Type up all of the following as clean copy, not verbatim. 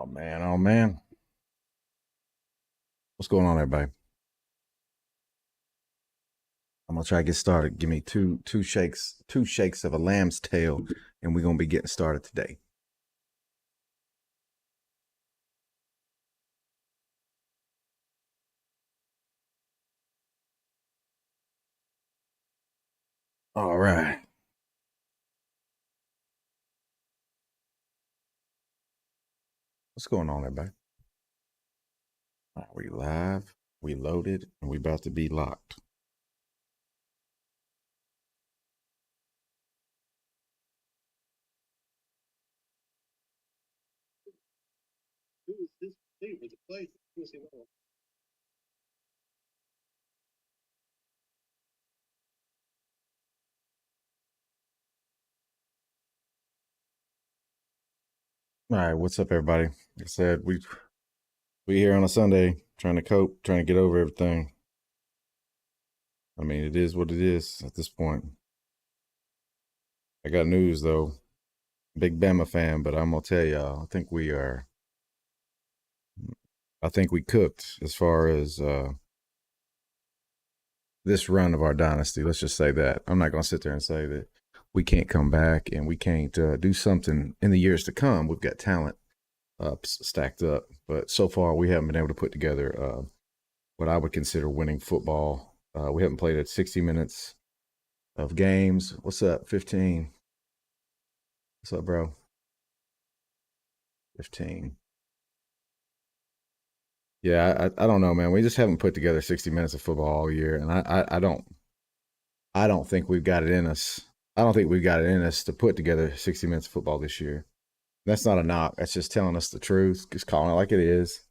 man. Oh man. What's going on, everybody? I'm gonna try to get started. Give me two shakes of a lamb's tail, and we're gonna be getting started today. All right. What's going on, everybody? All right, we live, we loaded, and we about to be locked. All right, what's up, everybody? Like I said, we here on a Sunday trying to cope, trying to get over everything. I mean, it is what it is at this point. I got news though. Big Bama fan, but I'm gonna tell y'all, I think we cooked as far as this run of our dynasty. Let's just say that. I'm not going to sit there and say that we can't come back and we can't do something in the years to come. We've got talent stacked up, but so far we haven't been able to put together what I would consider winning football. We haven't played at 60 minutes of games. What's up, 15? What's up, bro? 15. Yeah, I don't know, man. We just haven't put together 60 minutes of football all year, and I don't think we've got it in us. I don't think we've got it in us to put together 60 minutes of football this year. That's not a knock. That's just telling us the truth. Just calling it like it is.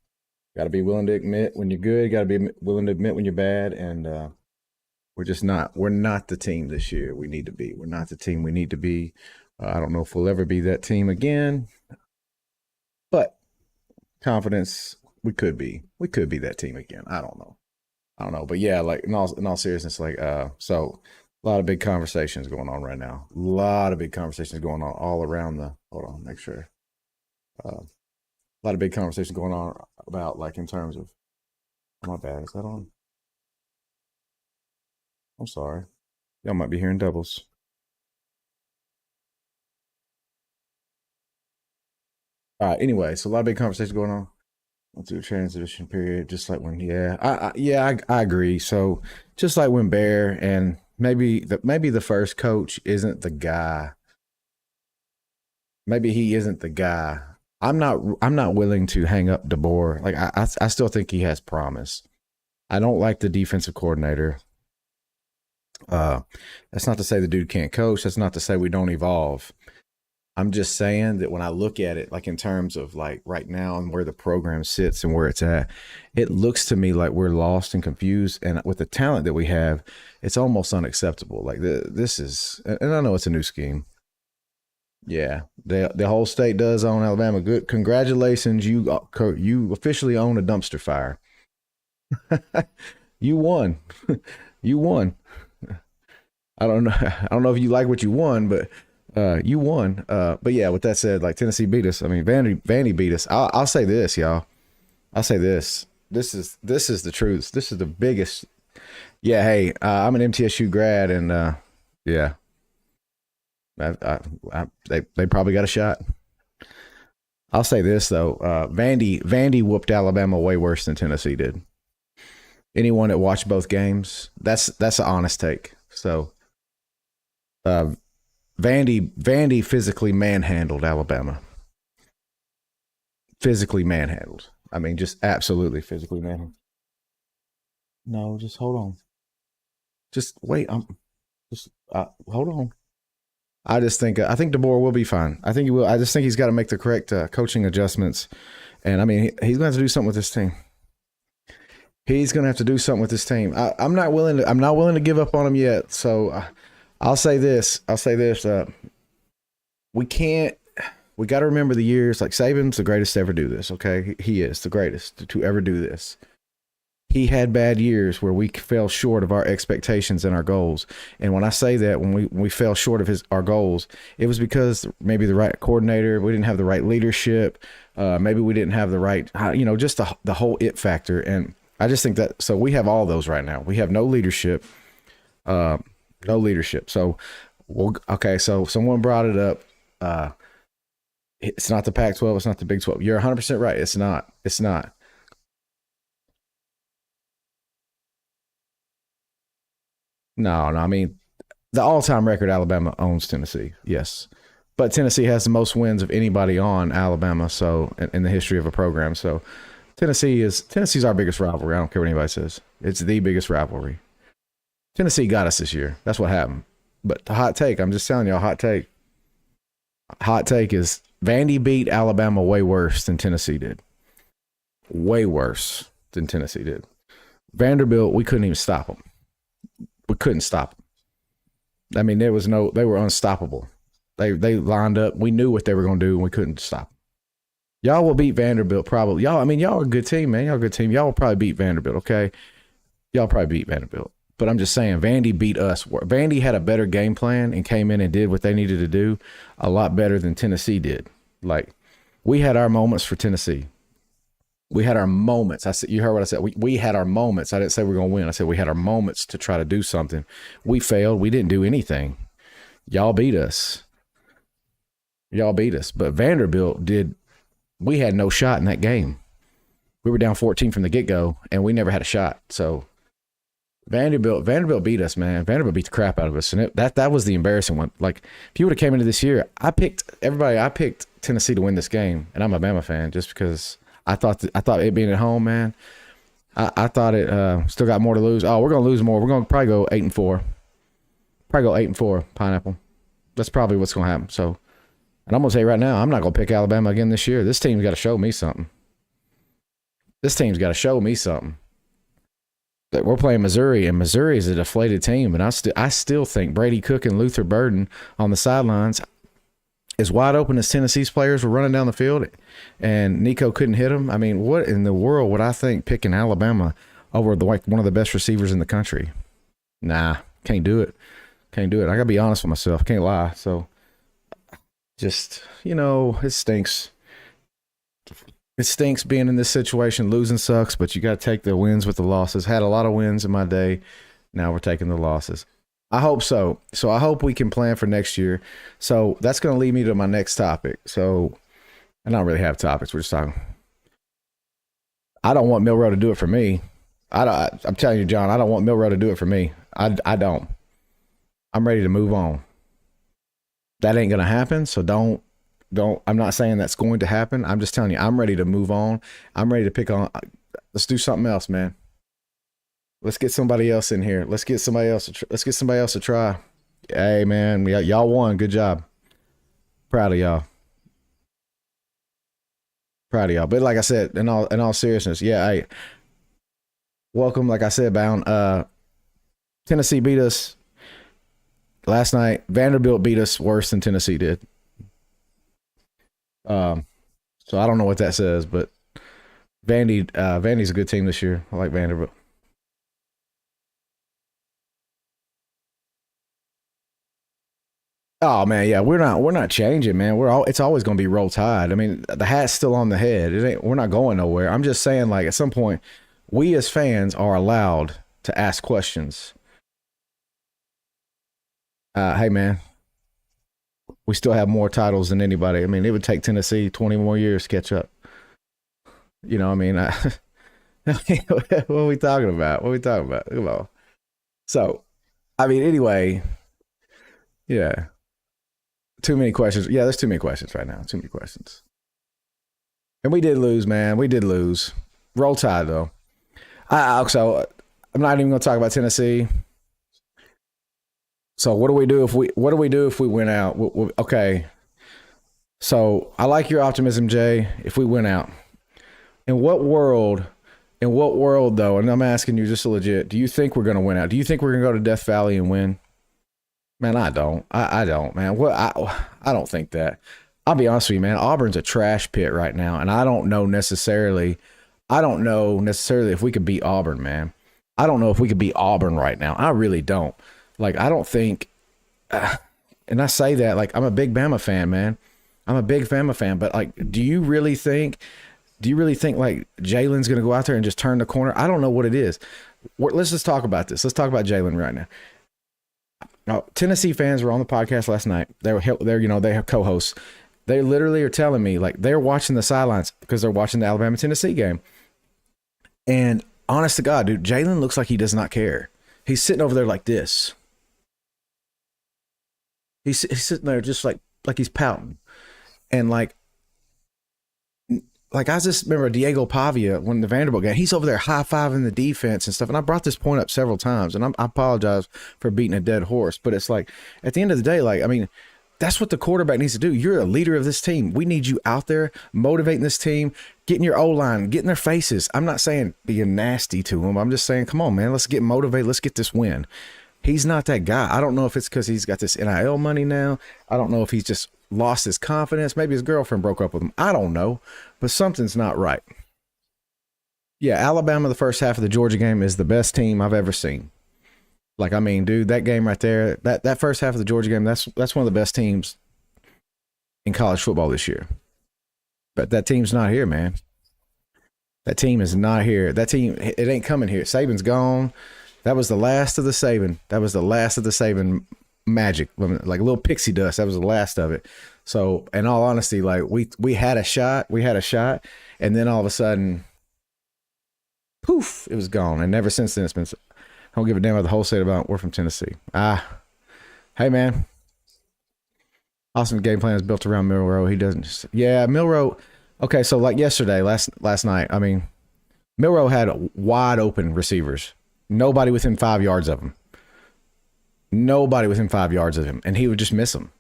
Got to be willing to admit when you're good. Got to be willing to admit when you're bad. And we're just not. We're not the team this year we need to be. We're not the team we need to be. I don't know if we'll ever be that team again. But confidence, we could be. We could be that team again. I don't know. But yeah, like in all seriousness, like so a lot of big conversations going on right now. A lot of big conversations going on all around the. Hold on, make sure. A lot of big conversations going on about like in terms of. Oh, my bad. Is that on? I'm sorry. Y'all might be hearing doubles. Anyway, so a lot of big conversations going on. Went through a transition period, just like when I agree. So just like when Bear and maybe the first coach isn't the guy. Maybe he isn't the guy. I'm not willing to hang up DeBoer. Like I still think he has promise. I don't like the defensive coordinator. Uh, that's not to say the dude can't coach. That's not to say we don't evolve. I'm just saying that when I look at it, like in terms of like right now and where the program sits and where it's at, it looks to me like we're lost and confused. And with the talent that we have, it's almost unacceptable. Like this is, and I know it's a new scheme. Yeah, the whole state does own Alabama. Good, congratulations, you officially own a dumpster fire. You won. You won. I don't know. I don't know if you like what you won, but you won. But yeah, with that said, like Tennessee beat us. I mean, Vandy beat us. I'll say this, y'all. I'll say this. This is the truth. This is the biggest. Yeah. Hey, I'm an MTSU grad, and yeah, they probably got a shot. I'll say this though. Vandy whooped Alabama way worse than Tennessee did. Anyone that watched both games, that's an honest take. So, uh, Vandy physically manhandled Alabama. Physically manhandled. I mean, just absolutely physically manhandled. No, just hold on. Just wait. I'm just hold on. I think DeBoer will be fine. I think he will. I just think he's got to make the correct coaching adjustments, and I mean he's going to have to do something with this team. He's going to have to do something with this team. I'm not willing to. I'm not willing to give up on him yet. So I'll say this. We can't. We got to remember the years. Like Saban's the greatest to ever do this. Okay, he is the greatest to ever do this. He had bad years where we fell short of our expectations and our goals. And when I say that, when we fell short of our goals, it was because maybe the right coordinator, we didn't have the right leadership, maybe we didn't have the right, just the whole it factor. And I just think that, so we have all those right now. We have no leadership, no leadership. So, okay, so someone brought it up. It's not the Pac-12. It's not the Big 12. You're 100% right. It's not. It's not. No, no. I mean, the all-time record, Alabama owns Tennessee. Yes, but Tennessee has the most wins of anybody on Alabama. So in the history of a program. So Tennessee's our biggest rivalry. I don't care what anybody says. It's the biggest rivalry. Tennessee got us this year. That's what happened. But the hot take, I'm just telling y'all, hot take. Hot take is Vandy beat Alabama way worse than Tennessee did. Way worse than Tennessee did. Vanderbilt, we couldn't even stop them. We couldn't stop them. I mean, they were unstoppable. They lined up. We knew what they were going to do, and we couldn't stop them. Y'all will beat Vanderbilt probably. Y'all are a good team, man. Y'all are a good team. Y'all will probably beat Vanderbilt, okay? Y'all probably beat Vanderbilt. But I'm just saying, Vandy beat us. Vandy had a better game plan and came in and did what they needed to do a lot better than Tennessee did. Like, we had our moments for Tennessee. We had our moments. You heard what I said. We had our moments. I didn't say we were going to win. I said we had our moments to try to do something. We failed. We didn't do anything. Y'all beat us. But Vanderbilt did. We had no shot in that game. We were down 14 from the get-go, and we never had a shot. So Vanderbilt beat us, man. Vanderbilt beat the crap out of us, and that was the embarrassing one. Like, if you would have came into this year, I picked Tennessee to win this game, and I'm a Bama fan just because I thought it being at home, man. I thought it still got more to lose. Oh, we're gonna lose more. We're gonna probably go 8-4. Probably go 8-4. Pineapple. That's probably what's gonna happen. So, and I'm gonna say right now, I'm not gonna pick Alabama again this year. This team's got to show me something. That we're playing Missouri, and Missouri is a deflated team. And I still think Brady Cook and Luther Burden on the sidelines, as wide open as Tennessee's players were running down the field, and Nico couldn't hit them. I mean, what in the world would I think picking Alabama over one of the best receivers in the country? Nah, can't do it. I gotta be honest with myself. Can't lie. So, just it stinks. It stinks being in this situation. Losing sucks, but you got to take the wins with the losses. Had a lot of wins in my day. Now we're taking the losses. I hope so. So I hope we can plan for next year. So that's going to lead me to my next topic. So I don't really have topics. We're just talking. I don't want Milroe to do it for me. I'm telling you, John, I don't want Milroe to do it for me. I don't. I'm ready to move on. That ain't going to happen. So don't. I'm not saying that's going to happen. I'm just telling you, I'm ready to move on. I'm ready to pick on. Let's do something else, man. Let's get somebody else in here. Let's get somebody else to try. Hey, man, y'all won. Good job. Proud of y'all. But like I said, in all seriousness, yeah, hey, welcome. Like I said, Bound. Tennessee beat us last night. Vanderbilt beat us worse than Tennessee did. So I don't know what that says, but Vandy's a good team this year. I like Vanderbilt. Oh man, yeah, we're not changing, man. It's always going to be Roll Tide. I mean, the hat's still on the head. We're not going nowhere. I'm just saying, like, at some point, we as fans are allowed to ask questions. Hey man, we still have more titles than anybody. I mean, it would take Tennessee 20 more years to catch up. I mean, what are we talking about? Come on. So, I mean, anyway, yeah. Too many questions. Yeah, there's too many questions right now. Too many questions. And we did lose, man. We did lose. Roll Tide, though. So, I'm not even going to talk about Tennessee. So what do we do if we win out? Okay. So I like your optimism, Jay. If we win out, in what world though? And I'm asking you just legit. Do you think we're going to win out? Do you think we're going to go to Death Valley and win? Man, I don't. I don't, man. I don't think that. I'll be honest with you, man. Auburn's a trash pit right now, and I don't know necessarily. I don't know necessarily if we could beat Auburn, man. I don't know if we could beat Auburn right now. I really don't. Like, I don't think, and I say that like I'm a big Bama fan, man. I'm a big Bama fan, but like, do you really think like Jalen's going to go out there and just turn the corner? I don't know what it is. Let's just talk about this. Let's talk about Jalen right now. Now, Tennessee fans were on the podcast last night. They're they have co-hosts. They literally are telling me like they're watching the sidelines because they're watching the Alabama-Tennessee game. And honest to God, dude, Jalen looks like he does not care. He's sitting over there like this. He's sitting there just like he's pouting. And like I just remember Diego Pavia when the Vanderbilt game, he's over there high-fiving the defense and stuff. And I brought this point up several times, and I apologize for beating a dead horse. But it's like, at the end of the day, like, I mean, that's what the quarterback needs to do. You're a leader of this team. We need you out there motivating this team, getting your O-line, getting their faces. I'm not saying being nasty to them. I'm just saying, come on, man, let's get motivated. Let's get this win. He's not that guy. I don't know if it's because he's got this NIL money now. I don't know if he's just lost his confidence. Maybe his girlfriend broke up with him. I don't know, but something's not right. Yeah, Alabama, the first half of the Georgia game is the best team I've ever seen. Like, I mean, dude, that game right there, that first half of the Georgia game, that's one of the best teams in college football this year. But that team's not here, man. That team is not here. That team, it ain't coming here. Saban's gone. That was the last of the Saban. That was the last of the Saban magic, like a little pixie dust. That was the last of it. So, in all honesty, like we had a shot, and then all of a sudden, poof, it was gone. And ever since then, it's been. I don't give a damn about the whole state about. We're from Tennessee. Hey man, awesome game plan is built around Milroe. He doesn't. Yeah, Milroe. Okay, so like yesterday, last night. I mean, Milroe had wide open receivers. Nobody within 5 yards of him. Nobody within 5 yards of him, and he would just miss them.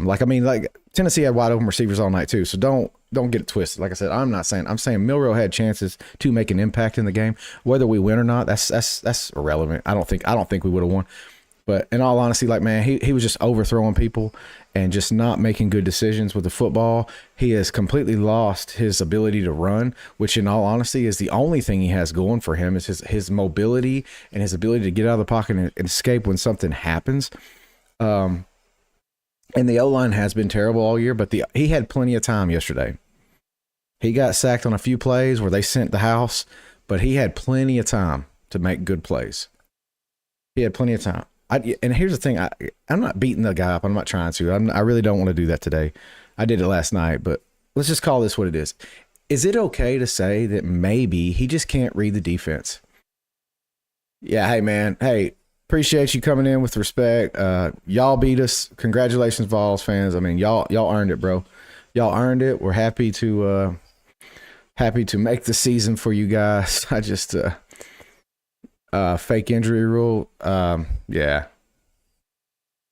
Like, I mean, like Tennessee had wide open receivers all night too. So don't get it twisted. Like I said, I'm saying Milroe had chances to make an impact in the game. Whether we win or not, that's irrelevant. I don't think we would have won. But in all honesty, like, man, he was just overthrowing people and just not making good decisions with the football. He has completely lost his ability to run, which in all honesty is the only thing he has going for him is his mobility and his ability to get out of the pocket and escape when something happens. And the O-line has been terrible all year, but he had plenty of time yesterday. He got sacked on a few plays where they sent the house, but he had plenty of time to make good plays. He had plenty of time. And here's the thing. I'm not beating the guy up. I'm not trying to. I really don't want to do that today. I did it last night, but let's just call this what it is. Is it okay to say that maybe he just can't read the defense? Yeah, hey, man. Hey, appreciate you coming in with respect. Y'all beat us. Congratulations, Vols fans. I mean, y'all earned it, bro. Y'all earned it. We're happy to make the season for you guys. I just fake injury rule. Yeah.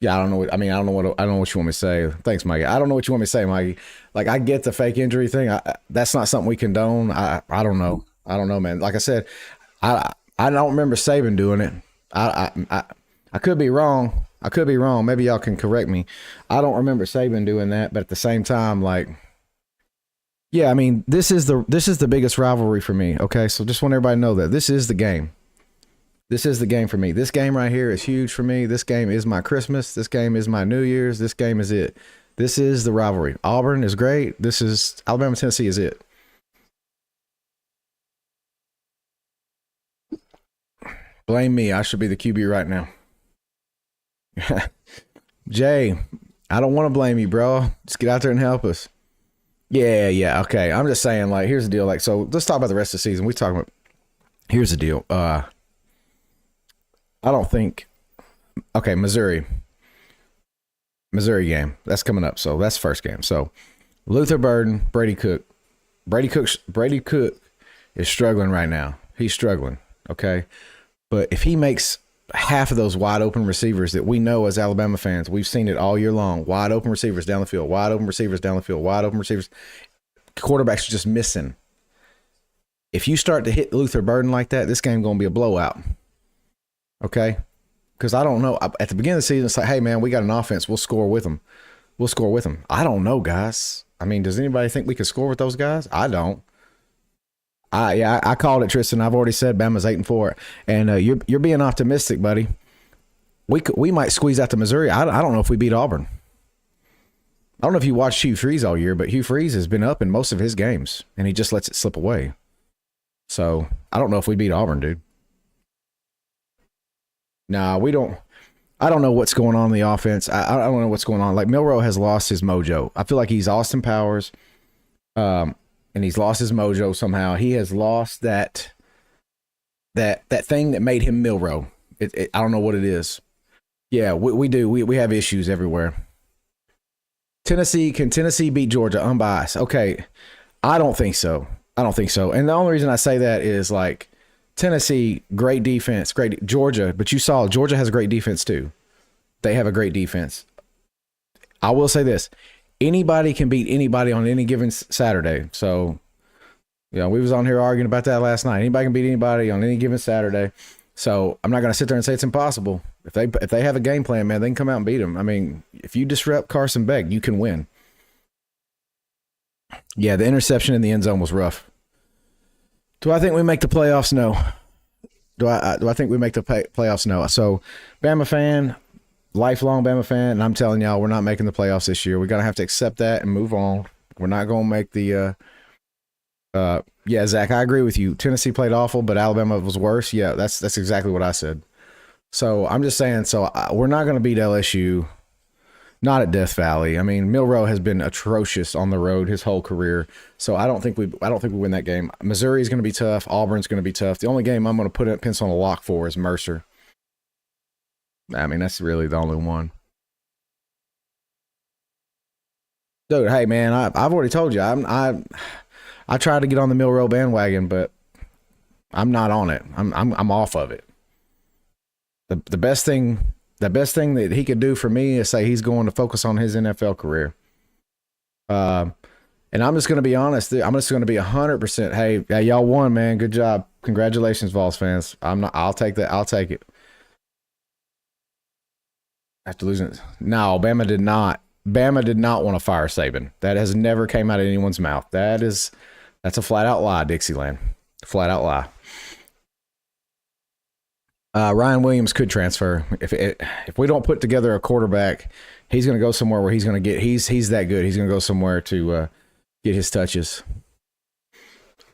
I don't know what you want me to say. Thanks, Mikey. I don't know what you want me to say, Mikey. Like, I get the fake injury thing. That's not something we condone. I don't know. I don't know, man. Like I said, I don't remember Saban doing it. I could be wrong. Maybe y'all can correct me. I don't remember Saban doing that, but at the same time, like, yeah, I mean, this is the biggest rivalry for me. Okay, so just want everybody to know that this is the game. This is the game for me. This game right here is huge for me. This game is my Christmas. This game is my New Year's. This game is it. This is the rivalry. Auburn is great. This is Alabama, Tennessee is it. Blame me. I should be the QB right now. Jay, I don't want to blame you, bro. Just get out there and help us. Yeah. Okay. I'm just saying, like, here's the deal. Like, so let's talk about the rest of the season. We talking about. Here's the deal. I don't think. Okay, Missouri game. That's coming up. So that's first game. So Luther Burden, Brady Cook is struggling right now. He's struggling. Okay. But if he makes half of those wide open receivers that we know as Alabama fans, we've seen it all year long. Wide open receivers down the field, wide open receivers down the field, wide open receivers. Quarterbacks are just missing. If you start to hit Luther Burden like that, this game's going to be a blowout. Okay? Because I don't know. At the beginning of the season, it's like, hey, man, we got an offense. We'll score with them. I don't know, guys. I mean, does anybody think we can score with those guys? I don't. I called it, Tristan. I've already said Bama's 8-4, and you're being optimistic, buddy. We might squeeze out to Missouri. I don't know if we beat Auburn. I don't know if you watched Hugh Freeze all year, but Hugh Freeze has been up in most of his games, and he just lets it slip away. So I don't know if we beat Auburn, dude. Nah, we don't. I don't know what's going on in the offense. I don't know what's going on. Like Milroe has lost his mojo. I feel like he's Austin Powers, and he's lost his mojo somehow. He has lost that thing that made him Milroe. I don't know what it is. Yeah, we do. We have issues everywhere. Can Tennessee beat Georgia? Unbiased. Okay, I don't think so. I don't think so. And the only reason I say that is like Tennessee, great defense, great Georgia, but you saw Georgia has a great defense too. They have a great defense. I will say this: anybody can beat anybody on any given Saturday. So, we was on here arguing about that last night. Anybody can beat anybody on any given Saturday. So I'm not going to sit there and say it's impossible. If they have a game plan, man, they can come out and beat them. I mean, if you disrupt Carson Beck, you can win. Yeah, the interception in the end zone was rough. Do I think we make the playoffs? No. Do I think we make the playoffs? No. So, Bama fan, lifelong Bama fan, and I'm telling y'all, we're not making the playoffs this year. We're going to have to accept that and move on. We're not going to make the yeah, Zach, I agree with you. Tennessee played awful, but Alabama was worse. Yeah, that's exactly what I said. So I'm just saying, we're not going to beat LSU, not at Death Valley. I mean, Milroe has been atrocious on the road his whole career. So I don't think we win that game. Missouri is going to be tough. Auburn's going to be tough. The only game I'm going to put a pencil on a lock for is Mercer. I mean, that's really the only one. Dude, hey man, I've already told you I tried to get on the Milroe bandwagon, but I'm not on it. I'm off of it. The best thing that he could do for me is say he's going to focus on his NFL career. And I'm just going to be honest. I'm just going to be 100%. Hey, y'all won, man. Good job. Congratulations, Vols fans. I'll take that. I'll take it. After losing it. No, Bama did not. Bama did not want to fire Saban. That has never came out of anyone's mouth. That's a flat out lie, Dixieland. Flat out lie. Ryan Williams could transfer if we don't put together a quarterback. He's going to go somewhere where he's going to get. He's that good. He's going to go somewhere to get his touches.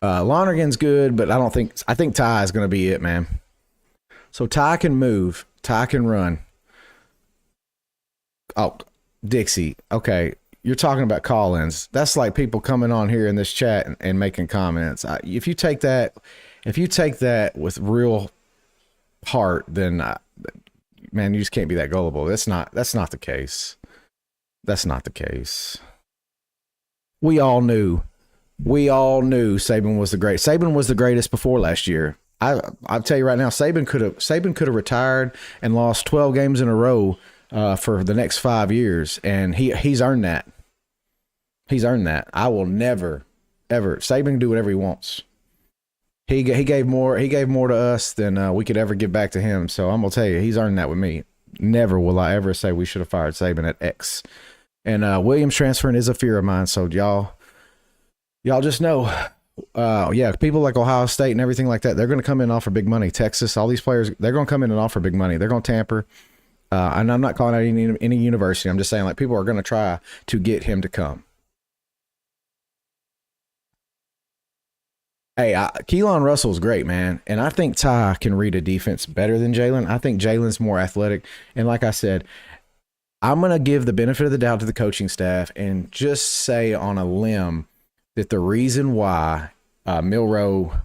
Lonergan's good, but I think Ty is going to be it, man. So Ty can move. Ty can run. Oh, Dixie. Okay. You're talking about call-ins. That's like people coming on here in this chat and making comments. If you take that with real heart, then man, you just can't be that gullible. That's not the case. That's not the case. We all knew Saban was the greatest before last year. I'll tell you right now, Saban could have retired and lost 12 games in a row for the next 5 years, and he's earned that. He's earned that. I will never, ever. Saban can do whatever he wants. He gave more to us than we could ever give back to him. So I'm gonna tell you, he's earned that with me. Never will I ever say we should have fired Saban at X. And Williams transferring is a fear of mine. So y'all just know, people like Ohio State and everything like that, they're going to come in and offer big money. Texas, all these players, they're going to come in and offer big money. They're going to tamper. And I'm not calling out any university. I'm just saying, like, people are going to try to get him to come. Hey, Keelan Russell's great, man. And I think Ty can read a defense better than Jalen. I think Jalen's more athletic. And like I said, I'm going to give the benefit of the doubt to the coaching staff and just say on a limb that the reason why Milroe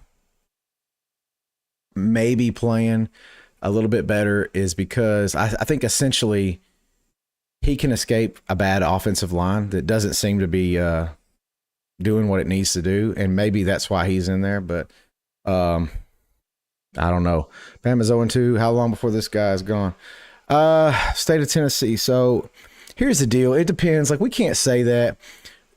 may be playing a little bit better is because I think essentially he can escape a bad offensive line that doesn't seem to be doing what it needs to do, and maybe that's why he's in there. But I don't know. Bama's 0-2. How long before this guy's gone? State of Tennessee. So here's the deal. It depends. Like, we can't say that.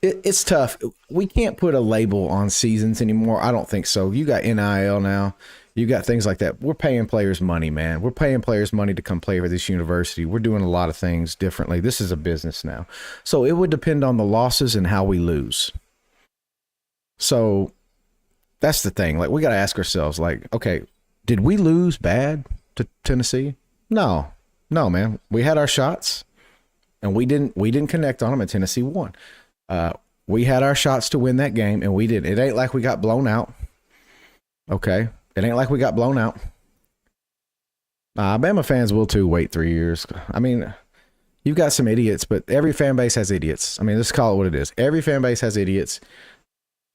It's tough. We can't put a label on seasons anymore. I don't think so. You got NIL now. You got things like that. We're paying players money, man. We're paying players money to come play for this university. We're doing a lot of things differently. This is a business now. So it would depend on the losses and how we lose. So That's the thing. Like, we got to ask ourselves, like, okay, did we lose bad to Tennessee? No, man. We had our shots, and we didn't connect on them, and Tennessee won. We had our shots to win that game, and we did. It ain't like we got blown out. Okay, it ain't like we got blown out. Bama fans will too. Wait 3 years. I mean, you've got some idiots, but every fan base has idiots. I mean, let's call it what it is. Every fan base has idiots.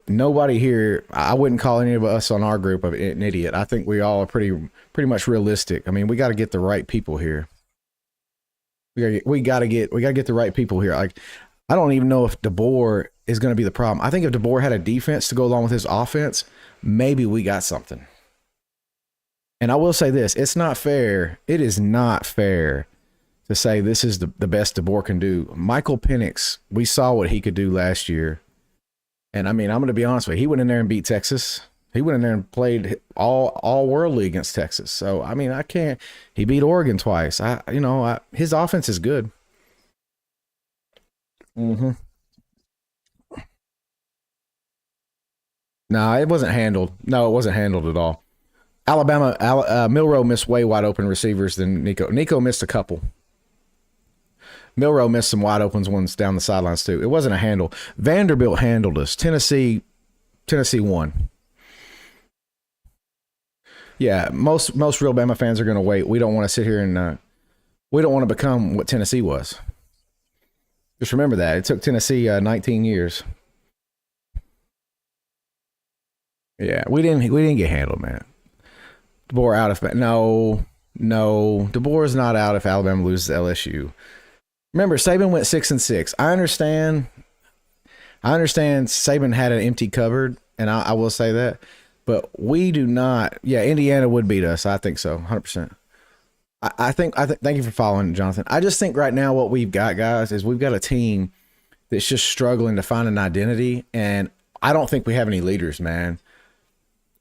Nobody here, I wouldn't call any of us on our group an idiot. I think we all are pretty much realistic. I mean, we got to get the right people here. We got to get the right people here. Like, I don't even know if DeBoer is going to be the problem. I think if DeBoer had a defense to go along with his offense, maybe we got something. And I will say this, it's not fair. It is not fair to say this is the best DeBoer can do. Michael Penix, we saw what he could do last year. And I mean, I'm going to be honest with you. He went in there and beat Texas. He went in there and played all worldly against Texas. So, I mean, he beat Oregon twice. His offense is good. Mm-hmm. No, it wasn't handled. No, it wasn't handled at all. Alabama, Milroe missed way wide open receivers than Nico. Nico missed a couple. Milroe missed some wide open ones down the sidelines too. It wasn't a handle. Vanderbilt handled us. Tennessee won. Yeah, most real Bama fans are going to wait. We don't want to sit here and we don't want to become what Tennessee was. Just remember that. It took Tennessee 19 years. Yeah, we didn't get handled, man. DeBoer out if no. DeBoer's not out if Alabama loses to LSU. Remember, Saban went 6-6. I understand Saban had an empty cupboard, and I will say that. But we do not. Yeah, Indiana would beat us. I think so, 100%. I think. Thank you for following, Jonathan. I just think right now what we've got, guys, is we've got a team that's just struggling to find an identity, and I don't think we have any leaders, man.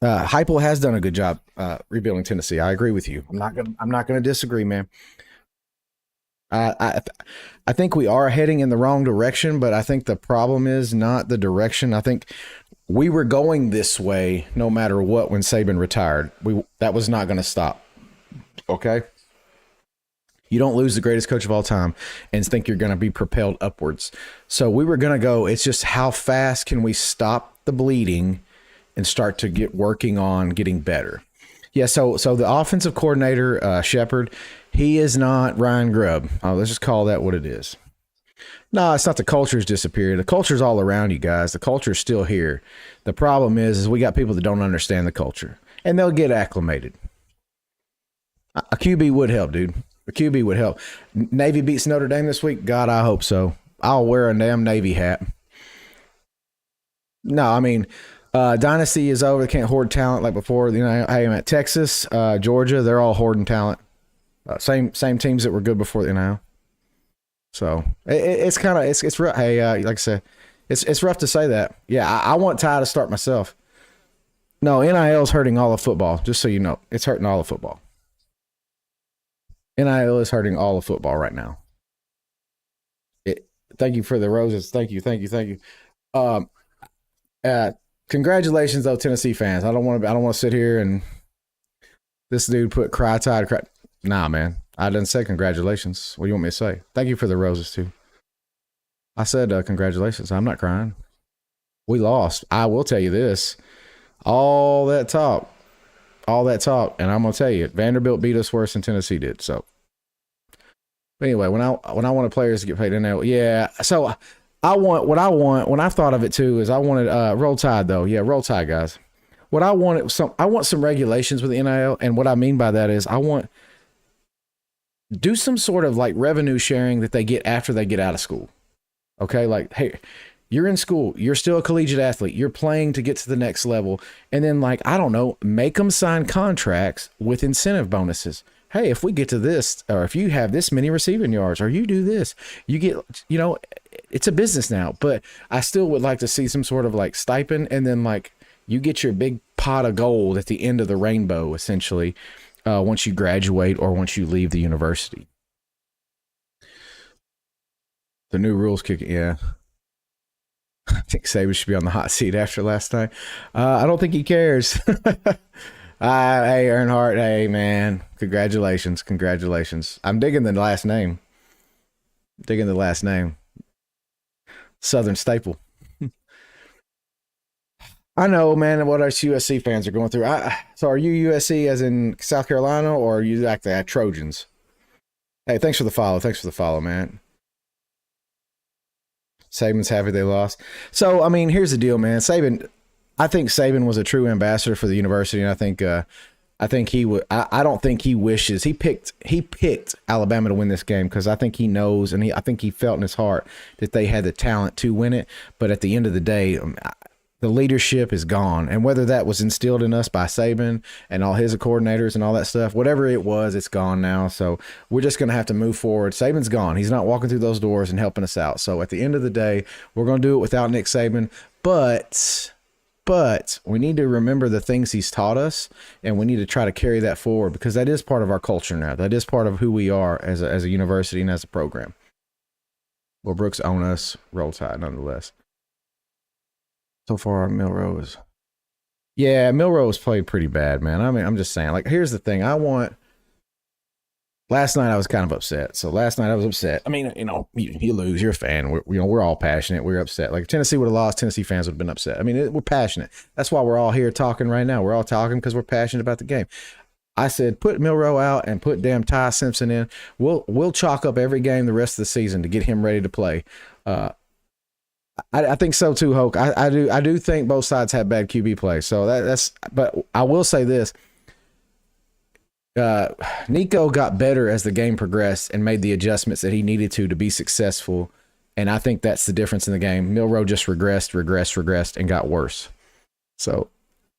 Heupel has done a good job rebuilding Tennessee. I agree with you. I'm not gonna disagree, man. I think we are heading in the wrong direction, but I think the problem is not the direction. I think we were going this way no matter what when Saban retired. That was not going to stop. Okay? You don't lose the greatest coach of all time and think you're going to be propelled upwards. So we were going to go. It's just how fast can we stop the bleeding and start to get working on getting better. Yeah, so the offensive coordinator, Shepard, he is not Ryan Grubb. Let's just call that what it is. No, it's not the culture's disappeared. The culture's all around you guys. The culture's still here. The problem is we got people that don't understand the culture, and they'll get acclimated. A QB would help, dude. A QB would help. Navy beats Notre Dame this week? God, I hope so. I'll wear a damn Navy hat. No, I mean, Dynasty is over. They can't hoard talent like before. You know, I am at Texas, Georgia. They're all hoarding talent. Same teams that were good before the NIL. So it's kind of it's rough. Hey, like I said, it's rough to say that. Yeah, I want Ty to start myself. No, NIL is hurting all of football. Just so you know, it's hurting all of football. NIL is hurting all of football right now. Thank you for the roses. Thank you. Congratulations, though, Tennessee fans. I don't want to sit here and this dude put cry tide. Nah, man. I didn't say congratulations. What do you want me to say? Thank you for the roses, too. I said congratulations. I'm not crying. We lost. I will tell you this. All that talk, and I'm going to tell you, Vanderbilt beat us worse than Tennessee did. So, anyway, when I wanted players to get paid in there, yeah. So, when I thought of it, too, is I wanted Roll Tide, though. Yeah, Roll Tide, guys. What I want some regulations with the NIL, and what I mean by that is do some sort of like revenue sharing that they get after they get out of school. Okay, like, hey, you're in school, you're still a collegiate athlete, you're playing to get to the next level, and then, like, I don't know, make them sign contracts with incentive bonuses. Hey, if we get to this, or if you have this many receiving yards, or you do this, you get, you know, it's a business now. But I still would like to see some sort of like stipend, and then like you get your big pot of gold at the end of the rainbow, essentially. Once you graduate or once you leave the university. The new rules kick, yeah. I think Saban should be on the hot seat after last night. I don't think he cares. Hey, Earnhardt. Hey, man. Congratulations. Congratulations. I'm digging the last name. Digging the last name. Southern staple. I know, man, what us USC fans are going through. So are you USC as in South Carolina, or are you like the Trojans? Hey, thanks for the follow. Thanks for the follow, man. Saban's happy they lost. So, I mean, here's the deal, man. I think Saban was a true ambassador for the university, and I think he would. I don't think he wishes he picked Alabama to win this game because I think he knows, and I think he felt in his heart that they had the talent to win it. But at the end of the day, the leadership is gone, and whether that was instilled in us by Saban and all his coordinators and all that stuff, whatever it was, it's gone now. So we're just going to have to move forward. Saban's gone. He's not walking through those doors and helping us out. So at the end of the day, we're going to do it without Nick Saban, but we need to remember the things he's taught us, and we need to try to carry that forward because that is part of our culture now. That is part of who we are as a university and as a program. Well, Brooks own us. Roll Tide, nonetheless. So far, Milrose. Yeah, Milrose played pretty bad, man. I mean, I'm just saying. Like, here's the thing. Last night I was kind of upset. So last night I was upset. I mean, you lose, you're a fan. We're all passionate. We're upset. Like if Tennessee would have lost, Tennessee fans would have been upset. I mean, we're passionate. That's why we're all here talking right now. We're all talking because we're passionate about the game. I said, put Milroe out and put damn Ty Simpson in. We'll chalk up every game the rest of the season to get him ready to play. I think so too, Hoke. I do think both sides have bad QB play. So that's. But I will say this. Nico got better as the game progressed and made the adjustments that he needed to be successful. And I think that's the difference in the game. Milroe just regressed, and got worse. So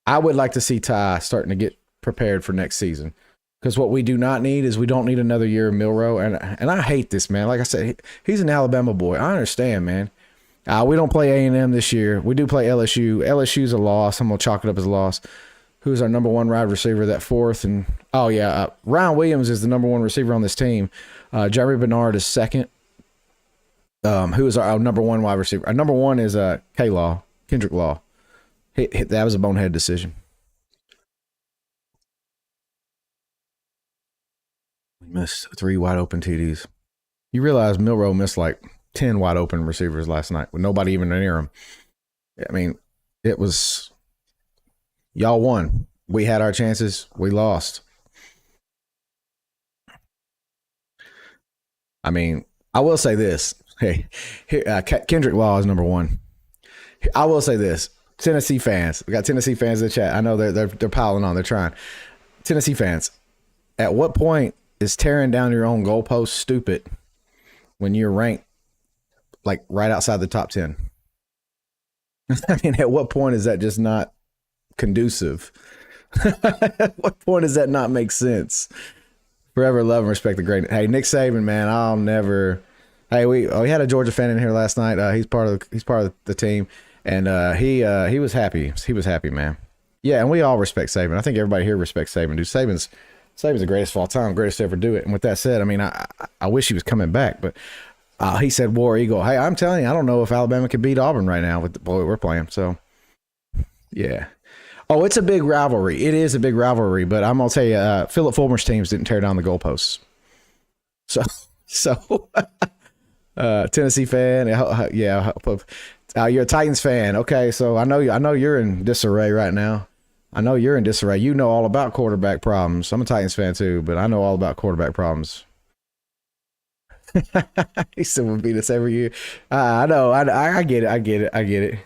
I would like to see Ty starting to get prepared for next season. Because what we do not need is we don't need another year of Milroe. And I hate this, man. Like I said, he's an Alabama boy. I understand, man. We don't play A&M this year. We do play LSU. LSU's a loss. I'm going to chalk it up as a loss. Who's our number one wide receiver, that fourth? And Ryan Williams is the number one receiver on this team. Jeremy Bernard is second. Who is our number one wide receiver? Our number one is Kendrick Law. That was a bonehead decision. We missed 3 wide open TDs. You realize Milroe missed like 10 wide open receivers last night with nobody even near him. I mean, it was... Y'all won. We had our chances. We lost. I mean, I will say this. Hey, Kendrick Law is number one. I will say this. Tennessee fans. We got Tennessee fans in the chat. I know they're piling on. They're trying. Tennessee fans, at what point is tearing down your own goalpost stupid when you're ranked like right outside the top 10? I mean, at what point is that just not conducive? At what point does that not make sense? Forever love and respect the great. Hey, Nick Saban, man, I'll never. Hey, we had a Georgia fan in here last night. He's part of the team, and he was happy. He was happy, man. Yeah, and we all respect Saban. I think everybody here respects Saban. Dude, Saban's the greatest of all time, greatest to ever do it. And with that said, I mean, I wish he was coming back, but he said War Eagle. Hey, I'm telling you, I don't know if Alabama could beat Auburn right now with the boy we're playing. So, yeah. Oh, it's a big rivalry. It is a big rivalry, but I'm gonna tell you, Philip Fulmer's teams didn't tear down the goalposts. So, Tennessee fan, yeah, you're a Titans fan. Okay, so I know you're in disarray right now. I know you're in disarray. You know all about quarterback problems. I'm a Titans fan too, but I know all about quarterback problems. He still would beat us every year. I know. I get it.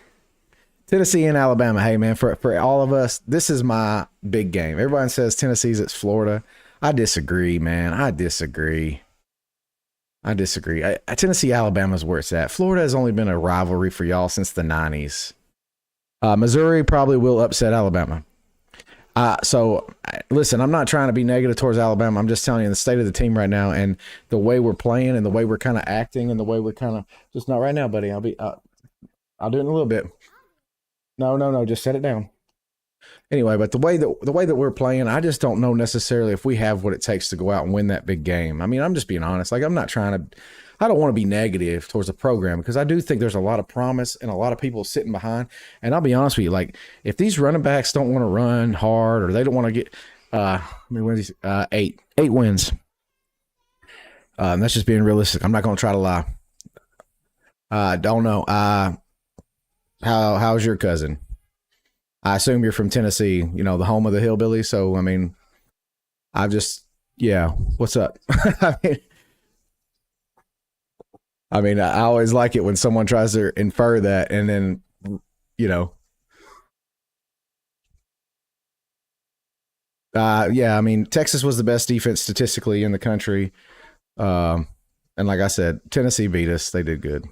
Tennessee and Alabama. Hey, man, for all of us, this is my big game. Everybody says Tennessee's it's Florida. I disagree, man. I disagree. Tennessee, Alabama's where it's at. Florida has only been a rivalry for y'all since the 90s. Missouri probably will upset Alabama. So, listen, I'm not trying to be negative towards Alabama. I'm just telling you the state of the team right now and the way we're playing and the way we're kind of acting and the way we're kind of just not right now, buddy. I'll do it in a little bit. No, just set it down. Anyway, but the way that we're playing, I just don't know necessarily if we have what it takes to go out and win that big game. I mean, I'm just being honest. Like, I'm not trying to. I don't want to be negative towards the program because I do think there's a lot of promise and a lot of people sitting behind. And I'll be honest with you, like if these running backs don't want to run hard or they don't want to get, I mean, what is eight wins. That's just being realistic. I'm not going to try to lie. Don't know. How's your cousin? I assume you're from Tennessee, you know, the home of the hillbilly. So, I mean, yeah, what's up? I always like it when someone tries to infer that and then, you know. Yeah, I mean, Texas was the best defense statistically in the country. And like I said, Tennessee beat us. They did good.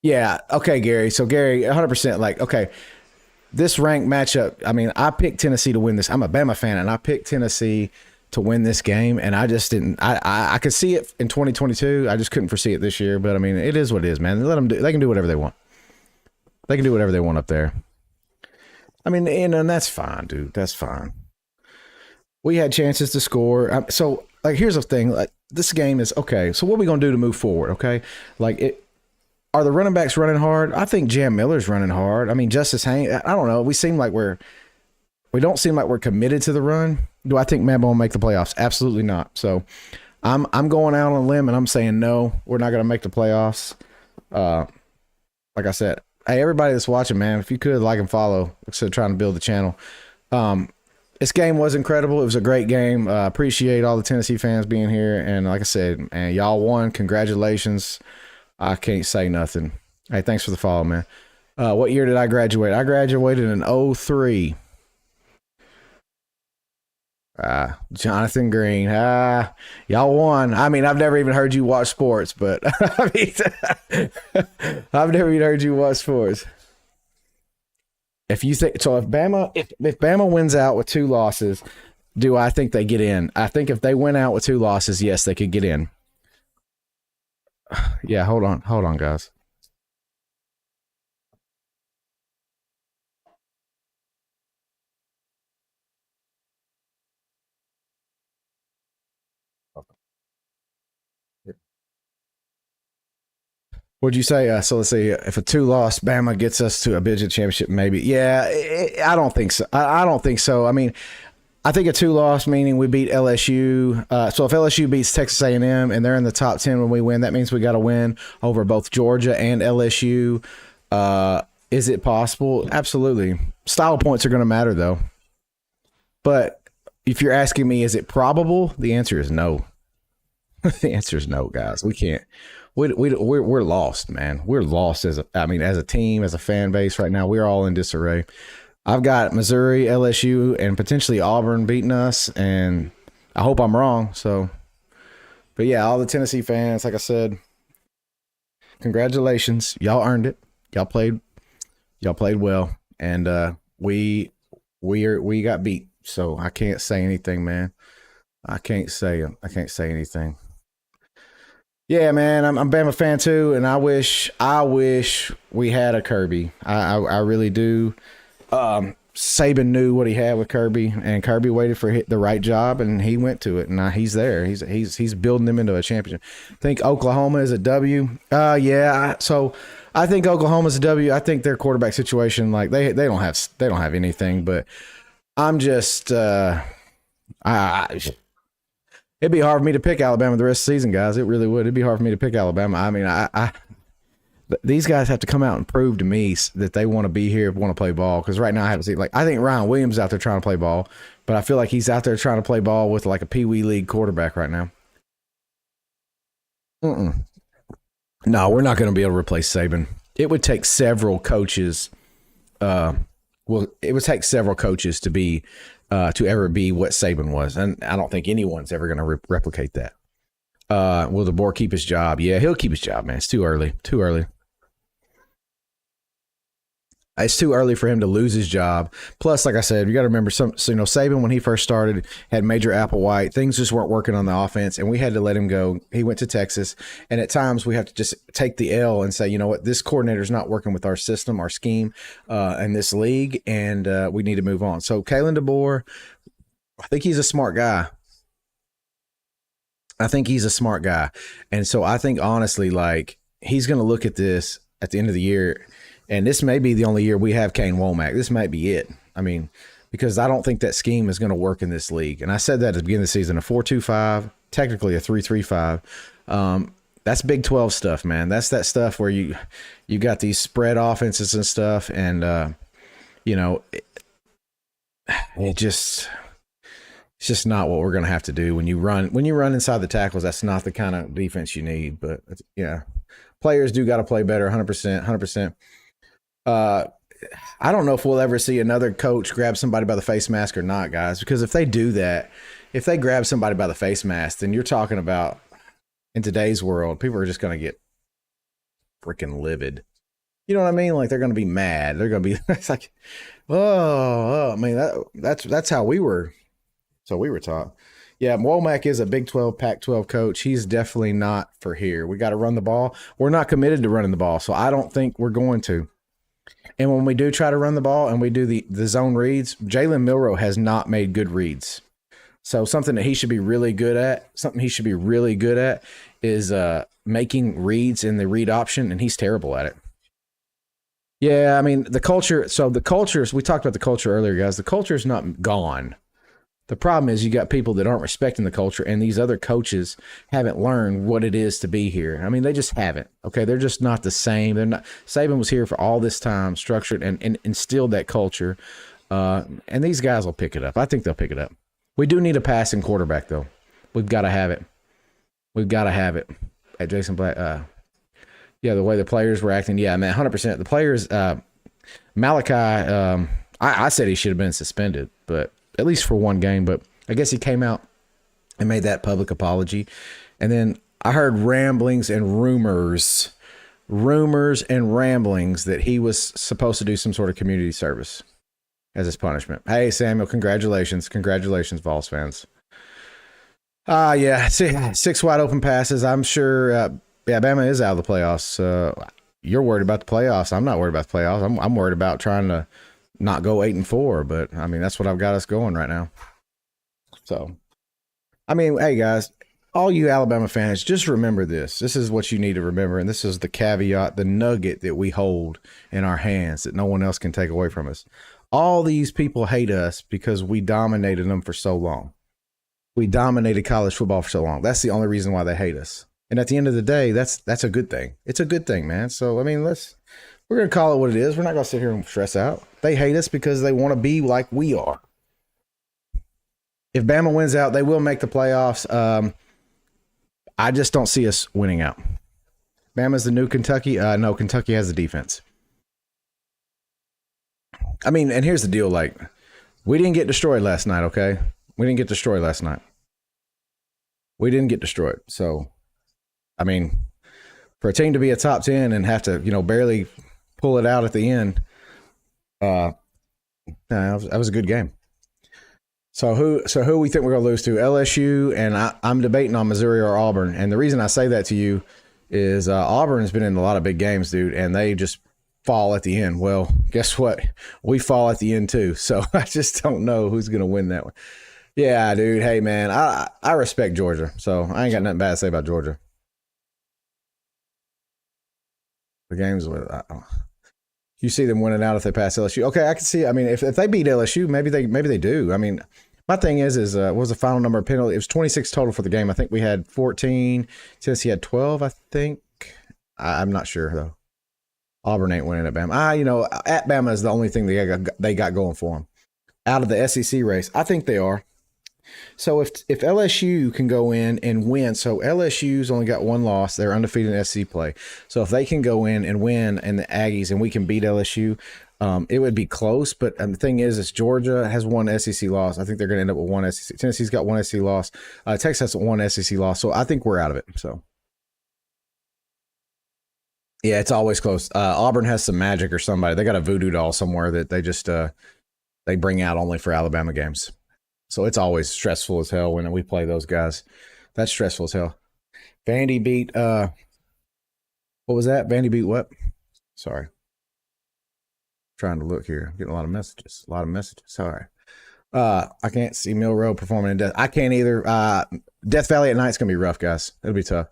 Yeah. Okay, Gary. So, Gary, 100%. Like, okay, this ranked matchup, I mean, I picked Tennessee to win this. I'm a Bama fan, and I picked Tennessee to win this game, and I just didn't. I could see it in 2022. I just couldn't foresee it this year. But I mean, it is what it is, man. Let them do. They can do whatever they want. They can do whatever they want up there. I mean, and that's fine, dude. That's fine. We had chances to score. So, like, here's the thing. Like, this game is okay. So, what are we gonna do to move forward? Okay, like it. Are the running backs running hard? I think Jam Miller's running hard. I mean, Justice Haynes. I don't know. We don't seem like we're committed to the run. Do I think Mamba will make the playoffs? Absolutely not. So I'm going out on a limb and I'm saying no, we're not going to make the playoffs. Like I said, hey, everybody that's watching, man, if you could like and follow, instead of trying to build the channel. This game was incredible. It was a great game. Appreciate all the Tennessee fans being here. And like I said, man, y'all won. Congratulations. I can't say nothing. Hey, thanks for the follow, man. What year did I graduate? I graduated in 03. Jonathan Green. Y'all won. I mean, I've never even heard you watch sports, but I mean, I've never even heard you watch sports. If you think so, if Bama wins out with 2 losses, do I think they get in? I think if they win out with 2 losses, yes, they could get in. Yeah, hold on, guys. What'd you say? So let's see. If a 2-loss Bama gets us to a Big 12 championship, maybe. Yeah, I don't think so. I don't think so. I mean, I think a 2-loss meaning we beat LSU. So if LSU beats Texas A&M and they're in the top 10 when we win, that means we got to win over both Georgia and LSU. Is it possible? Absolutely. Style points are going to matter, though. But if you're asking me, is it probable? The answer is no. The answer is no, guys. We can't. We're lost, man. We're lost as a team, as a fan base right now. We're all in disarray. I've got Missouri, LSU, and potentially Auburn beating us, and I hope I'm wrong. So, but yeah, all the Tennessee fans, like I said, congratulations, y'all earned it. Y'all played well, and we got beat. So I can't say anything, man. I can't say anything. Yeah, man, I'm a Bama fan too, and I wish we had a Kirby. I really do. Saban knew what he had with Kirby, and Kirby waited for the right job, and he went to it, and now he's there. He's building them into a championship. I think Oklahoma is a W. Yeah. So I think Oklahoma's a W. I think their quarterback situation, like they don't have anything, but I'm just it'd be hard for me to pick Alabama the rest of the season, guys. It really would. It'd be hard for me to pick Alabama. I mean, these guys have to come out and prove to me that they want to be here, want to play ball. Because right now I haven't seen, like, I think Ryan Williams is out there trying to play ball, but I feel like he's out there trying to play ball with like a Pee Wee League quarterback right now. No, we're not going to be able to replace Saban. It would take several coaches. It would take several coaches to be to ever be what Saban was, and I don't think anyone's ever going to replicate that. Will DeBoer keep his job? Yeah, he'll keep his job, man. It's too early. Too early. It's too early for him to lose his job. Plus, like I said, you got to remember Saban, when he first started, had Major Applewhite. Things just weren't working on the offense, and we had to let him go. He went to Texas, and at times we have to just take the L and say, you know what, this coordinator's not working with our system, our scheme, and this league, and we need to move on. So Kalen DeBoer, I think he's a smart guy. And so I think, honestly, like, he's going to look at this at the end of the year, and this may be the only year we have Kane Womack. This might be it. I mean, because I don't think that scheme is going to work in this league. And I said that at the beginning of the season, a 4-2-5, technically a 3-3-5. That's Big 12 stuff, man. That's that stuff where you got these spread offenses and stuff, and it's just not what we're going to have to do when you run inside the tackles. That's not the kind of defense you need. But yeah, players do got to play better. 100%. I don't know if we'll ever see another coach grab somebody by the face mask or not, guys, because if they do that, if they grab somebody by the face mask, then you're talking about, in today's world, people are just going to get freaking livid. You know what I mean? Like, they're going to be mad. They're going to be, it's like, I mean, that's how we were. So we were taught. Yeah, Womack is a Big 12, Pac-12 coach. He's definitely not for here. We got to run the ball. We're not committed to running the ball, so I don't think we're going to. And when we do try to run the ball and we do the zone reads, Jalen Milroe has not made good reads. So something that he should be really good at, is making reads in the read option, and he's terrible at it. Yeah, I mean, the culture. So the cultures, we talked about the culture earlier, guys. The culture is not gone. The problem is you got people that aren't respecting the culture, and these other coaches haven't learned what it is to be here. I mean, they just haven't. Okay, they're just not the same. They're not. Saban was here for all this time, structured and instilled that culture, and these guys will pick it up. I think they'll pick it up. We do need a passing quarterback, though. We've got to have it. At Jason Black, yeah, the way the players were acting, yeah, man, 100%. The players, Malachi, I said he should have been suspended, but at least for one game, but I guess he came out and made that public apology. And then I heard rumors and ramblings that he was supposed to do some sort of community service as his punishment. Hey, Samuel, congratulations, Vols fans. Yeah, 6 wide open passes. I'm sure, Bama is out of the playoffs. You're worried about the playoffs. I'm not worried about the playoffs. I'm worried about trying to not go 8-4, but I mean, that's what I've got us going right now. So, I mean, hey guys, all you Alabama fans, just remember this. This is what you need to remember, and this is the caveat, the nugget that we hold in our hands that no one else can take away from us. All these people hate us because we dominated them for so long. We dominated college football for so long. That's the only reason why they hate us. And at the end of the day, that's a good thing. It's a good thing, man. So, I mean, we're going to call it what it is. We're not going to sit here and stress out. They hate us because they want to be like we are. If Bama wins out, they will make the playoffs. I just don't see us winning out. Bama's the new Kentucky. No, Kentucky has the defense. I mean, and here's the deal. Like, we didn't get destroyed last night, okay? We didn't get destroyed last night. So, I mean, for a team to be a top 10 and have to, barely pull it out at the end, that was a good game. So who we think we're going to lose to? LSU, and I'm debating on Missouri or Auburn. And the reason I say that to you is Auburn has been in a lot of big games, dude, and they just fall at the end. Well, guess what? We fall at the end too. So I just don't know who's going to win that one. Yeah, dude. Hey, man, I respect Georgia, so I ain't got nothing bad to say about Georgia. The games with you see them winning out if they pass LSU. Okay, I can see. I mean, if they beat LSU, maybe they do. I mean, my thing is what was the final number of penalties? It was 26 total for the game. I think we had 14. Tennessee had 12. I think. I'm not sure though. Auburn ain't winning at Bama. At Bama is the only thing they got going for them. Out of the SEC race, I think they are. So if LSU can go in and win, so LSU's only got one loss, they're undefeated in SEC play. So if they can go in and win in the Aggies and we can beat LSU, it would be close. But the thing is Georgia has one SEC loss. I think they're going to end up with one SEC. Tennessee's got one SEC loss. Texas has one SEC loss. So I think we're out of it. So Yeah, it's always close. Auburn has some magic or somebody. They got a voodoo doll somewhere that they just they bring out only for Alabama games. So it's always stressful as hell when we play those guys. That's stressful as hell. Vandy beat what was that? Vandy beat what? Sorry. Trying to look here. Getting a lot of messages. Sorry. I can't see Milrow performing in Death. I can't either. Death Valley at night's gonna be rough, guys. It'll be tough.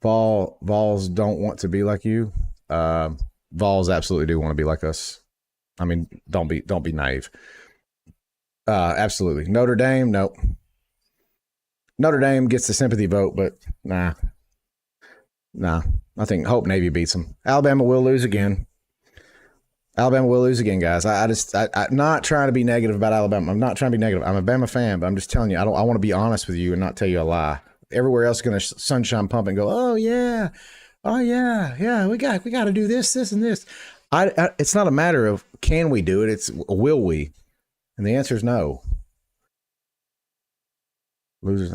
Vols don't want to be like you. Vols absolutely do want to be like us. I mean, don't be naive. Absolutely. Notre Dame, nope. Notre Dame gets the sympathy vote, but nah. I think Hope Navy beats them. Alabama will lose again. Guys. I'm not trying to be negative about Alabama. I'm not trying to be negative. I'm a Bama fan, but I'm just telling you, I want to be honest with you and not tell you a lie. Everywhere else is going to sunshine pump and go, oh yeah, we got to do this, and this. It's not a matter of can we do it. It's will we, and the answer is no. Losers.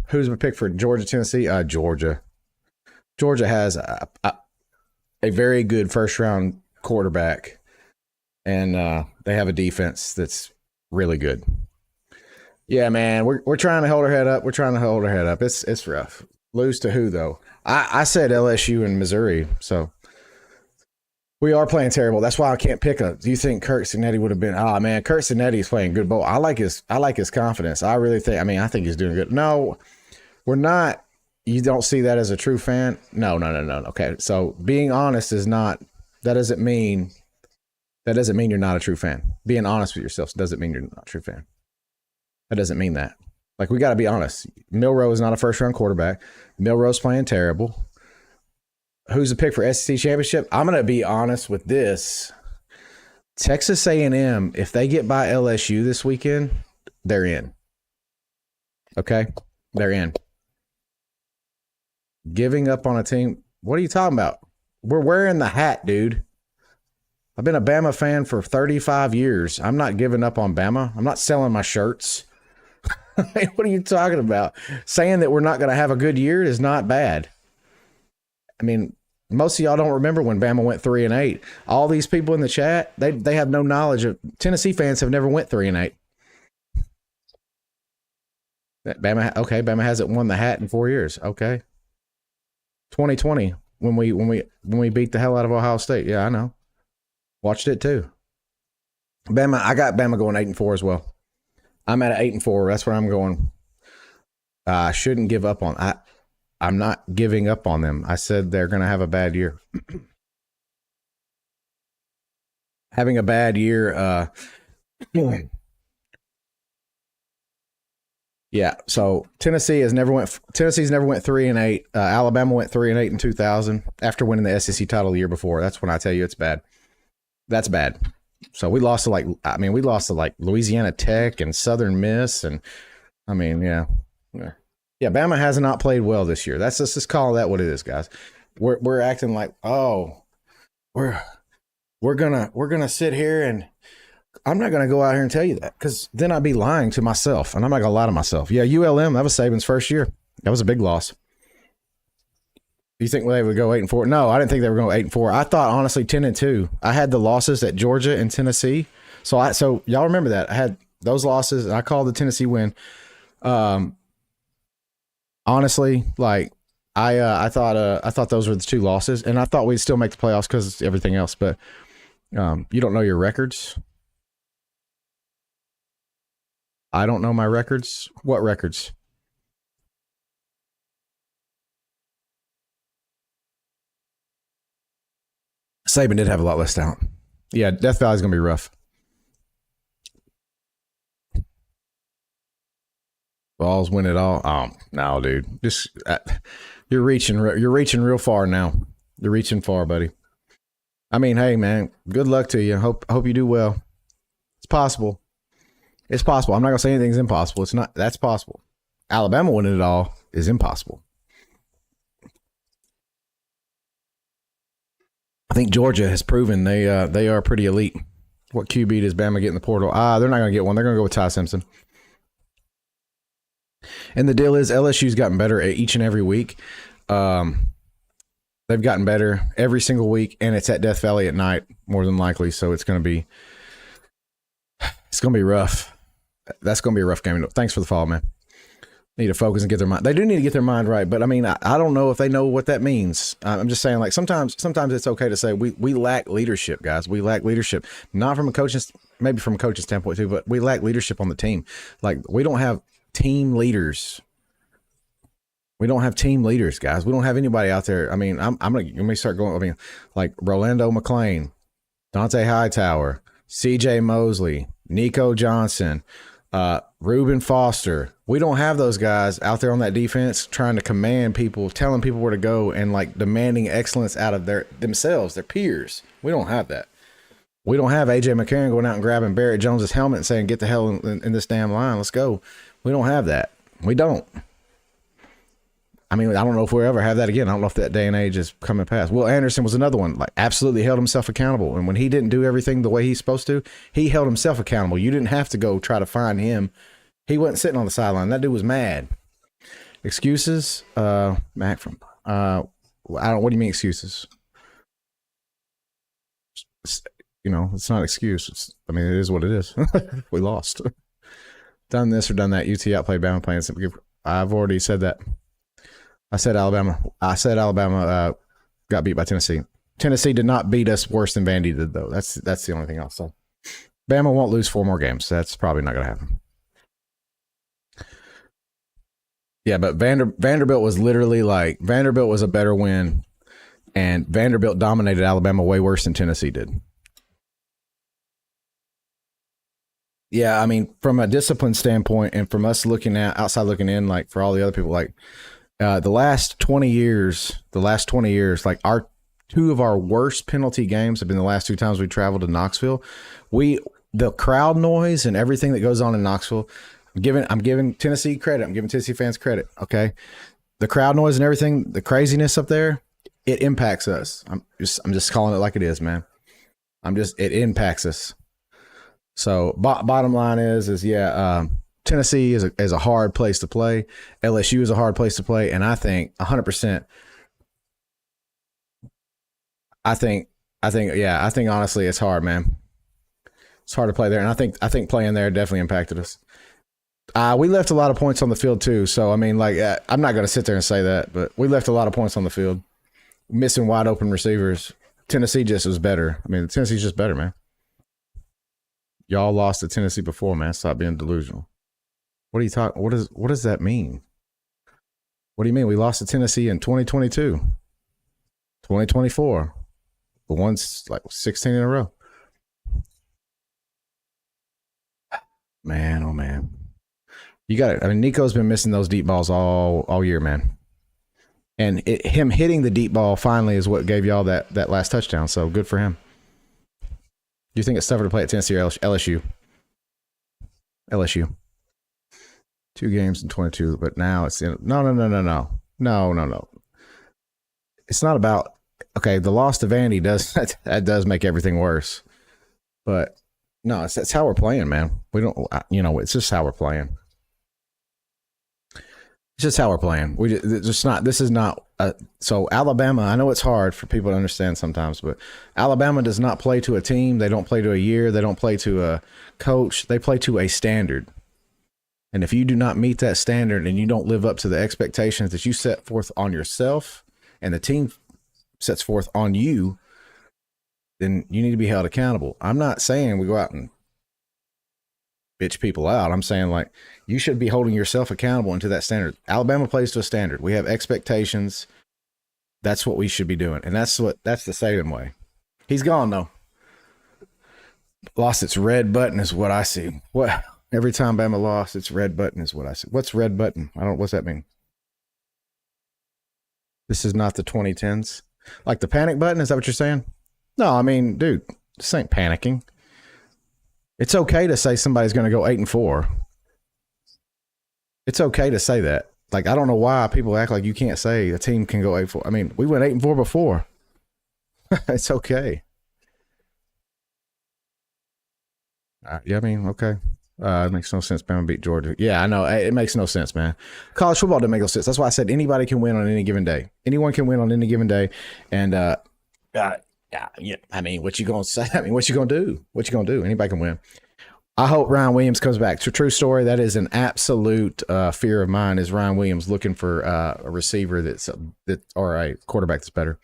Who's my pick for Georgia, Tennessee? Georgia. Georgia has a very good first round quarterback, and they have a defense that's really good. Yeah, man, we're trying to hold our head up. It's rough. Lose to who though? I said LSU and Missouri, so we are playing terrible. That's why I can't pick a. Do you think Kurt Signetti would have been? Oh man, Kurt Signetti's playing good ball. I like his confidence. I really think. I think he's doing good. No, we're not. You don't see that as a true fan? No. Okay, so being honest is not. That doesn't mean you're not a true fan. Being honest with yourself doesn't mean you're not a true fan. That doesn't mean that. Like, we got to be honest. Milrow is not a first-round quarterback. Milrow's playing terrible. Who's the pick for SEC championship? I'm going to be honest with this. Texas A&M, if they get by LSU this weekend, they're in. Okay? They're in. Giving up on a team. What are you talking about? We're wearing the hat, dude. I've been a Bama fan for 35 years. I'm not giving up on Bama. I'm not selling my shirts. What are you talking about? Saying that we're not going to have a good year is not bad. I mean, most of y'all don't remember when Bama went 3-8. All these people in the chat, they have no knowledge of. Tennessee fans have never went 3-8. Bama hasn't won the hat in 4 years. Okay. 2020 when we beat the hell out of Ohio State. Yeah, I know. Watched it too. Bama, I got Bama going 8-4 as well. I'm at 8-4. That's where I'm going. I shouldn't give up on. I'm not giving up on them. I said they're going to have a bad year. Having a bad year. Yeah. So Tennessee's never went 3-8. Alabama went 3-8 in 2000 after winning the SEC title the year before. That's when I tell you it's bad. That's bad. So we lost to Louisiana Tech and Southern Miss, and yeah. Bama has not played well this year. Let's just call that what it is, guys. We're acting like, oh, we're gonna sit here, and I'm not gonna go out here and tell you that, because then I'd be lying to myself, and I'm not gonna lie to myself. Yeah, ULM, that was Saban's first year. That was a big loss. You think they would go 8-4? No, I didn't think they were going 8-4. I thought honestly 10-2. I had the losses at Georgia and Tennessee, so y'all remember that I had those losses, and I called the Tennessee win. Honestly, like I thought those were the two losses, and I thought we'd still make the playoffs because everything else. But you don't know your records. I don't know my records. What records? Saban did have a lot less talent. Yeah, Death Valley's going to be rough. Balls win it all. Oh, no, dude. Just you're reaching real far now. You're reaching far, buddy. I mean, hey, man, good luck to you. Hope you do well. It's possible. It's possible. I'm not going to say anything's impossible. It's not. That's possible. Alabama winning it all is impossible. I think Georgia has proven they are pretty elite. What QB does Bama get in the portal? They're not going to get one. They're going to go with Ty Simpson. And the deal is LSU's gotten better each and every week. They've gotten better every single week, and it's at Death Valley at night, more than likely. So it's going to be rough. That's going to be a rough game. Thanks for the follow, man. Need to focus and get their mind. They do need to get their mind right, but I mean, I don't know if they know what that means. I'm just saying, like sometimes it's okay to say we lack leadership, guys. We lack leadership, not from a coaching, maybe from a coaching standpoint too, but we lack leadership on the team. Like we don't have team leaders. We don't have team leaders, guys. We don't have anybody out there. I mean, I'm gonna let me start going. I mean, like Rolando McClain, Dante Hightower, CJ Mosley, Nico Johnson, Reuben Foster. We don't have those guys out there on that defense trying to command people, telling people where to go, and like demanding excellence out of themselves, their peers. We don't have that. We don't have AJ McCarron going out and grabbing Barrett Jones's helmet and saying, "Get the hell in this damn line. Let's go." We don't have that. We don't. I mean, I don't know if we'll ever have that again. I don't know if that day and age is coming past. Will Anderson was another one, like absolutely held himself accountable. And when he didn't do everything the way he's supposed to, he held himself accountable. You didn't have to go try to find him. He wasn't sitting on the sideline. That dude was mad. Excuses? Mac from, what do you mean excuses? It's not an excuse. I mean, it is what it is. We lost. Done this or done that. UT outplayed Bama playing. I've already said that. I said Alabama got beat by Tennessee. Tennessee did not beat us worse than Vandy did, though. That's the only thing I'll say. Bama won't lose 4 more games. That's probably not going to happen. Yeah, but Vanderbilt was literally like, Vanderbilt was a better win, and Vanderbilt dominated Alabama way worse than Tennessee did. Yeah, I mean, from a discipline standpoint and from us looking at outside looking in, like for all the other people, like the last 20 years, like our 2 of our worst penalty games have been the last 2 times we traveled to Knoxville. The crowd noise and everything that goes on in Knoxville, I'm giving Tennessee credit. I'm giving Tennessee fans credit. Okay. The crowd noise and everything, the craziness up there, it impacts us. I'm just calling it like it is, man. It impacts us. So bottom line is Tennessee is a hard place to play. LSU is a hard place to play. And I think 100%, I think honestly it's hard, man. It's hard to play there. And I think playing there definitely impacted us. We left a lot of points on the field too. So, I mean, like, I'm not going to sit there and say that, but we left a lot of points on the field. Missing wide open receivers. Tennessee just was better. I mean, Tennessee's just better, man. Y'all lost to Tennessee before, man. Stop being delusional. What are you talking? What does that mean? What do you mean? We lost to Tennessee in 2022, 2024, but once like 16 in a row. Man, oh man. You got it. I mean, Nico's been missing those deep balls all year, man. And him hitting the deep ball finally is what gave y'all that last touchdown. So good for him. Do you think it's tougher to play at Tennessee or LSU? LSU. 2 games in 22, but now it's no. It's not about the loss to Vandy does make everything worse, but no, it's how we're playing, man. We don't, it's just how we're playing. It's just how we're playing. So Alabama, I know it's hard for people to understand sometimes, but Alabama does not play to a team. They don't play to a year. They don't play to a coach. They play to a standard. And if you do not meet that standard and you don't live up to the expectations that you set forth on yourself and the team sets forth on you, then you need to be held accountable. I'm not saying we go out and bitch people out. I'm saying, like, you should be holding yourself accountable into that standard. Alabama plays to a standard. We have expectations. That's what we should be doing. And that's the Saban way. He's gone, though. Lost its red button is what I see. What? Every time Bama lost, its red button is what I see. What's red button? What's that mean? This is not the 2010s. Like the panic button? Is that what you're saying? No, I mean, dude, this ain't panicking. It's okay to say somebody's going to go 8-4. It's okay to say that. Like, I don't know why people act like you can't say a team can go 8-4. I mean, we went 8-4 before. It's okay. Yeah, I mean, okay. It makes no sense. Bama beat Georgia. Yeah, I know. It makes no sense, man. College football doesn't make no sense. That's why I said anybody can win on any given day. Anyone can win on any given day. And yeah. I mean, what you gonna say? I mean, what you gonna do? What you gonna do? Anybody can win. I hope Ryan Williams comes back. It's a true story. That is an absolute fear of mine. Is Ryan Williams looking for a receiver or a quarterback that's better?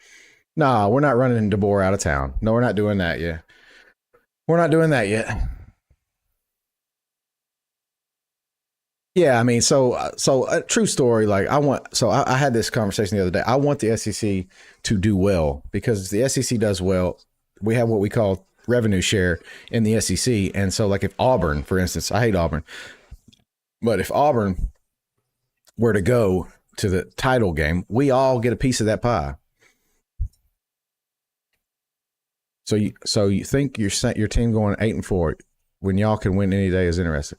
No, we're not running DeBoer out of town. No, we're not doing that yet. We're not doing that yet. Yeah, I mean, so a true story. Like I had this conversation the other day. I want the SEC to do well because the SEC does well. We have what we call revenue share in the SEC, and so like if Auburn, for instance, I hate Auburn, but if Auburn were to go to the title game, we all get a piece of that pie. So you think your team going 8-4 when y'all can win any day is interesting.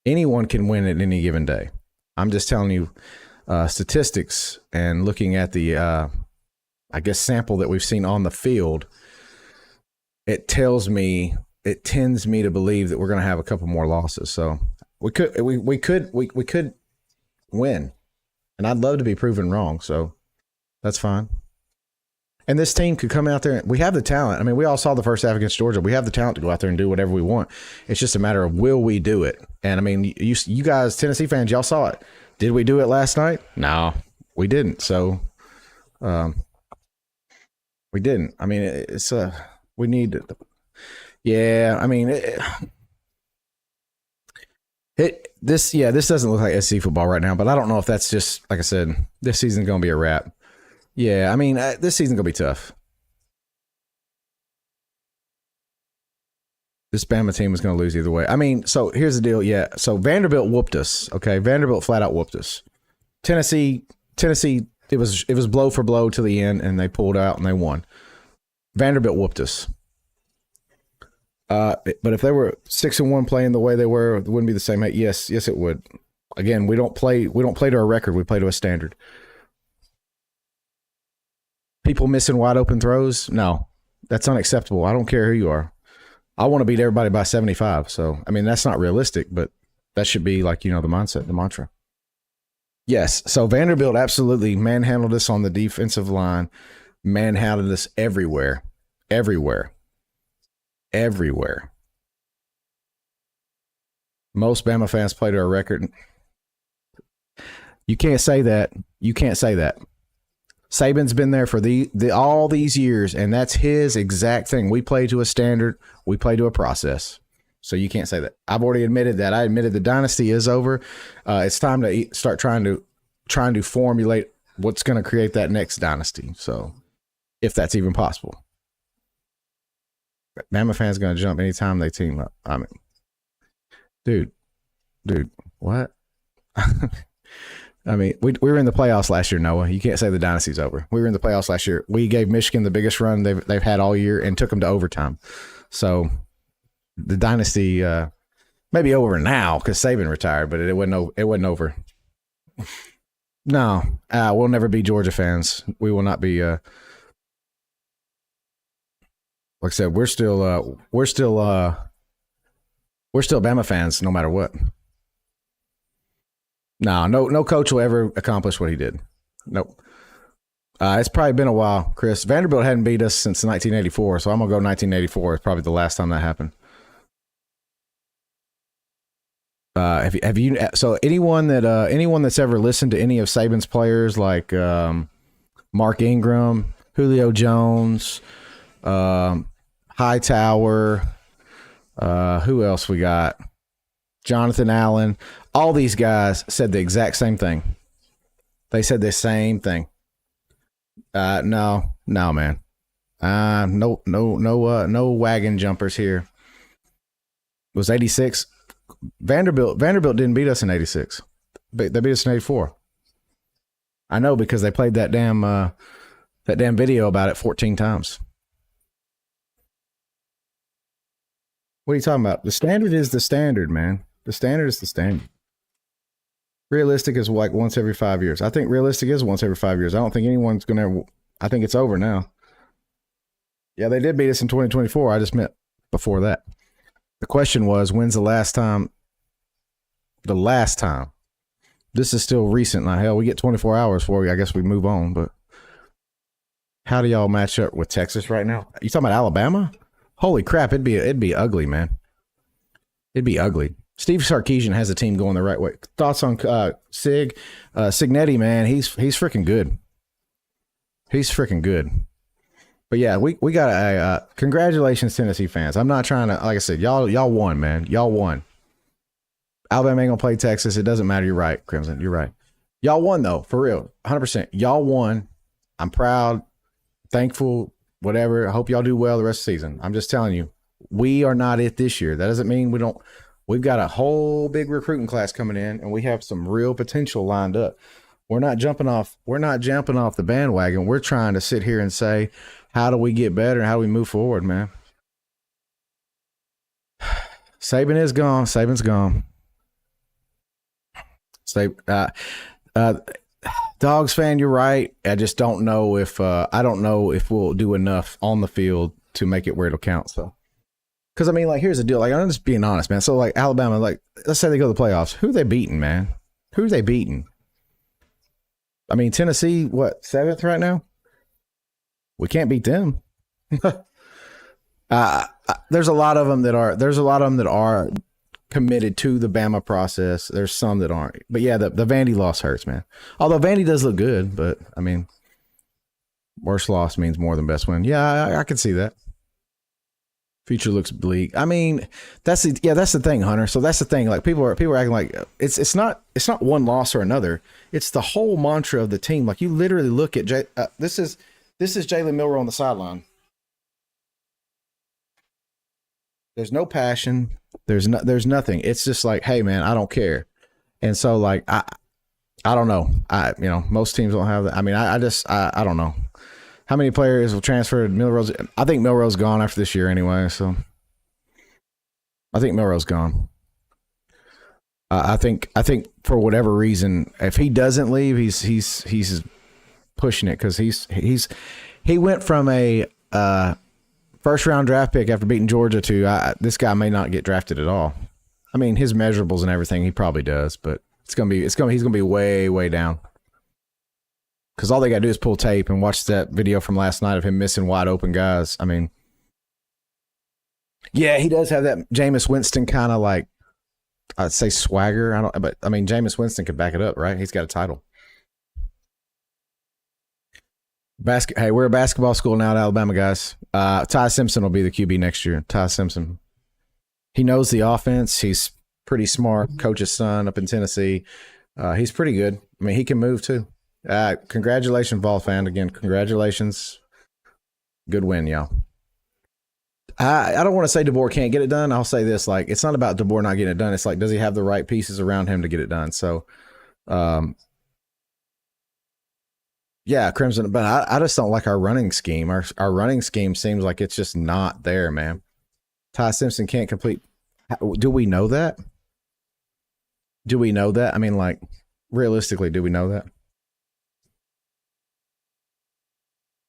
Anyone can win at any given day. I'm just telling you statistics and looking at the, I guess, sample that we've seen on the field. It tends me to believe that we're going to have a couple more losses. So we could win, and I'd love to be proven wrong. So that's fine. And this team could come out there. We have the talent. I mean, we all saw the first half against Georgia. We have the talent to go out there and do whatever we want. It's just a matter of will we do it? And I mean, you guys, Tennessee fans, y'all saw it. Did we do it last night? No, we didn't. So, we didn't. I mean, we need to. Yeah, I mean, this doesn't look like SC football right now. But I don't know if that's just like I said. This season's gonna be a wrap. Yeah, I mean, this season's going to be tough. This Bama team is going to lose either way. I mean, so here's the deal. Yeah, so Vanderbilt whooped us. Okay, Vanderbilt flat out whooped us. Tennessee, it was blow for blow to the end, and they pulled out and they won. Vanderbilt whooped us. But if they were 6-1 playing the way they were, it wouldn't be the same. Yes, it would. Again, we don't play to our record. We play to a standard. People missing wide open throws? No, that's unacceptable. I don't care who you are. I want to beat everybody by 75. So, I mean, that's not realistic, but that should be like, the mindset, the mantra. Yes. So Vanderbilt absolutely manhandled us on the defensive line, manhandled us everywhere. Most Bama fans play to our record. You can't say that. Saban's been there for all these years, and that's his exact thing. We play to a standard. We play to a process. So you can't say that. I've already admitted that. I admitted the dynasty is over. It's time to start trying to formulate what's going to create that next dynasty. So if that's even possible. Bama fans going to jump anytime they team up. I mean, dude, what? I mean, we were in the playoffs last year, Noah. You can't say the dynasty's over. We were in the playoffs last year. We gave Michigan the biggest run they've had all year and took them to overtime. So the dynasty may be over now because Saban retired, but it wasn't over. No, we'll never be Georgia fans. We will not be. Like I said, we're still Bama fans no matter what. No coach will ever accomplish what he did. Nope. It's probably been a while, Chris. Vanderbilt hadn't beat us since 1984, so I'm going to go 1984. It's probably the last time that happened. Have you? So anyone that's ever listened to any of Saban's players, like Mark Ingram, Julio Jones, Hightower, who else we got? Jonathan Allen. All these guys said the exact same thing. They said the same thing. No, man. No wagon jumpers here. It was 86. Vanderbilt didn't beat us in 86. They beat us in 84. I know because they played that damn video about it 14 times. What are you talking about? The standard is the standard, man. The standard is the standard. Realistic is like once every 5 years. I think realistic is once every 5 years. I don't think anyone's going to – I think it's over now. Yeah, they did beat us in 2024. I just meant before that. The question was, when's the last time The last time. This is still recent. Now, hell, we get 24 hours before I guess we move on. But how do y'all match up with Texas right now? You talking about Alabama? Holy crap! It'd be ugly, man. It'd be ugly. Steve Sarkisian has a team going the right way. Thoughts on Signetti, man? He's freaking good. He's freaking good. But yeah, we got a congratulations, Tennessee fans. I'm not trying to, like I said, y'all won, man. Y'all won. Alabama ain't gonna play Texas. It doesn't matter. You're right, Crimson. You're right. Y'all won though, for real, 100%. Y'all won. I'm proud, thankful, whatever. I hope y'all do well the rest of the season. I'm just telling you, we are not it this year. That doesn't mean we don't. We've got a whole big recruiting class coming in, and we have some real potential lined up. We're not jumping off the bandwagon. We're trying to sit here and say, how do we get better? How do we move forward, man? Saban is gone. Saban's gone. Dogs fan, you're right. I just don't know if we'll do enough on the field to make it where it'll count. So, because I mean, like, here's the deal. Like, I'm just being honest, man. So, like, Alabama, like, let's say they go to the playoffs. Who they beating, man? Who they beating? I mean, Tennessee, what, 7th right now? We can't beat them. There's a lot of them that are committed to the Bama process. There's some that aren't. But yeah, the Vandy loss hurts, man. Although Vandy does look good, but I mean, worst loss means more than best win. Yeah, I can see that. Future looks bleak. I mean, that's the thing, Hunter. So that's the thing. Like, people are acting like it's not one loss or another. It's the whole mantra of the team. Like, you literally look at this is Jalen Milroe on the sideline. There's no passion. There's nothing. It's just like, hey man, I don't care. And so, like, I don't know. Most teams don't have that. I mean, I don't know. How many players will transfer to Milroe's? I think Milroe's gone after this year anyway. So I think Milroe's gone. I think for whatever reason, if he doesn't leave, he's pushing it, because he went from a first round draft pick after beating Georgia to this guy may not get drafted at all. I mean, his measurables and everything, he probably does, but he's gonna be way, way down. Because all they got to do is pull tape and watch that video from last night of him missing wide open guys. I mean, yeah, he does have that Jameis Winston kind of, like, I'd say swagger. But I mean, Jameis Winston could back it up, right? He's got a title. Hey, we're a basketball school now at Alabama, guys. Ty Simpson will be the QB next year. Ty Simpson. He knows the offense. He's pretty smart. Coach's son up in Tennessee. He's pretty good. I mean, he can move too. Congratulations, Vol fan. Again, congratulations. Good win, y'all. I don't want to say DeBoer can't get it done. I'll say this, like, it's not about DeBoer not getting it done. It's like, does he have the right pieces around him to get it done? So, yeah, Crimson, but I just don't like our running scheme. Our running scheme seems like it's just not there, man. Ty Simpson can't complete. Do we know that? I mean, like, realistically, do we know that?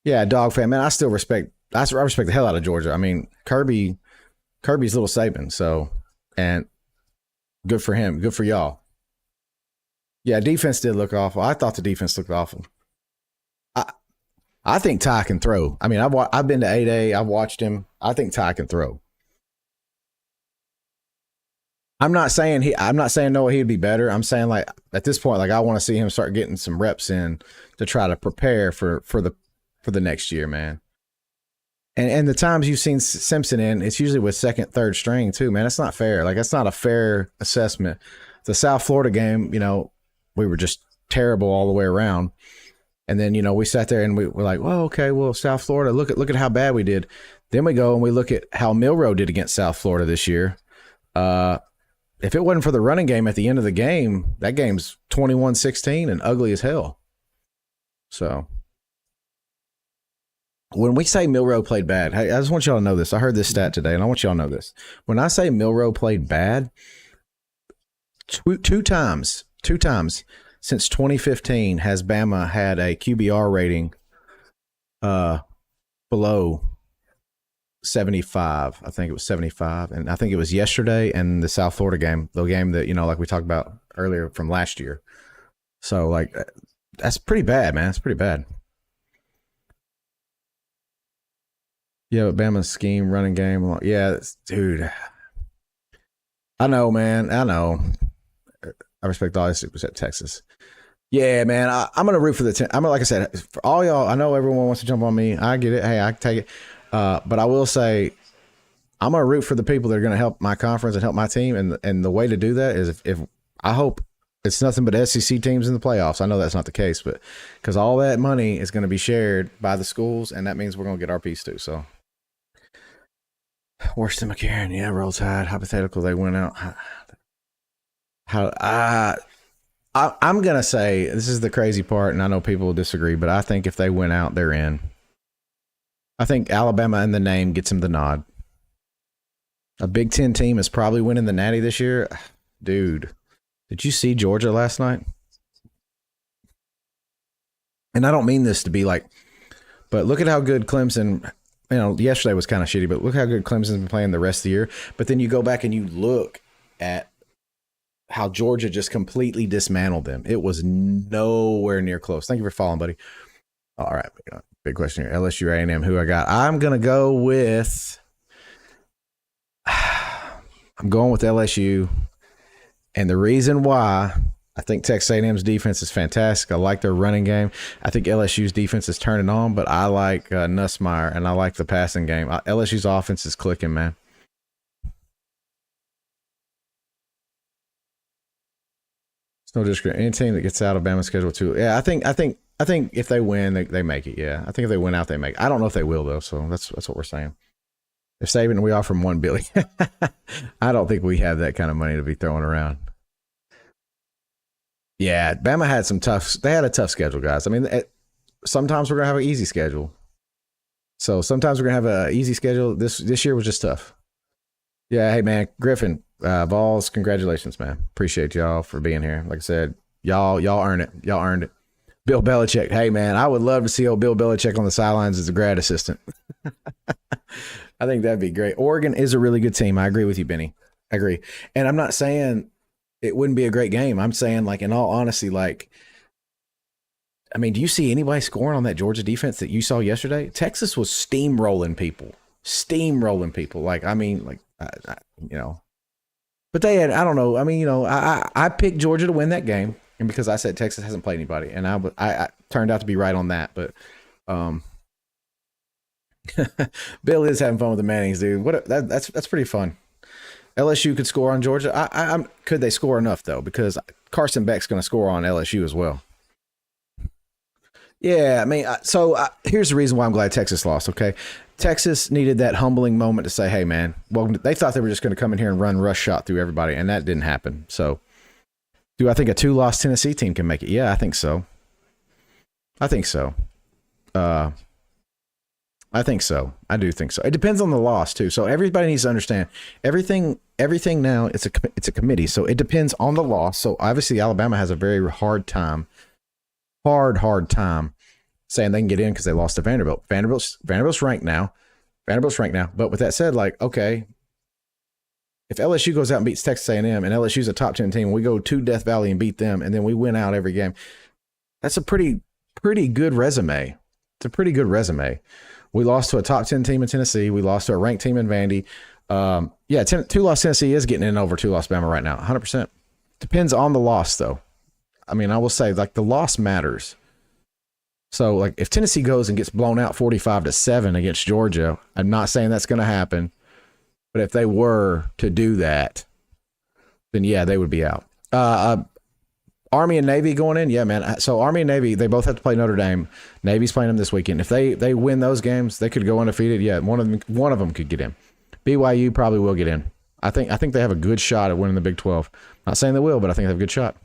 Yeah, dog fan, man. I respect the hell out of Georgia. I mean, Kirby's little Saban, so, and good for him. Good for y'all. Yeah, defense did look awful. I thought the defense looked awful. I think Ty can throw. I mean, I've been to 8A. I've watched him. I think Ty can throw. I'm not saying no, he'd be better. I'm saying, like, at this point, like, I want to see him start getting some reps in to try to prepare for the next year, man. And the times you've seen Simpson in, it's usually with second, third string too, man. It's not fair. Like, that's not a fair assessment. The South Florida game, we were just terrible all the way around. And then, we sat there and we were like, well, okay, well, South Florida, look at how bad we did. Then we go and we look at how Milroe did against South Florida this year. If it wasn't for the running game at the end of the game, that game's 21-16 and ugly as hell. So when we say Milroe played bad, hey, I just want y'all to know this. I heard this stat today, and I want y'all to know this. When I say Milroe played bad, two times since 2015 has Bama had a QBR rating below 75. I think it was 75. And I think it was yesterday and the South Florida game, the game that, like we talked about earlier from last year. So, like, that's pretty bad, man. It's pretty bad. Yeah, but Bama's scheme, running game. Yeah, dude. I know, man. I know. I respect all these except Texas. Yeah, man. I'm gonna root for the. I'm like I said, for all y'all. I know everyone wants to jump on me. I get it. Hey, I can take it. But I will say, I'm gonna root for the people that are gonna help my conference and help my team. And the way to do that is if I hope it's nothing but SEC teams in the playoffs. I know that's not the case, but because all that money is going to be shared by the schools, and that means we're gonna get our piece too. So. Worse than McCarran, yeah. Roll Tide, hypothetical. They went out. I'm gonna say this is the crazy part, and I know people will disagree, but I think if they went out, they're in. I think Alabama in the name gets them the nod. A Big Ten team is probably winning the Natty this year, dude. Did you see Georgia last night? And I don't mean this to be like, but look at how good Clemson. Yesterday was kind of shitty, but look how good Clemson's been playing the rest of the year. But then you go back and you look at how Georgia just completely dismantled them. It was nowhere near close. Thank you for following, buddy. All right, big question here. LSU, A&M, who I got? I'm going to go with I'm going with LSU. And the reason why, I think Texas A&M's defense is fantastic. I like their running game. I think LSU's defense is turning on, but I like Nussmeier, and I like the passing game. LSU's offense is clicking, man. It's no discredit. Any team that gets out of Bama's schedule too. Yeah, I think if they win, they make it. Yeah, I think if they win out, they make it. I don't know if they will though. So that's what we're saying. If Saban, we offer him $1 billion. I don't think we have that kind of money to be throwing around. Yeah, Bama had they had a tough schedule, guys. I mean, sometimes we're going to have an easy schedule. So sometimes we're going to have an easy schedule. This year was just tough. Yeah, hey, man, Griffin, Vols, congratulations, man. Appreciate y'all for being here. Like I said, y'all earned it. Y'all earned it. Bill Belichick, hey, man, I would love to see old Bill Belichick on the sidelines as a grad assistant. I think that'd be great. Oregon is a really good team. I agree with you, Benny. I agree. And I'm not saying it wouldn't be a great game. I'm saying, like, in all honesty, like, I mean, do you see anybody scoring on that Georgia defense that you saw yesterday? Texas was steamrolling people. Like, I mean, like, but they had, I don't know. I mean, I picked Georgia to win that game, and because I said Texas hasn't played anybody, and I turned out to be right on that. But Bill is having fun with the Mannings, dude. That's pretty fun. LSU could score on Georgia. Could they score enough though? Because Carson Beck's going to score on LSU as well. Yeah, I mean, here's the reason why I'm glad Texas lost. Okay, Texas needed that humbling moment to say, "Hey, man, welcome." They thought they were just going to come in here and run rush shot through everybody, and that didn't happen. So, do I think a 2-loss Tennessee team can make it? Yeah, I think so. I think so. I do think so. It depends on the loss too. So everybody needs to understand everything now. It's a committee. So it depends on the loss. So obviously Alabama has a very hard time saying they can get in because they lost to Vanderbilt. Vanderbilt's ranked now. But with that said, like, okay, if LSU goes out and beats Texas A&M and LSU's a top 10 team, we go to Death Valley and beat them, and then we win out every game. That's a pretty good resume. It's a pretty good resume. We lost to a top 10 team in Tennessee. We lost to a ranked team in Vandy. 2-loss Tennessee is getting in over 2-loss Bama right now, 100%. Depends on the loss, though. I mean, I will say, like, the loss matters. So, like, if Tennessee goes and gets blown out 45-7 against Georgia, I'm not saying that's going to happen. But if they were to do that, then, yeah, they would be out. Army and Navy going in? Yeah, man. So Army and Navy, they both have to play Notre Dame. Navy's playing them this weekend. If they win those games, they could go undefeated. Yeah, one of them could get in. BYU probably will get in. I think they have a good shot at winning the Big 12. Not saying they will, but I think they have a good shot.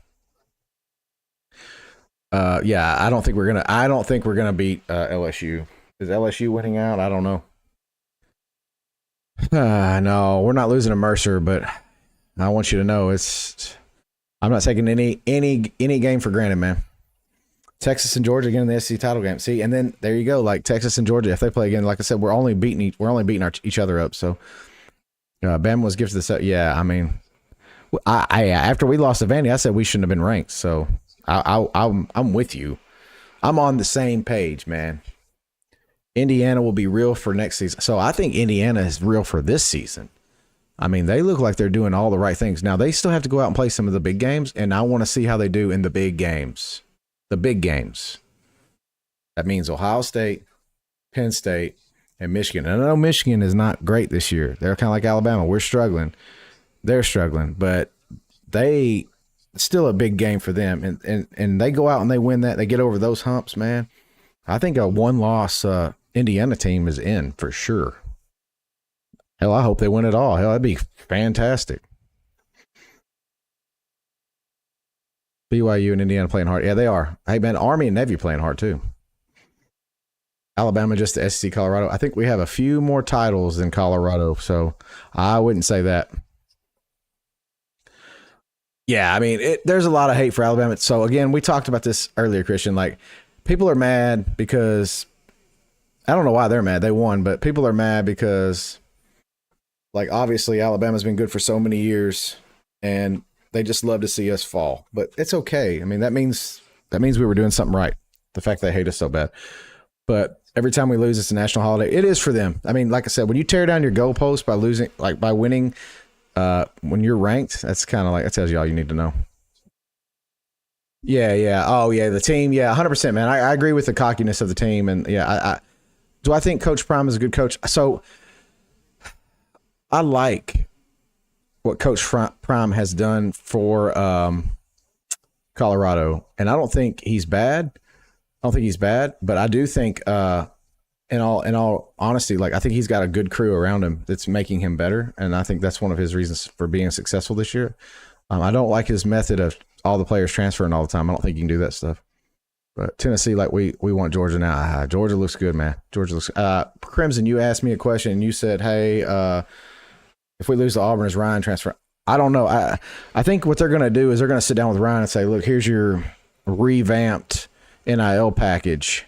I don't think we're gonna beat LSU. Is LSU winning out? I don't know. No, we're not losing to Mercer, but I want you to know I'm not taking any game for granted, man. Texas and Georgia again in the SEC title game. See, and then there you go. Like Texas and Georgia, if they play again, like I said, we're only beating each other up. So Bama was gifted the yeah. I mean, I after we lost to Vandy, I said we shouldn't have been ranked. So I'm with you. I'm on the same page, man. Indiana will be real for next season. So I think Indiana is real for this season. I mean, they look like they're doing all the right things. Now, they still have to go out and play some of the big games, and I want to see how they do in the big games. The big games. That means Ohio State, Penn State, and Michigan. And I know Michigan is not great this year. They're kind of like Alabama. We're struggling. They're struggling, but it's still a big game for them. And they go out and they win that. They get over those humps, man. I think a one-loss Indiana team is in for sure. Hell, I hope they win it all. Hell, that'd be fantastic. BYU and Indiana playing hard. Yeah, they are. Hey, man, Army and Navy playing hard, too. Alabama, just the SEC, Colorado. I think we have a few more titles than Colorado, so I wouldn't say that. Yeah, I mean, there's a lot of hate for Alabama. So, again, we talked about this earlier, Christian. Like, people are mad because I don't know why they're mad. They won, but people are mad because, like, obviously Alabama's been good for so many years, and they just love to see us fall. But it's okay. I mean, that means we were doing something right. The fact they hate us so bad. But every time we lose, it's a national holiday. It is for them. I mean, like I said, when you tear down your goalpost by losing, like by winning, when you're ranked, that's kind of like, that tells you all you need to know. Yeah. Oh, yeah, the team. Yeah, 100%, man. I agree with the cockiness of the team. And, yeah, do I think Coach Prime is a good coach? So I like what Coach Prime has done for Colorado, and I don't think he's bad. But I do think, in all honesty, like I think he's got a good crew around him that's making him better, and I think that's one of his reasons for being successful this year. I don't like his method of all the players transferring all the time. I don't think he can do that stuff. But Tennessee, like we want Georgia now. Georgia looks good, man. Georgia looks. Crimson, you asked me a question, and you said, "Hey, if we lose to Auburn, is Ryan transfer?" I don't know. I think what they're going to do is they're going to sit down with Ryan and say, "Look, here's your revamped NIL package.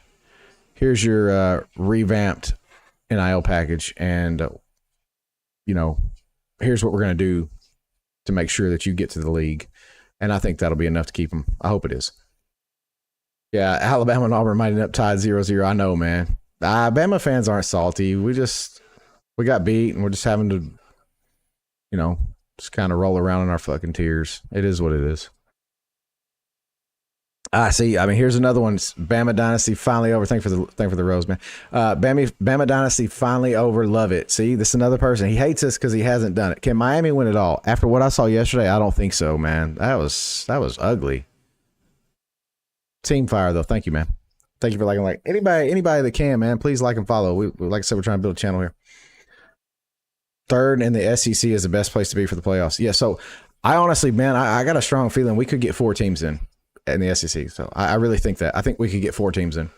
Here's your revamped NIL package, and here's what we're going to do to make sure that you get to the league." And I think that'll be enough to keep them. I hope it is. Yeah, Alabama and Auburn might end up tied 0-0. I know, man. Bama fans aren't salty. We got beat, and we're just having to, just kind of roll around in our fucking tears. It is what it is. See. I mean, here's another one. Bama Dynasty finally over. Thank you for the rose, man. Bama Dynasty finally over. Love it. See, this is another person. He hates us because he hasn't done it. Can Miami win it all? After what I saw yesterday, I don't think so, man. That was ugly. Team fire though. Thank you, man. Thank you for liking. Like anybody that can, man. Please like and follow. We like I said, we're trying to build a channel here. Third in the SEC is the best place to be for the playoffs. Yeah. So I honestly, man, I got a strong feeling we could get 4 teams in the SEC. So I really think that. I think we could get 4 teams in.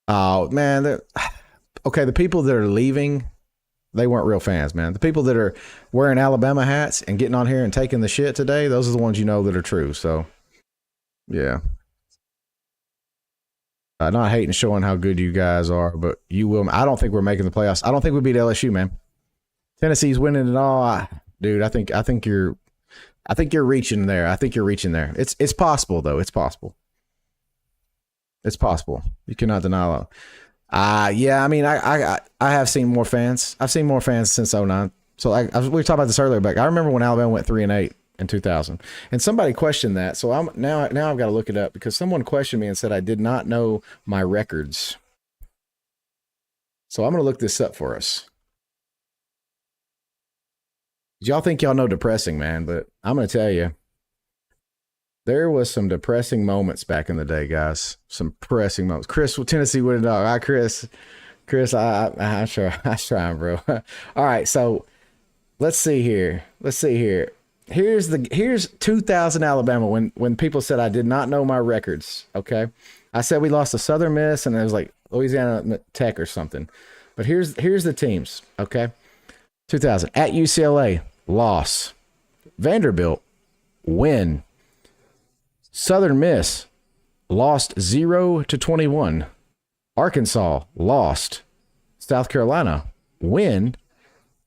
Oh, man. Okay, the people that are leaving, they weren't real fans, man. The people that are wearing Alabama hats and getting on here and taking the shit today, those are the ones that are true. So, yeah. Not hating showing how good you guys are, but you will. I don't think we're making the playoffs. I don't think we beat LSU, man. Tennessee's winning it all. Dude, I think you're reaching there. I think you're reaching there. It's possible though. It's possible. It's possible. You cannot deny that. Yeah. I mean, I have seen more fans. I've seen more fans since 2009. So we talked about this earlier, but I remember when Alabama went 3-8 in 2000, and somebody questioned that. So now I've got to look it up because someone questioned me and said I did not know my records. So I'm going to look this up for us. Y'all think y'all know depressing, man, but I'm going to tell you, there was some depressing moments back in the day, guys. Some depressing moments. Chris, Tennessee winning dog. All right, Chris, I'm trying, bro. All right, so let's see here. Here's 2000 Alabama when people said I did not know my records. Okay, I said we lost to Southern Miss and it was like Louisiana Tech or something. But here's the teams. Okay. 2000 at UCLA, loss. Vanderbilt, win. Southern Miss lost 0-21. Arkansas lost. South Carolina win.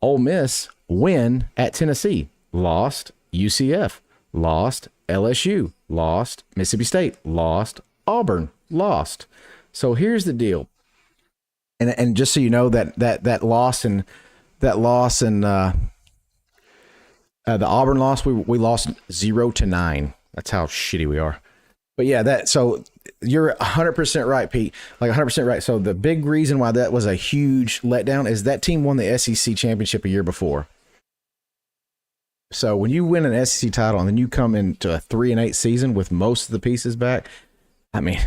Ole Miss win at Tennessee. Lost. UCF lost. LSU lost. Mississippi State lost. Auburn lost. So here's the deal. And just so you know that loss and the Auburn loss, we lost 0-9. That's how shitty we are. But yeah, so you're 100% right, Pete. Like 100% right. So the big reason why that was a huge letdown is that team won the SEC championship a year before. So when you win an SEC title and then you come into a 3-8 season with most of the pieces back, I mean,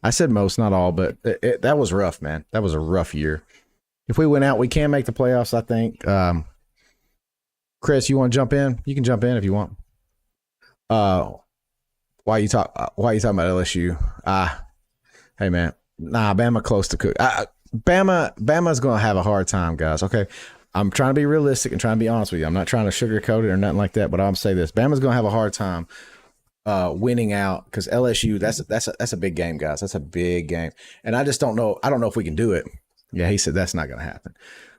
I said most, not all, but that was rough, man. That was a rough year. If we went out, we can make the playoffs, I think. Chris, you want to jump in? You can jump in if you want. Why you talking about LSU? Hey man, nah, Bama close to cook. Bama's gonna have a hard time, guys. Okay, I'm trying to be realistic and trying to be honest with you. I'm not trying to sugarcoat it or nothing like that, but I'm say this: Bama's gonna have a hard time winning out because LSU. That's a big game, guys. That's a big game, and I just don't know. I don't know if we can do it. Yeah, he said that's not gonna happen.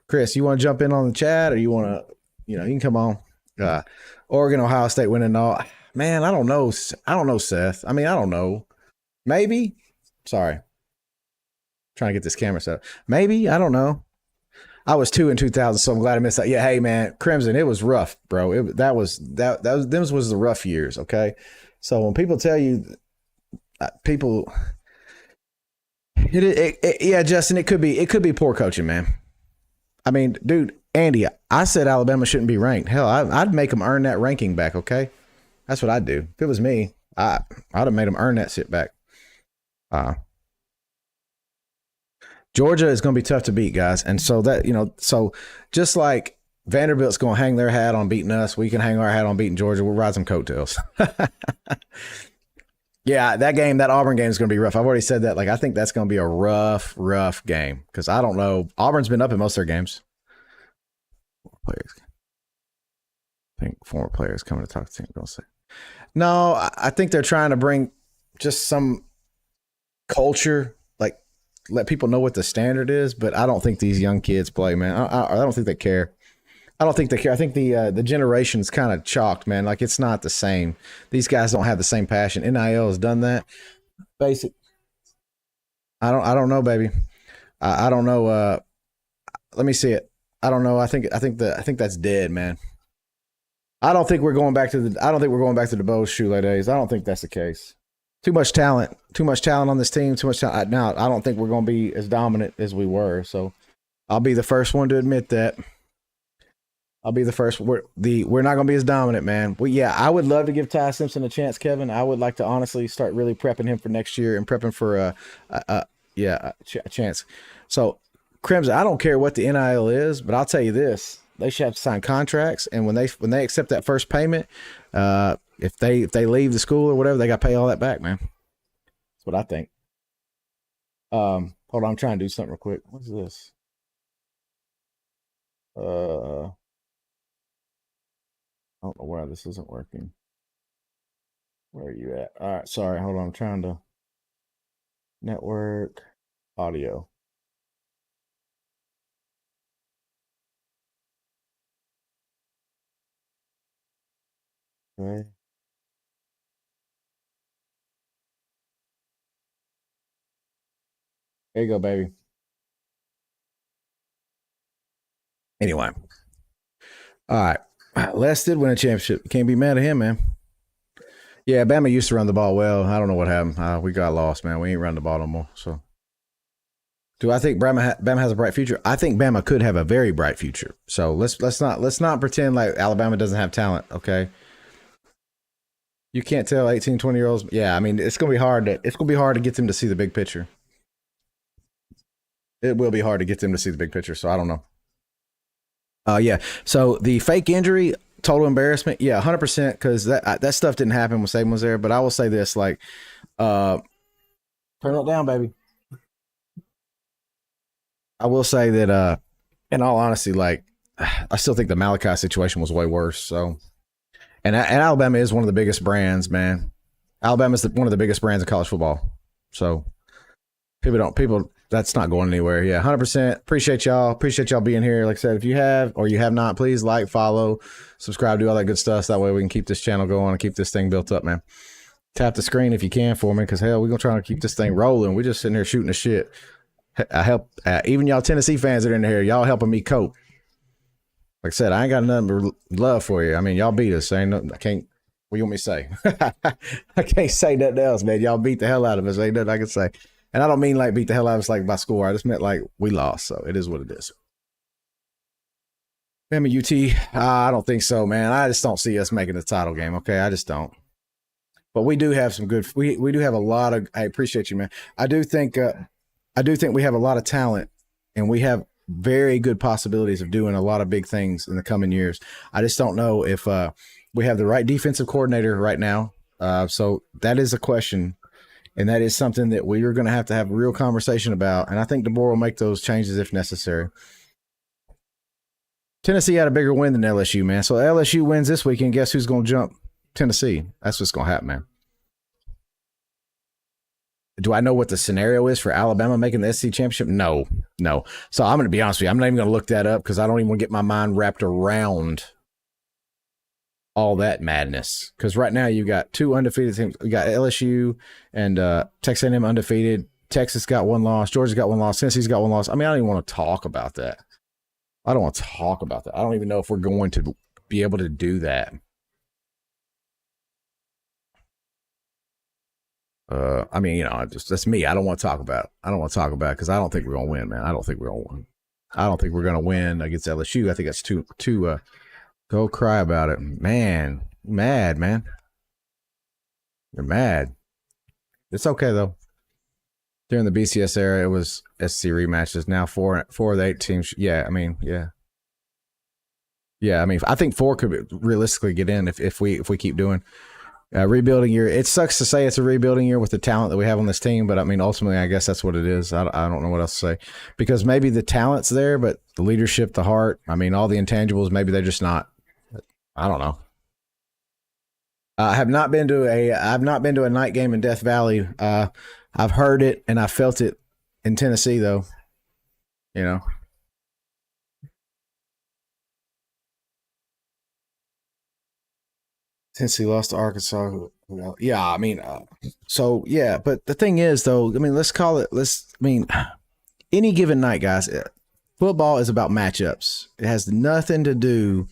Chris, you want to jump in on the chat, or you want to? You can come on. Oregon, Ohio State winning all. Man, I don't know. I don't know, Seth. I mean, I don't know. Maybe. Sorry. Trying to get this camera set up. Maybe. I don't know. I was 2 in 2000, so I'm glad I missed that. Yeah, hey, man. Crimson, it was rough, bro. Them was the rough years, okay? So when people tell you, yeah, Justin, it could be poor coaching, man. I mean, dude, Andy, I said Alabama shouldn't be ranked. Hell, I'd make them earn that ranking back, okay? That's what I'd do. If it was me, I'd have made them earn that sit back. Georgia is going to be tough to beat, guys. And so so just like Vanderbilt's going to hang their hat on beating us, we can hang our hat on beating Georgia. We'll ride some coattails. Yeah, that Auburn game is going to be rough. I've already said that. Like, I think that's going to be a rough game because I don't know. Auburn's been up in most of their games. Players. I think former players coming to talk to me. Don't say. No, I think they're trying to bring just some culture, like let people know what the standard is. But I don't think these young kids play, man. I don't think they care. I think the generation's kind of chalked, man. Like it's not the same. These guys don't have the same passion. NIL has done that. Basic. I don't know, baby. I don't know. Let me see it. I don't know. I think that's dead, man. I don't think we're going back to the Bo Shule days. I don't think that's the case. Too much talent on this team. Too much talent. Now I don't think we're going to be as dominant as we were. So I'll be the first one to admit that. I'll be the first. We're not going to be as dominant, man. Well, yeah, I would love to give Ty Simpson a chance, Kevin. I would like to honestly start really prepping him for next year and prepping for a chance. So Crimson, I don't care what the NIL is, but I'll tell you this. They should have to sign contracts, and when they accept that first payment, if they leave the school or whatever, they got to pay all that back, man. That's what I think. Hold on, I'm trying to do something real quick. What's this? I don't know why this isn't working. Where are you at? All right, sorry, hold on. I'm trying to network audio. Okay. There you go, baby. Anyway. All right. Les did win a championship. Can't be mad at him, man. Yeah, Bama used to run the ball well. I don't know what happened. We got lost, man. We ain't run the ball no more. So, do I think Bama has a bright future? I think Bama could have a very bright future. So let's not pretend like Alabama doesn't have talent. Okay. You can't tell 18, 20-year-olds. Yeah, I mean, it's gonna be hard to get them to see the big picture. It will be hard to get them to see the big picture. So I don't know. Yeah. So the fake injury, total embarrassment. Yeah, 100%. Because that stuff didn't happen when Saban was there. But I will say this: like, turn it down, baby. I will say that, in all honesty, like, I still think the Malachi situation was way worse. So, and Alabama is one of the biggest brands, man. Alabama's one of the biggest brands in college football. So people that's not going anywhere. Yeah, 100%. Appreciate y'all. Appreciate y'all being here. Like I said, if you have or you have not, please like, follow, subscribe, do all that good stuff. So that way we can keep this channel going and keep this thing built up, man. Tap the screen if you can for me, because hell, we're gonna try to keep this thing rolling. We're just sitting here shooting the shit. I help even y'all Tennessee fans that are in here. Y'all helping me cope. Like I said, I ain't got nothing but love for you. I mean, y'all beat us. Ain't nothing, I can't. What you want me to say? I can't say nothing else, man. Y'all beat the hell out of us. Ain't nothing I can say. And I don't mean like beat the hell out of us like by score. I just meant like we lost. So it is what it is. Bama UT, I don't think so, man. I just don't see us making the title game. Okay, I just don't. But we do have some good. We do have a lot of. I appreciate you, man. I do think we have a lot of talent, and we have very good possibilities of doing a lot of big things in the coming years. I just don't know if we have the right defensive coordinator right now. So that is a question. And that is something that we are going to have a real conversation about. And I think DeBoer will make those changes if necessary. Tennessee had a bigger win than LSU, man. So LSU wins this weekend. Guess who's going to jump Tennessee? That's what's going to happen, man. Do I know what the scenario is for Alabama making the SEC championship? No. So I'm going to be honest with you. I'm not even going to look that up because I don't even want to get my mind wrapped around all that madness, because right now you got two undefeated teams. We got LSU and Texas A&M undefeated. Texas got one loss. Georgia's got one loss. Tennessee's got one loss. I mean, I don't even want to talk about that. I don't even know if we're going to be able to do that. I mean, that's me. I don't want to talk about it. Because I don't think we're going to win, man. I don't think we're going to win against LSU. I think that's too go cry about it. Man, mad, man. You're mad. It's okay, though. During the BCS era, it was SC rematches. Now four of the 8 teams. Yeah, I mean, yeah. Yeah, I mean, I think 4 could realistically get in if we keep doing rebuilding year. It sucks to say it's a rebuilding year with the talent that we have on this team, but I mean, ultimately, I guess that's what it is. I don't know what else to say, because maybe the talent's there, but the leadership, the heart, I mean, all the intangibles, maybe they're just not. I don't know. I've not been to a night game in Death Valley. I've heard it and I felt it in Tennessee, though. Tennessee lost to Arkansas. Yeah, I mean, so yeah. But the thing is, though, I mean, any given night, guys. Football is about matchups. It has nothing to do.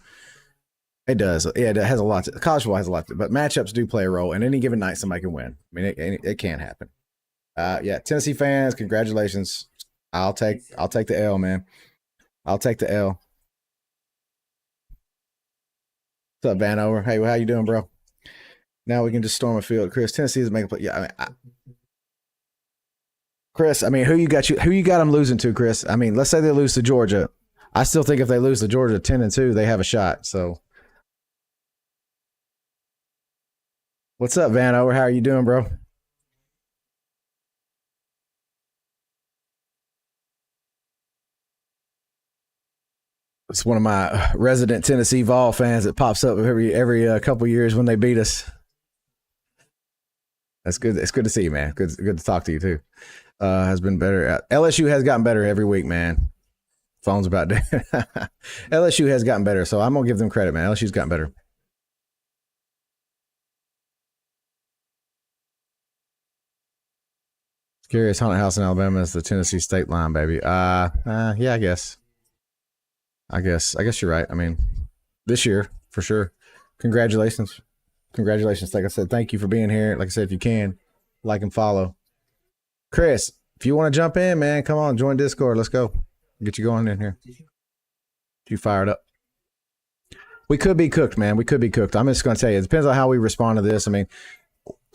It does. Yeah, it has a lot. College football has a lot, but matchups do play a role. And any given night, somebody can win. I mean, it can happen. Yeah, Tennessee fans, congratulations. I'll take the L, man. I'll take the L. What's up, Vanover? Hey, how you doing, bro? Now we can just storm a field. Chris, Tennessee is making play. Yeah, I mean, Chris, I mean, who you got them losing to, Chris? I mean, let's say they lose to Georgia. I still think if they lose to Georgia 10-2, they have a shot. So. What's up, Vanover? How are you doing, bro? It's one of my resident Tennessee Vol fans that pops up every couple years when they beat us. That's good. It's good to see you, man. Good to talk to you too. Has been better. LSU has gotten better every week, man. Phone's about dead. LSU has gotten better, so I'm gonna give them credit, man. LSU's gotten better. Curious, Haunted House in Alabama is the Tennessee state line, baby. Yeah, I guess you're right. I mean, this year for sure. Congratulations. Like I said, thank you for being here. Like I said, if you can, like and follow. Chris, if you want to jump in, man, come on, join Discord. Let's go. Get you going in here. You fired up. We could be cooked, man. We could be cooked. I'm just going to tell you, it depends on how we respond to this. I mean,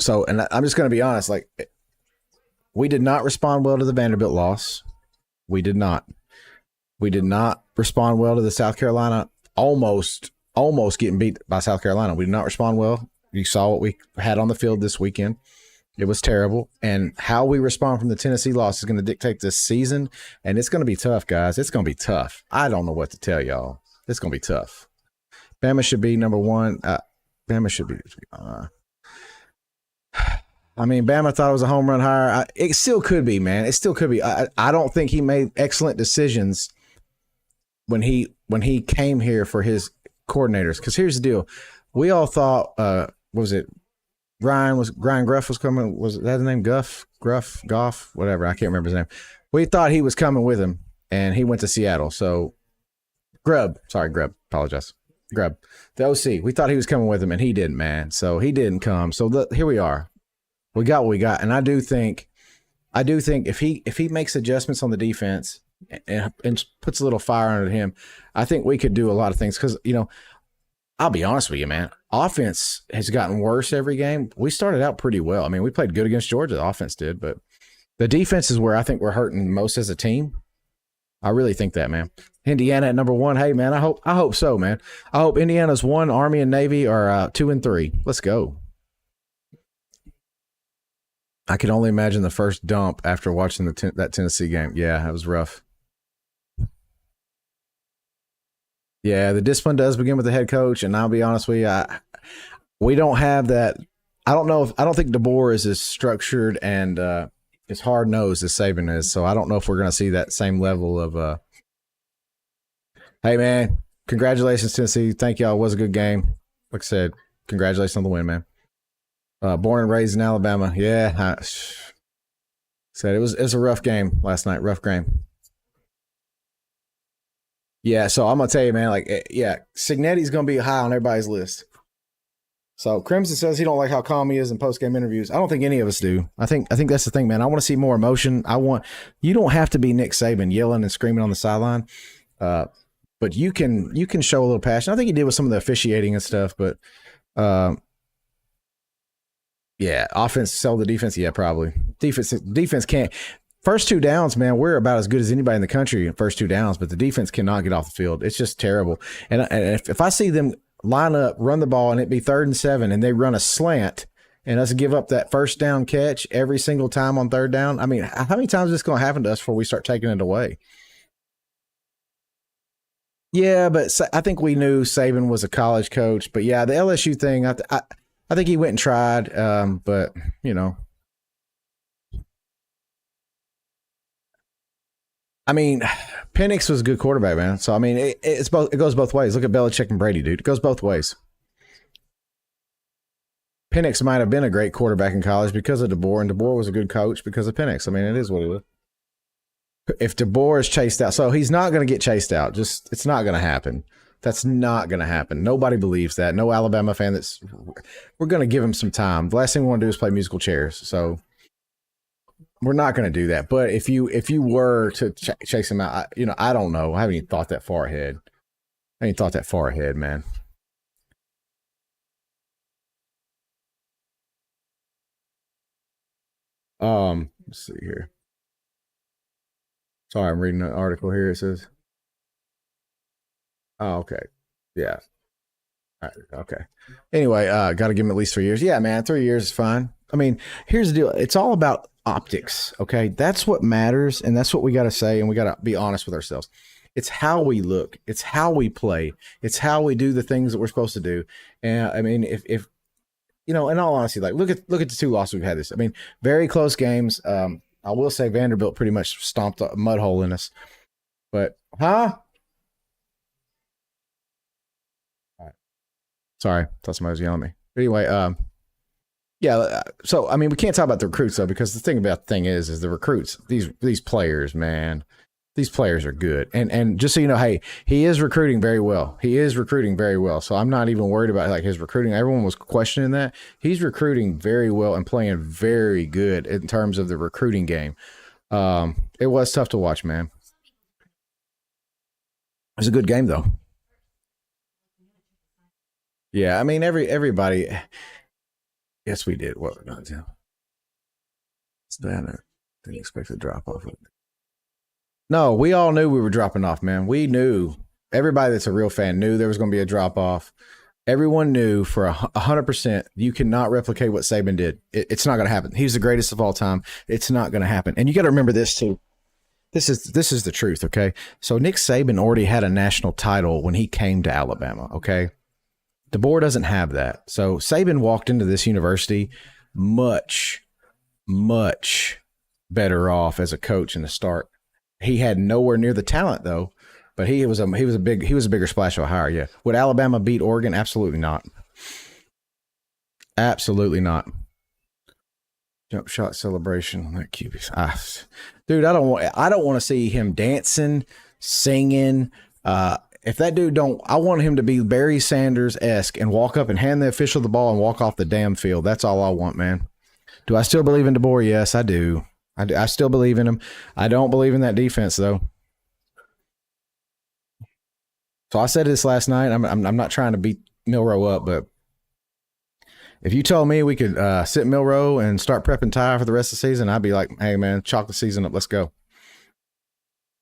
and I'm just going to be honest, like, we did not respond well to the Vanderbilt loss. We did not respond well to the South Carolina almost getting beat by South Carolina. We did not respond well. You saw what we had on the field this weekend. It was terrible. And how we respond from the Tennessee loss is going to dictate this season. And it's going to be tough, guys. It's going to be tough. I don't know what to tell y'all. It's going to be tough. Bama should be number one. Bama should be. I mean, Bama thought it was a home run hire. It still could be, man. It still could be. I don't think he made excellent decisions when he came here for his coordinators. Because here's the deal: we all thought, what was it? Ryan Gruff was coming. Was that his name? Goff, whatever. I can't remember his name. We thought he was coming with him, and he went to Seattle. So Grubb, apologize. Grubb, the OC. We thought he was coming with him, and he didn't, man. So he didn't come. So here we are. We got what we got, and I do think if he makes adjustments on the defense and puts a little fire under him, I think we could do a lot of things. Because I'll be honest with you, man. Offense has gotten worse every game. We started out pretty well. I mean, we played good against Georgia. The offense did, but the defense is where I think we're hurting most as a team. I really think that, man. Indiana at number 1. Hey, man, I hope so, man. I hope Indiana's 1, Army and Navy are 2 and 3. Let's go. I can only imagine the first dump after watching that Tennessee game. Yeah, that was rough. Yeah, the discipline does begin with the head coach, and I'll be honest with you, we don't have that. I don't think DeBoer is as structured and as hard nosed as Saban is. So I don't know if we're going to see that same level of. Hey man, congratulations Tennessee! Thank y'all. It was a good game. Like I said, congratulations on the win, man. Born and raised in Alabama. Yeah, said it was a rough game last night. Rough game. Yeah, so I'm gonna tell you, man. Like, yeah, Cignetti's gonna be high on everybody's list. So Crimson says he don't like how calm he is in post game interviews. I don't think any of us do. I think that's the thing, man. I want to see more emotion. You don't have to be Nick Saban yelling and screaming on the sideline, but you can show a little passion. I think he did with some of the officiating and stuff, but yeah, offense sell the defense. Yeah, probably defense can't. First 2 downs, man, we're about as good as anybody in the country in first 2 downs, but the defense cannot get off the field. It's just terrible. And if I see them line up, run the ball, and it be 3rd and 7, and they run a slant, and us give up that first down catch every single time on 3rd down, I mean, how many times is this going to happen to us before we start taking it away? Yeah, but I think we knew Saban was a college coach. But, yeah, the LSU thing, I think he went and tried, but, I mean, Penix was a good quarterback, man. So I mean, it goes both ways. Look at Belichick and Brady, dude. It goes both ways. Penix might have been a great quarterback in college because of DeBoer, and DeBoer was a good coach because of Penix. I mean, it is what it is. If DeBoer is chased out, so he's not going to get chased out. It's not going to happen. That's not going to happen. Nobody believes that. No Alabama fan. We're going to give him some time. The last thing we want to do is play musical chairs. So. We're not going to do that. But if you were to chase him out, I don't know. I haven't even thought that far ahead. Man. Let's see here. Sorry, I'm reading an article here. It says, oh, okay. Yeah. All right, okay. Anyway, got to give him at least 3 years. Yeah, man, 3 years is fine. I mean, here's the deal. It's all about optics, okay? That's what matters, and that's what we got to say, and we got to be honest with ourselves. It's how we look. It's how we play. It's how we do the things that we're supposed to do. And I mean, if in all honesty, like look at the 2 losses we've had this. I mean, very close games. I will say Vanderbilt pretty much stomped a mud hole in us. But All right. Sorry, thought somebody was yelling at me. But anyway, yeah, so I mean, we can't talk about the recruits though, because the thing is the recruits, these players, man, these players are good. And just so you know, hey, he is recruiting very well. So I'm not even worried about like his recruiting. Everyone was questioning that. He's recruiting very well and playing very good in terms of the recruiting game. It was tough to watch, man. It was a good game though. Yeah, I mean everybody. Yes, we did. What? It's didn't expect to drop off. No, we all knew we were dropping off, man. We knew. Everybody that's a real fan knew there was going to be a drop off. Everyone knew for 100% you cannot replicate what Saban did. It's not going to happen. He's the greatest of all time. It's not going to happen. And you got to remember this too. This is the truth, okay? So Nick Saban already had a national title when he came to Alabama, okay? DeBoer doesn't have that. So Saban walked into this university much, much better off as a coach in the start. He had nowhere near the talent though, but he was a bigger splash of a hire. Yeah. Would Alabama beat Oregon? Absolutely not. Absolutely not. Jump shot celebration. That QB. Dude, I don't want to see him dancing, singing. If that dude I want him to be Barry Sanders-esque and walk up and hand the official the ball and walk off the damn field. That's all I want, man. Do I still believe in DeBoer? Yes, I do. I still believe in him. I don't believe in that defense, though. So I said this last night. I'm not trying to beat Milroe up, but if you told me we could sit Milroe and start prepping Ty for the rest of the season, I'd be like, hey, man, chalk the season up. Let's go.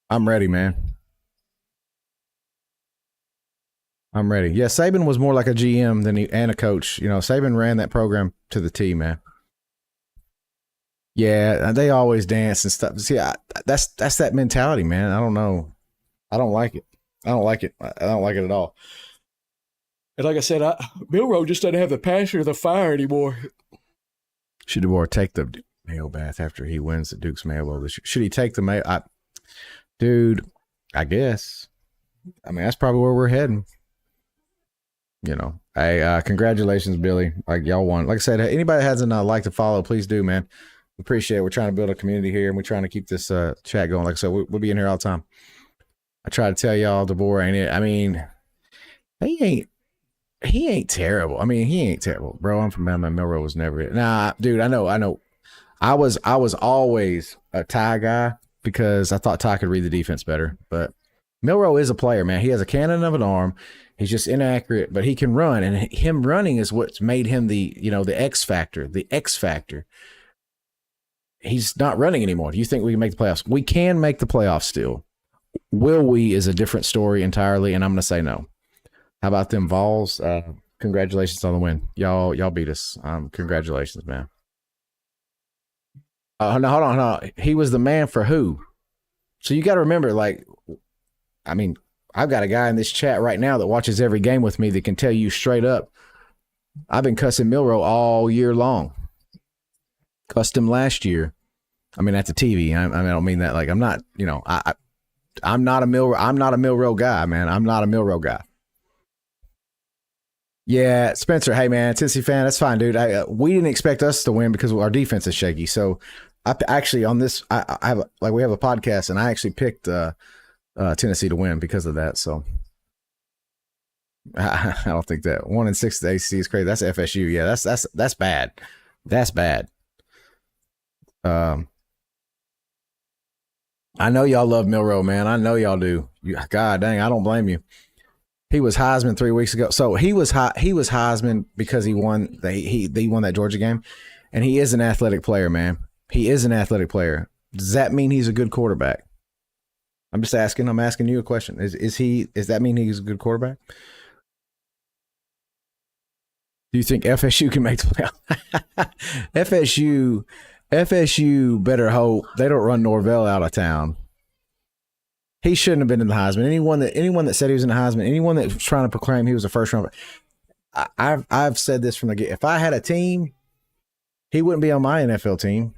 I'm ready, man. I'm ready. Yeah, Saban was more like a GM and a coach. You know, Saban ran that program to the T, man. Yeah, they always dance and stuff. See, that's that mentality, man. I don't know. I don't like it. I don't like it. I don't like it at all. And like I said, Milroe just doesn't have the passion or the fire anymore. Should DeBoer take the Mayo bath after he wins the Duke's Mayo Bowl this year? Should he take the Mayo? Dude, I guess. I mean, that's probably where we're heading. You know, hey, congratulations, Billy. Like y'all won. Like I said, anybody that hasn't liked to follow, please do, man. We appreciate it. We're trying to build a community here, and we're trying to keep this chat going. Like I said, we'll be in here all the time. I try to tell y'all, DeBoer ain't it. I mean, he ain't terrible. I mean, he ain't terrible, bro. I'm from Alabama. Milroe was never it. Nah, dude, I know. I was always a Ty guy because I thought Ty could read the defense better. But Milroe is a player, man. He has a cannon of an arm. He's just inaccurate, but he can run, and him running is what's made him the X factor. The X factor. He's not running anymore. Do you think we can make the playoffs? We can make the playoffs still. Will we is a different story entirely, and I'm going to say no. How about them Vols? Congratulations on the win. Y'all beat us. Congratulations, man. No, hold on. He was the man for who? So you got to remember, I mean, I've got a guy in this chat right now that watches every game with me that can tell you straight up, I've been cussing Milroe all year long. Cussed him last year. I mean, at the TV. I don't mean that. I'm not. I'm not a Milroe guy, man. I'm not a Milroe guy. Yeah, Spencer. Hey, man, Tennessee fan. That's fine, dude. We didn't expect us to win because our defense is shaky. So, I actually on this, I have we have a podcast, and I actually picked Tennessee to win because of that. So I don't think that 1-6 the ACC is crazy. That's FSU. Yeah, that's bad. That's bad. I know y'all love Milroe, man. I know y'all do. God dang, I don't blame you. He was Heisman 3 weeks ago. So he was Heisman because he won he won that Georgia game, and he is an athletic player, man. He is an athletic player. Does that mean he's a good quarterback? I'm just asking. I'm asking you a question. Does that mean he's a good quarterback? Do you think FSU can make the playoffs? FSU better hope they don't run Norvell out of town. He shouldn't have been in the Heisman. Anyone that said he was in the Heisman, anyone that was trying to proclaim he was a first round, I've said this from the get. If I had a team, he wouldn't be on my NFL team.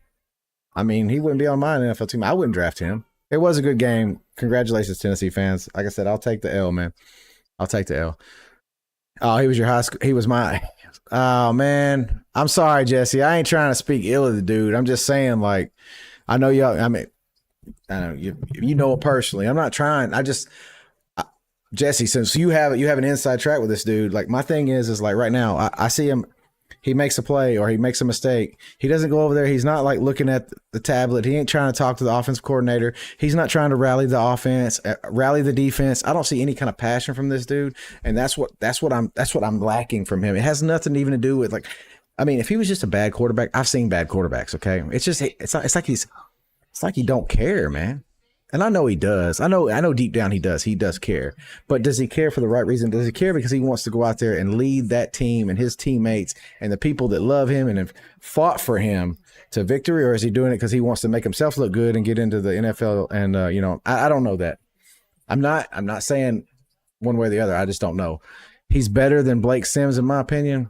I mean, he wouldn't be on my NFL team. I wouldn't draft him. It was a good game. Congratulations, Tennessee fans. Like I said, I'll take the L, man. I'll take the L. Oh, he was your high school. He was my. Oh, man. I'm sorry, Jesse. I ain't trying to speak ill of the dude. I'm just saying, I know y'all. I mean, I know you know it personally. I'm not trying. Jesse, since you have an inside track with this dude, my thing is right now, I see him. He makes a play or he makes a mistake. He doesn't go over there. He's not looking at the tablet. He ain't trying to talk to the offensive coordinator. He's not trying to rally the offense, rally the defense. I don't see any kind of passion from this dude, and that's what I'm lacking from him. It has nothing even to do with I mean, if he was just a bad quarterback, I've seen bad quarterbacks. Okay, it's like he don't care, man. And I know he does. I know deep down he does. He does care. But does he care for the right reason? Does he care because he wants to go out there and lead that team and his teammates and the people that love him and have fought for him to victory? Or is he doing it because he wants to make himself look good and get into the NFL? And, I don't know that. I'm not saying one way or the other. I just don't know. He's better than Blake Sims, in my opinion.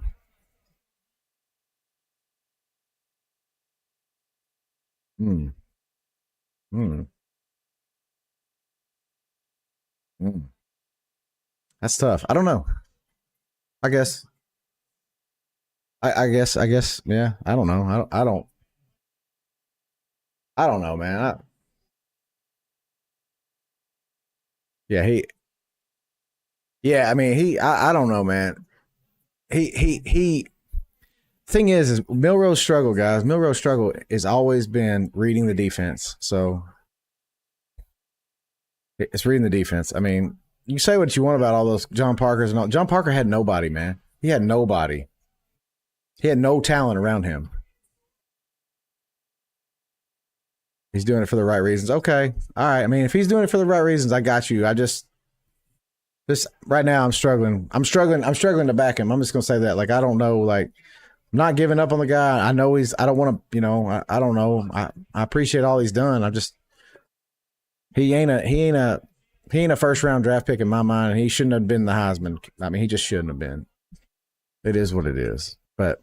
Mm, mm, mm. That's tough. I don't know. I guess. I guess. Yeah. I don't know. I don't know, man. Yeah. Yeah. I mean, I don't know, man. He, thing is Milroe's struggle, guys. Milroe's struggle has always been reading the defense. So it's reading the defense. I mean, you say what you want about all those John Parkers and all. John Parker had nobody, man. He had nobody. He had no talent around him. He's doing it for the right reasons. Okay. All right. I mean, if he's doing it for the right reasons, I got you. I just this right now I'm struggling. I'm struggling to back him. I'm just gonna say that. Like, I don't know, like I'm not giving up on the guy. I know I don't want to, I don't know. I appreciate all he's done. I just he ain't a first round draft pick in my mind, and he shouldn't have been the Heisman. I mean, he just shouldn't have been. It is what it is. But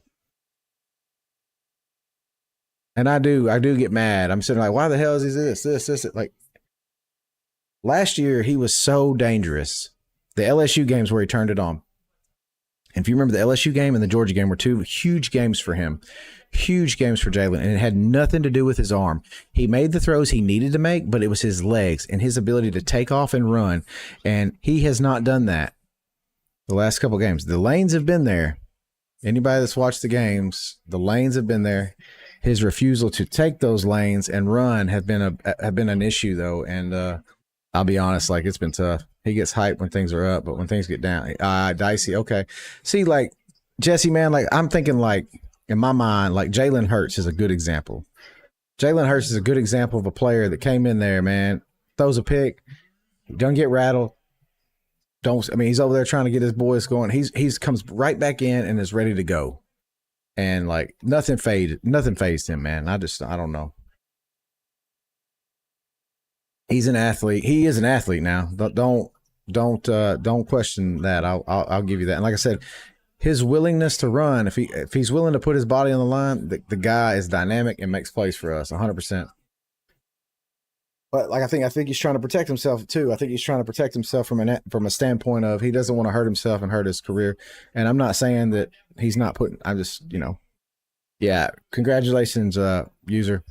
and I do get mad. I'm sitting like, why the hell is he this? Like last year, he was so dangerous. The LSU games where he turned it on. And if you remember, the LSU game and the Georgia game were two huge games for him, huge games for Jalen, and it had nothing to do with his arm. He made the throws he needed to make, but it was his legs and his ability to take off and run, and he has not done that the last couple of games. The lanes have been there. Anybody that's watched the games, the lanes have been there. His refusal to take those lanes and run have been an issue though, and I'll be honest, like it's been tough. He gets hyped when things are up, but when things get down, dicey. Okay, see, like Jesse, man, like I'm thinking, like in my mind, like Jalen Hurts is a good example. Jalen Hurts is a good example of a player that came in there, man, throws a pick, doesn't get rattled. I mean, he's over there trying to get his boys going. He's comes right back in and is ready to go, and like nothing phased him, man. I don't know. He's an athlete. He is an athlete now. Don't question that. I'll give you that. And like I said, his willingness to run, if he's willing to put his body on the line, the guy is dynamic and makes plays for us 100%. But like I think he's trying to protect himself too. I think he's trying to protect himself from a standpoint of he doesn't want to hurt himself and hurt his career. And I'm not saying that he's not putting. I'm just yeah. Congratulations, user.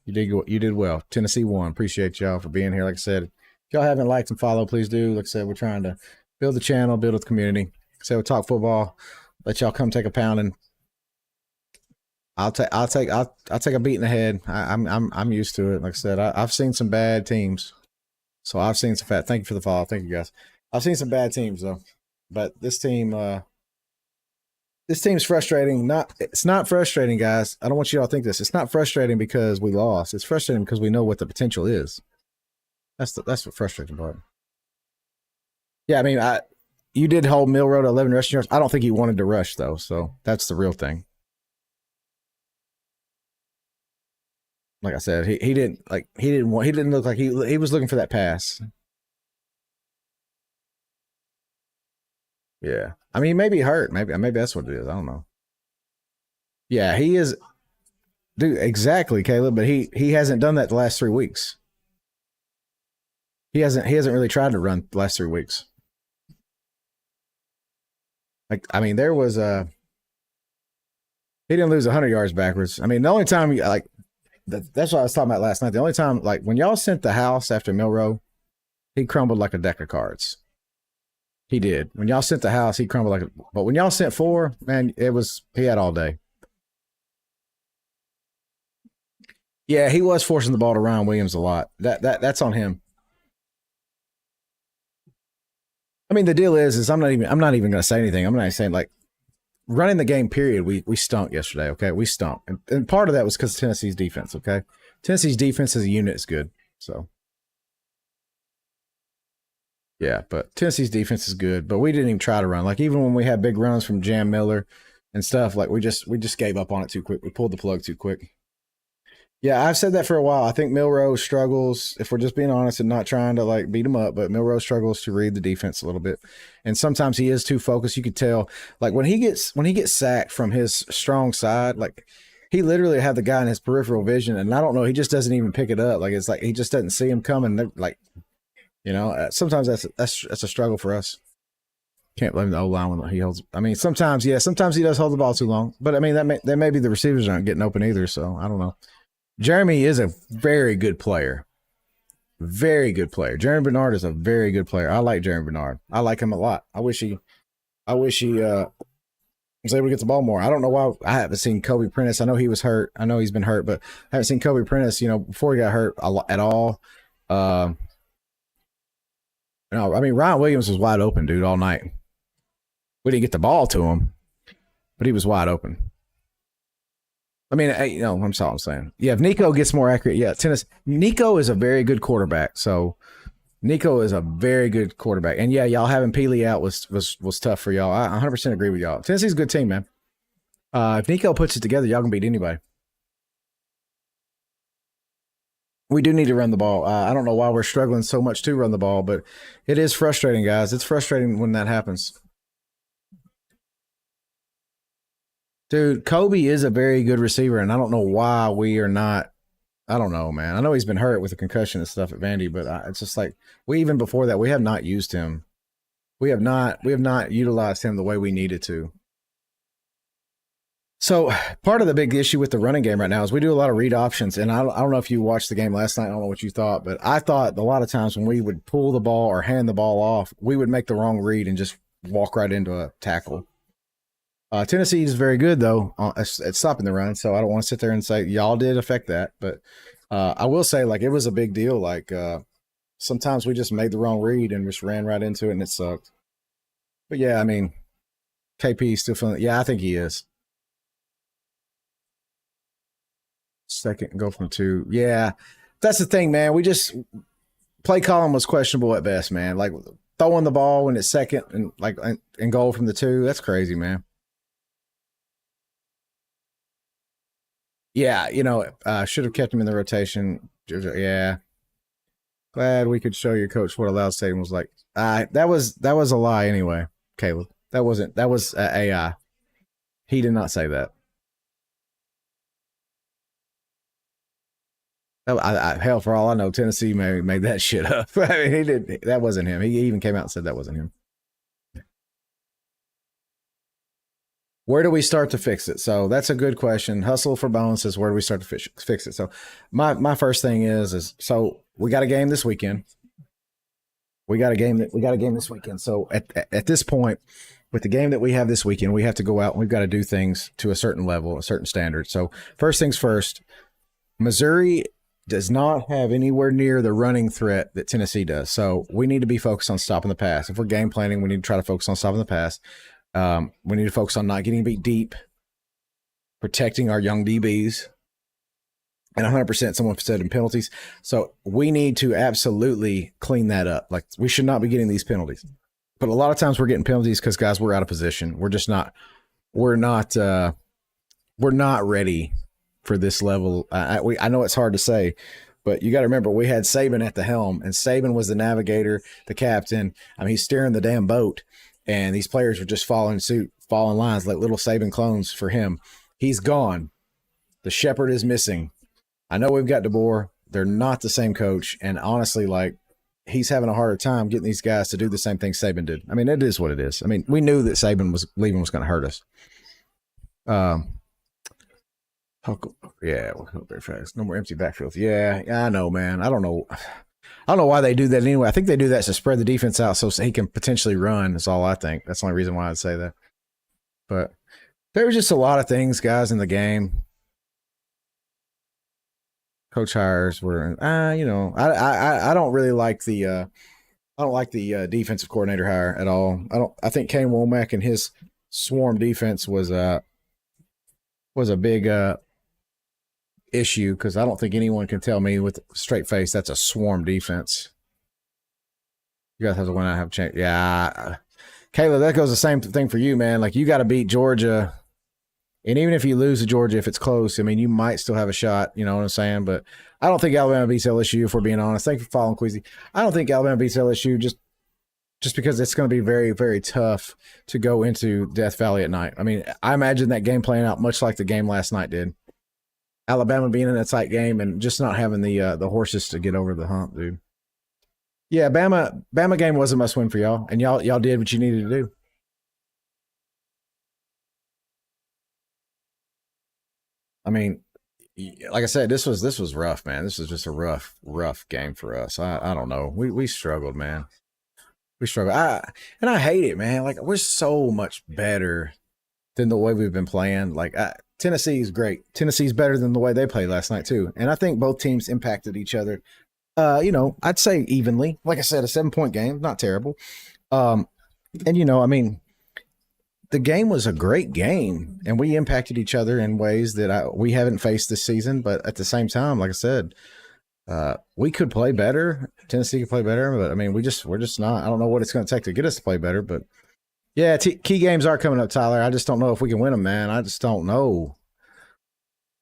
You did well. Tennessee won. Appreciate y'all for being here. Like I said, if y'all haven't liked and followed, please do. Like I said, we're trying to build the channel, build the community. So we talk football. Let y'all come take a pounding. I'll take a beat in the head. I'm used to it. Like I said, I've seen some bad teams, so I've seen some fat. Thank you for the follow. Thank you guys. I've seen some bad teams though, but this team's frustrating. It's not frustrating, guys. I don't want you all to think this. It's not frustrating because we lost. It's frustrating because we know what the potential is. That's what frustrating part. Yeah, I mean, you did hold Milroe to 11 rushing yards. I don't think he wanted to rush though, so that's the real thing. Like I said, he didn't look like he was looking for that pass. Yeah. I mean, maybe hurt. Maybe that's what it is. I don't know. Yeah, he is, dude. Exactly, Caleb. But he hasn't done that the last 3 weeks. He hasn't really tried to run the last 3 weeks. Like, I mean, there was he didn't lose 100 yards backwards. I mean, the only time that's what I was talking about last night. The only time, like when y'all sent the house after Milroe, he crumbled like a deck of cards. He did. When y'all sent the house, he crumbled but when y'all sent 4, man, he had all day. Yeah, he was forcing the ball to Ryan Williams a lot. That's on him. I mean, the deal is I'm not even going to say anything. I'm not saying like running the game period. We stunk yesterday. Okay. We stunk. And part of that was because Tennessee's defense. Okay. Tennessee's defense as a unit is good. So yeah, but Tennessee's defense is good, but we didn't even try to run. Like even when we had big runs from Jam Miller and stuff, like we just gave up on it too quick. We pulled the plug too quick. Yeah, I've said that for a while. I think Milroe struggles, if we're just being honest and not trying to like beat him up, but Milroe struggles to read the defense a little bit. And sometimes he is too focused. You could tell like when he gets sacked from his strong side, like he literally had the guy in his peripheral vision, and I don't know, he just doesn't even pick it up. Like it's like he just doesn't see him coming. Like, sometimes that's a struggle for us. Can't blame the O-line when he holds. I mean, sometimes he does hold the ball too long. But I mean, that may be the receivers aren't getting open either. So I don't know. Jeremy is a very good player. Very good player. Jeremy Bernard is a very good player. I like Jeremy Bernard. I like him a lot. I wish he was able to get the ball more. I don't know why I haven't seen Kobe Prentice. I know he was hurt. I know he's been hurt, but I haven't seen Kobe Prentice, before he got hurt at all. No, I mean, Ryan Williams was wide open, dude, all night. We didn't get the ball to him, but he was wide open. I mean, that's all I'm saying. Yeah, if Nico gets more accurate, Nico is a very good quarterback. So Nico is a very good quarterback. And yeah, y'all having Peely out was tough for y'all. I 100% agree with y'all. Tennessee's a good team, man. If Nico puts it together, y'all can beat anybody. We do need to run the ball. I don't know why we're struggling so much to run the ball, but it is frustrating, guys. It's frustrating when that happens. Dude, Kobe is a very good receiver, and I don't know why we are not. I don't know, man. I know he's been hurt with a concussion and stuff at Vandy, but it's just like even before that, we have not used him. We have not utilized him the way we needed to. So part of the big issue with the running game right now is we do a lot of read options, and I don't know if you watched the game last night. I don't know what you thought, but I thought a lot of times when we would pull the ball or hand the ball off, we would make the wrong read and just walk right into a tackle. Tennessee is very good, though, at stopping the run, so I don't want to sit there and say y'all did affect that. But I will say, like, it was a big deal. Like, sometimes we just made the wrong read and just ran right into it, and it sucked. But, yeah, I mean, KP is still feeling – yeah, I think he is. Second and go from 2. Yeah, that's the thing, man. We just – play calling was questionable at best, man. Like, throwing the ball when it's second and goal from the 2, that's crazy, man. Yeah, should have kept him in the rotation. Yeah. Glad we could show your coach what a loud stadium was like. That was a lie anyway, Caleb. That was AI. He did not say that. Hell, for all I know, Tennessee made that shit up. I mean, he did. That wasn't him. He even came out and said that wasn't him. Where do we start to fix it? So that's a good question. Hustle for Bones says, where do we start to fix it? So my first thing is so we got a game this weekend. We got a game this weekend. So at this point, with the game that we have this weekend, we have to go out and we've got to do things to a certain level, a certain standard. So first things first, Missouri does not have anywhere near the running threat that Tennessee does. So we need to be focused on stopping the pass. If we're game planning, we need to try to focus on stopping the pass. We need to focus on not getting beat deep, protecting our young DBs, and 100% someone said in penalties. So we need to absolutely clean that up. Like, we should not be getting these penalties. But a lot of times we're getting penalties because, guys, we're out of position. We're just not we're not ready for this level. I know it's hard to say, but you got to remember we had Saban at the helm, and Saban was the navigator, the captain. I mean, he's steering the damn boat. And these players are just following suit, following lines like little Saban clones for him. He's gone. The shepherd is missing. I know we've got DeBoer. They're not the same coach. And honestly, like, he's having a harder time getting these guys to do the same thing Saban did. I mean, it is what it is. I mean, we knew that Saban was leaving was going to hurt us. Yeah, we'll go very fast. No more empty backfields. Yeah, I know, man. I don't know why they do that anyway. I think they do that to spread the defense out so he can potentially run. That's all I think. That's the only reason why I'd say that. But there was just a lot of things, guys, in the game. Coach hires were, I don't really like the defensive coordinator hire at all. I think Kane Womack and his swarm defense was a big issue, because I don't think anyone can tell me with a straight face that's a swarm defense. You guys have to win. I have a chance. Yeah, Caleb, that goes the same thing for you, man. Like, you got to beat Georgia, and even if you lose to Georgia, if it's close, I mean, you might still have a shot. You know what I'm saying? But I don't think Alabama beats LSU. If we're being honest, thank you for following Queasy. I don't think Alabama beats LSU just because it's going to be very, very tough to go into Death Valley at night. I mean, I imagine that game playing out much like the game last night did. Alabama being in a tight game and just not having the horses to get over the hump, dude. Yeah, Bama game was a must win for y'all, and y'all did what you needed to do. I mean, like I said, this was rough, man. This was just a rough game for us. I don't know. We struggled, man. We struggled. I hate it, man. Like we're so much better than the way we've been playing. Like Tennessee is great. Tennessee's better than the way they played last night too. And I think both teams impacted each other. I'd say evenly. Like I said, a 7-point game, not terrible. And I mean, the game was a great game, and we impacted each other in ways that we haven't faced this season. But at the same time, like I said, we could play better. Tennessee could play better, but I mean, we're just not. I don't know what it's going to take to get us to play better, but yeah, key games are coming up, Tyler. I just don't know if we can win them, man. I just don't know.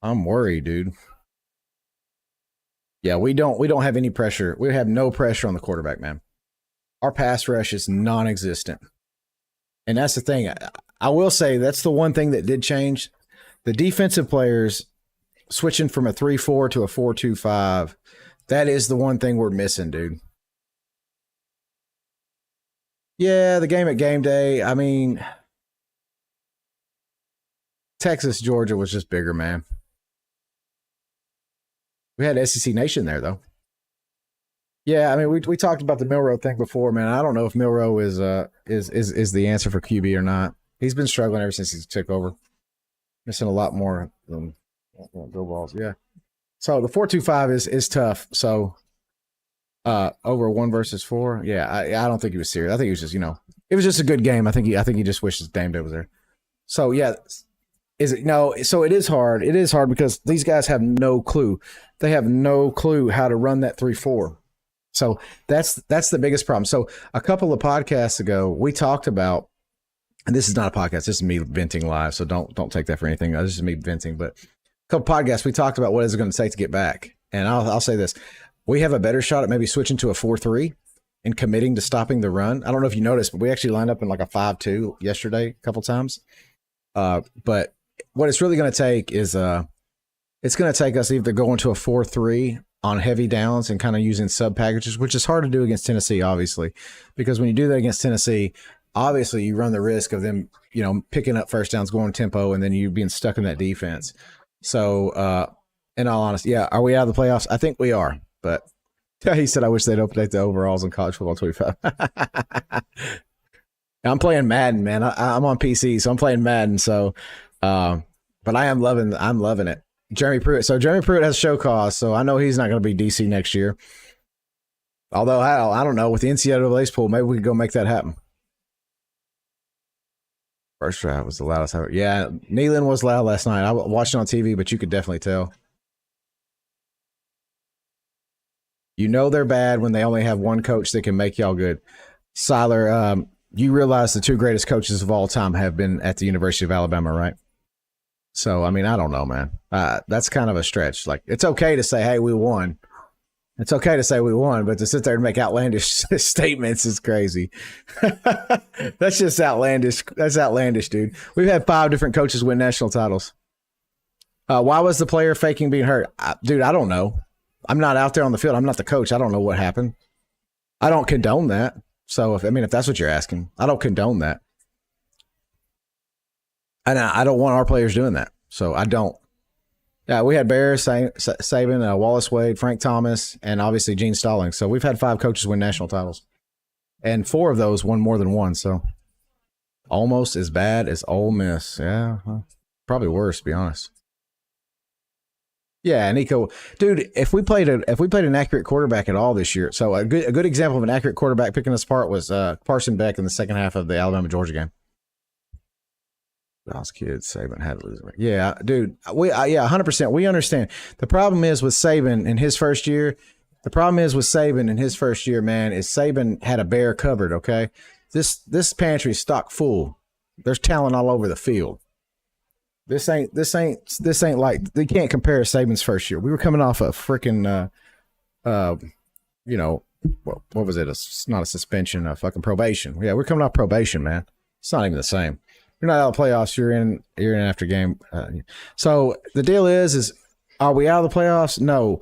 I'm worried, dude. Yeah, we don't have any pressure. We have no pressure on the quarterback, man. Our pass rush is non-existent. And that's the thing. I will say that's the one thing that did change. The defensive players switching from a 3-4 to a 4-2-5. That is the one thing we're missing, dude. Yeah, the game at game day. I mean, Texas, Georgia was just bigger, man. We had SEC Nation there, though. Yeah, I mean, we talked about the Milroe thing before, man. I don't know if Milroe is the answer for QB or not. He's been struggling ever since he took over, missing a lot more than go balls. Yeah. So the 4-2-5 is tough. So over 1 versus 4, yeah, I don't think he was serious. I think he was just it was just a good game. I think he just wishes Dame Day was there. So yeah, is it no? So it is hard. It is hard because these guys have no clue. They have no clue how to run that 3-4. So that's the biggest problem. So a couple of podcasts ago, we talked about, and this is not a podcast, this is me venting live, so don't take that for anything. This is me venting, but a couple podcasts, we talked about what is it going to take to get back. And I'll say this. We have a better shot at maybe switching to a 4-3 and committing to stopping the run. I don't know if you noticed, but we actually lined up in like a 5-2 yesterday a couple times. But what it's really going to take is it's going to take us either going to a 4-3 on heavy downs and kind of using sub packages, which is hard to do against Tennessee, obviously, because when you do that against Tennessee, obviously you run the risk of them, picking up first downs, going tempo, and then you being stuck in that defense. So, in all honesty, yeah, are we out of the playoffs? I think we are, but he said, I wish they'd update the overalls in college football 25. I'm playing Madden, man. I'm on PC, so I'm playing Madden. So, but I'm loving it. Jeremy Pruitt. So Jeremy Pruitt has show cause, so I know he's not going to be DC next year. Although I don't know, with the NCAA's pool, maybe we could go make that happen. First drive was the loudest ever. Yeah, Neyland was loud last night. I watched it on TV, but you could definitely tell. They're bad when they only have one coach that can make y'all good. Siler, you realize the 2 greatest coaches of all time have been at the University of Alabama, right? So, I mean, I don't know, man. That's kind of a stretch. Like, it's okay to say, hey, we won. It's okay to say we won, but to sit there and make outlandish statements is crazy. That's just outlandish. That's outlandish, dude. We've had 5 different coaches win national titles. Why was the player faking being hurt? Dude, I don't know. I'm not out there on the field. I'm not the coach. I don't know what happened. I don't condone that. So, if that's what you're asking, I don't condone that. And I don't want our players doing that. So I don't. Yeah, we had Bear, Saban, Wallace Wade, Frank Thomas, and obviously Gene Stallings. So we've had 5 coaches win national titles. And 4 of those won more than one. So almost as bad as Ole Miss. Yeah, probably worse, to be honest. Yeah, Nico, dude. If we played an accurate quarterback at all this year, so a good example of an accurate quarterback picking us apart was Carson Beck in the second half of the Alabama-Georgia game. Those kids, Saban had to lose. Yeah, dude. 100%. We understand. The problem is with Saban in his first year. Man, is Saban had a bear covered. Okay, this pantry's stock full. There's talent all over the field. This ain't like, they can't compare Saban's first year. We were coming off a freaking what was it? It's not a suspension, a fucking probation. Yeah, we're coming off probation, man. It's not even the same. You're not out of the playoffs. You're in after game. So the deal is Are we out of the playoffs? No.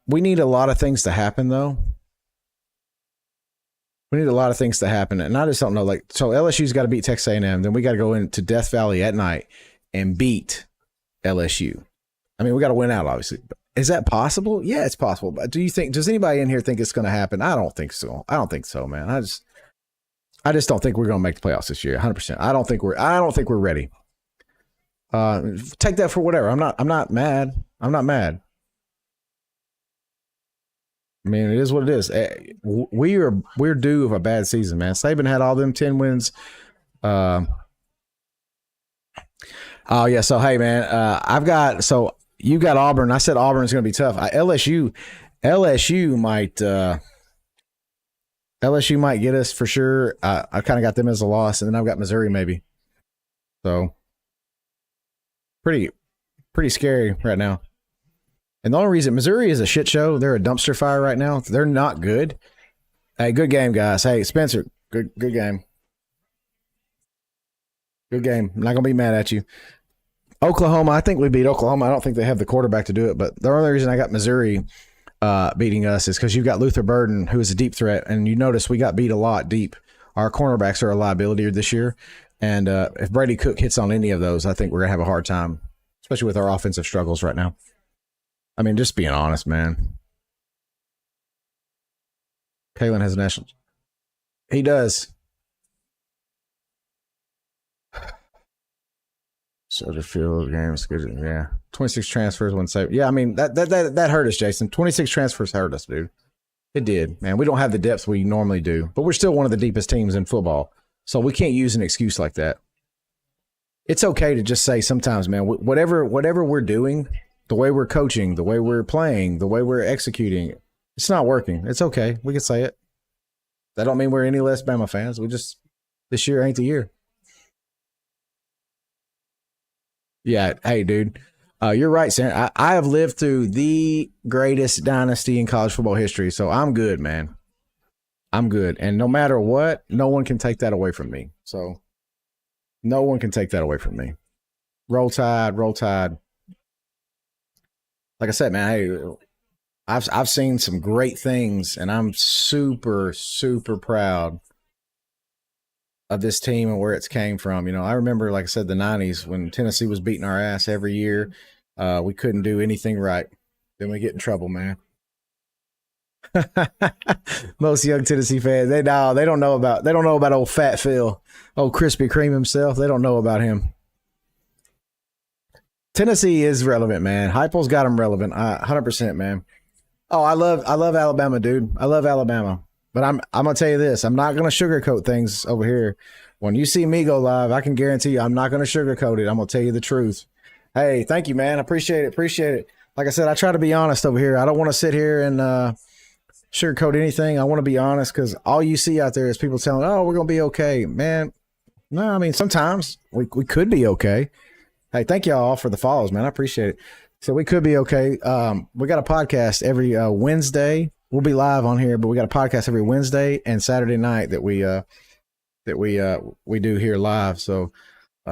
We need a lot of things to happen, though. We need a lot of things to happen, and I just don't know. Like, so LSU's got to beat Texas A&M, then we got to go into Death Valley at night and beat LSU. I mean, we got to win out, obviously. Is that possible? Yeah, it's possible. But does anybody in here think it's going to happen? I don't think so. I don't think so, man. I just don't think we're going to make the playoffs this year. 100%. I don't think we're ready. Take that for whatever. I'm not mad. I'm not mad. I mean, it is what it is. We're due of a bad season, man. Saban had all them 10 wins. Oh yeah. So hey, man, you got Auburn. I said Auburn is going to be tough. LSU might get us for sure. I kind of got them as a loss, and then I've got Missouri maybe. So pretty scary right now. And the only reason Missouri is a shit show, they're a dumpster fire right now. They're not good. Hey, good game, guys. Hey, Spencer, good game. Good game. I'm not gonna be mad at you. Oklahoma, I think we beat Oklahoma. I don't think they have the quarterback to do it, but the only reason I got Missouri beating us is because you've got Luther Burden, who is a deep threat, and you notice we got beat a lot deep. Our cornerbacks are a liability this year, and if Brady Cook hits on any of those, I think we're gonna have a hard time, especially with our offensive struggles right now. I mean, just being honest, man. Kalen has a national. He does. Soldier Field games, good. Yeah, 26 transfers, one save. Yeah, I mean that hurt us, Jason. 26 transfers hurt us, dude. It did, man. We don't have the depth we normally do, but we're still one of the deepest teams in football, so we can't use an excuse like that. It's okay to just say sometimes, man. Whatever we're doing. The way we're coaching, the way we're playing, the way we're executing, it's not working. It's okay. We can say it. That don't mean we're any less Bama fans. This year ain't the year. Yeah. Hey, dude. You're right, Sam. I have lived through the greatest dynasty in college football history, so I'm good, man. I'm good. And no matter what, no one can take that away from me. So no one can take that away from me. Roll Tide, Roll Tide. Like I said, man, hey, I've seen some great things, and I'm super, super proud of this team and where it's came from. You know, I remember, like I said, the 90s when Tennessee was beating our ass every year. We couldn't do anything right. Then we get in trouble, man. Most young Tennessee fans, they don't know about old Fat Phil, old Krispy Kreme himself. They don't know about him. Tennessee is relevant, man. Heupel's got them relevant, 100%, man. Oh, I love Alabama, dude. I love Alabama. But I'm gonna tell you this: I'm not gonna sugarcoat things over here. When you see me go live, I can guarantee you I'm not gonna sugarcoat it. I'm gonna tell you the truth. Hey, thank you, man. I appreciate it. Like I said, I try to be honest over here. I don't want to sit here and sugarcoat anything. I want to be honest because all you see out there is people telling, "Oh, we're gonna be okay," man. No, I mean sometimes we could be okay. Hey, thank y'all for the follows, man. I appreciate it. So we could be okay. We got a podcast every Wednesday. We'll be live on here, but we got a podcast every Wednesday and Saturday night that we do here live. So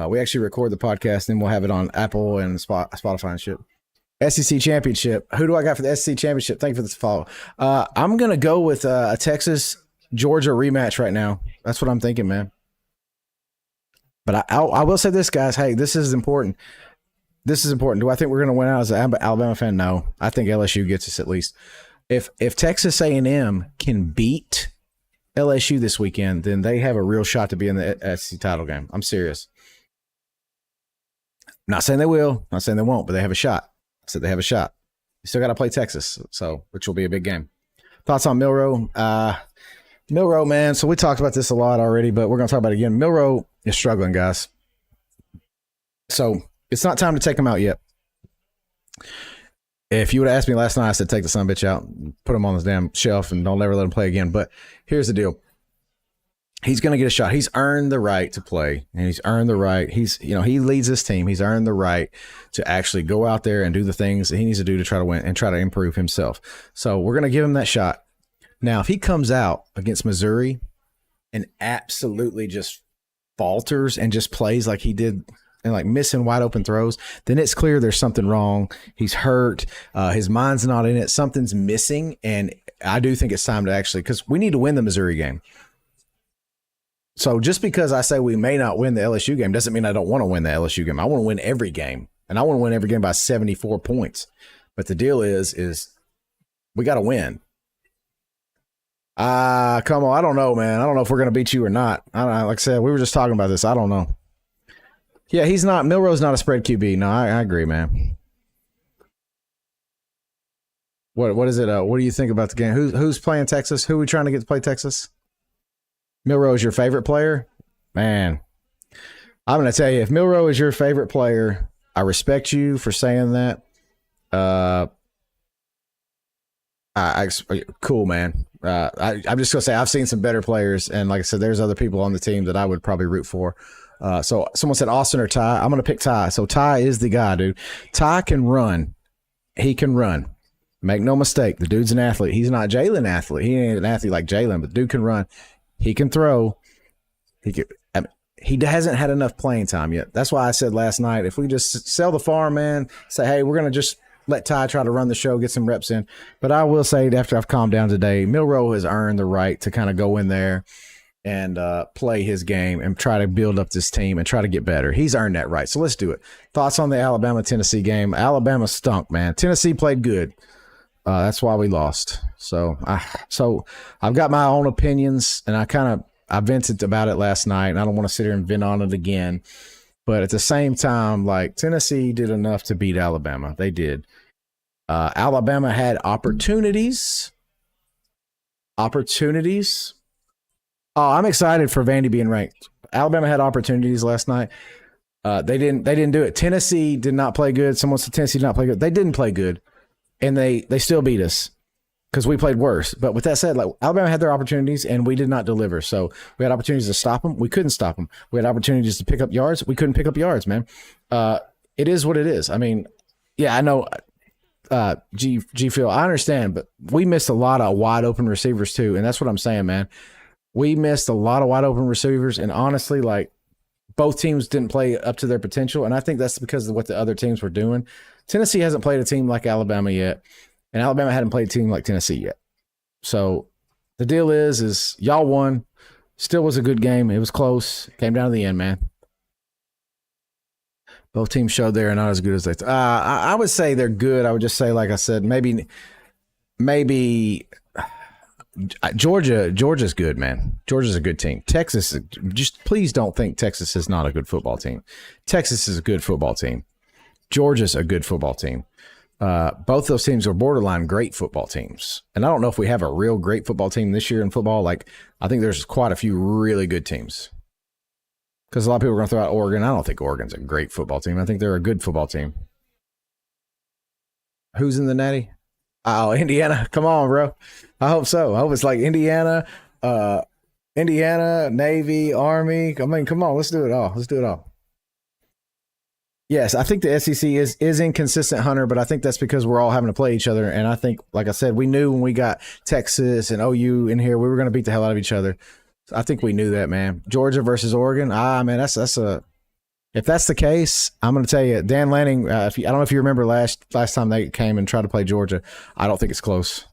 we actually record the podcast, and we'll have it on Apple and Spotify and shit. SEC Championship. Who do I got for the SEC Championship? Thank you for this follow. I'm gonna go with a Texas Georgia rematch right now. That's what I'm thinking, man. But I will say this, guys. Hey, this is important. This is important. Do I think we're going to win out as an Alabama fan? No. I think LSU gets us at least. If Texas A&M can beat LSU this weekend, then they have a real shot to be in the SEC title game. I'm serious. Not saying they will. Not saying they won't, but they have a shot. I said they have a shot. You still got to play Texas, so which will be a big game. Thoughts on Milroe? Milroe, man. So we talked about this a lot already, but we're going to talk about it again. Milroe is struggling, guys. So it's not time to take him out yet. If you would have asked me last night, I said take the son of a bitch out, put him on this damn shelf, and don't ever let him play again. But here's the deal. He's going to get a shot. He's earned the right to play, and he's earned the right. He leads this team. He's earned the right to actually go out there and do the things that he needs to do to try to win and try to improve himself. So we're going to give him that shot. Now, if he comes out against Missouri and absolutely just falters and just plays like he did and like missing wide open throws, then it's clear there's something wrong. He's hurt. His mind's not in it. Something's missing. And I do think it's time to actually, because we need to win the Missouri game. So just because I say we may not win the LSU game doesn't mean I don't want to win the LSU game. I want to win every game, and I want to win every game by 74 points. But the deal is we got to win. Come on. I don't know, man. I don't know if we're going to beat you or not. I don't know. Like I said, we were just talking about this. I don't know. Yeah, he's not. Milroe's not a spread QB. No, I agree, man. What is it? What do you think about the game? Who's playing Texas? Who are we trying to get to play Texas? Milroe is your favorite player? Man, I'm going to tell you, if Milroe is your favorite player, I respect you for saying that. Cool, man. I'm just going to say I've seen some better players, and like I said, there's other people on the team that I would probably root for. So someone said Austin or Ty. I'm going to pick Ty. So Ty is the guy, dude. Ty can run. He can run. Make no mistake. The dude's an athlete. He's not Jalen athlete. He ain't an athlete like Jalen, but the dude can run. He can throw. He hasn't had enough playing time yet. That's why I said last night, if we just sell the farm, man, say, hey, we're going to just let Ty try to run the show, get some reps in. But I will say, after I've calmed down today, Milroe has earned the right to kind of go in there and play his game and try to build up this team and try to get better. He's earned that right. So let's do it. Thoughts on the Alabama-Tennessee game? Alabama stunk, man. Tennessee played good. That's why we lost. So I've got my own opinions, and I vented about it last night, and I don't want to sit here and vent on it again. But at the same time, like, Tennessee did enough to beat Alabama. They did. Alabama had opportunities. Oh, I'm excited for Vandy being ranked. Alabama had opportunities last night. They didn't do it. Tennessee did not play good. Someone said Tennessee did not play good. They didn't play good. And they still beat us because we played worse. But with that said, like, Alabama had their opportunities and we did not deliver. So we had opportunities to stop them. We couldn't stop them. We had opportunities to pick up yards. We couldn't pick up yards, man. It is what it is. I mean, yeah, I know. G Phil, I understand, but we missed a lot of wide open receivers too, and that's what I'm saying, man. We missed a lot of wide open receivers, and honestly, like, both teams didn't play up to their potential, and I think that's because of what the other teams were doing. Tennessee hasn't played a team like Alabama yet, and Alabama hadn't played a team like Tennessee yet. So the deal is y'all won. Still was a good game. It was close. Came down to the end, man. Both teams showed they are not as good as they thought. I would say they're good. I would just say, like I said, maybe Georgia's good, man. Georgia's a good team. Texas, just please don't think Texas is not a good football team. Texas is a good football team. Georgia's a good football team. Both those teams are borderline great football teams. And I don't know if we have a real great football team this year in football. Like, I think there's quite a few really good teams. Because a lot of people are going to throw out Oregon. I don't think Oregon's a great football team. I think they're a good football team. Who's in the Natty? Oh, Indiana. Come on, bro. I hope so. I hope it's like Indiana, Navy, Army. I mean, come on. Let's do it all. Yes, I think the SEC is inconsistent, Hunter, but I think that's because we're all having to play each other. And I think, like I said, we knew when we got Texas and OU in here, we were going to beat the hell out of each other. I think we knew that, man. Georgia versus Oregon. Man, that's if that's the case, I'm going to tell you, Dan Lanning. I don't know if you remember last time they came and tried to play Georgia. I don't think it's close.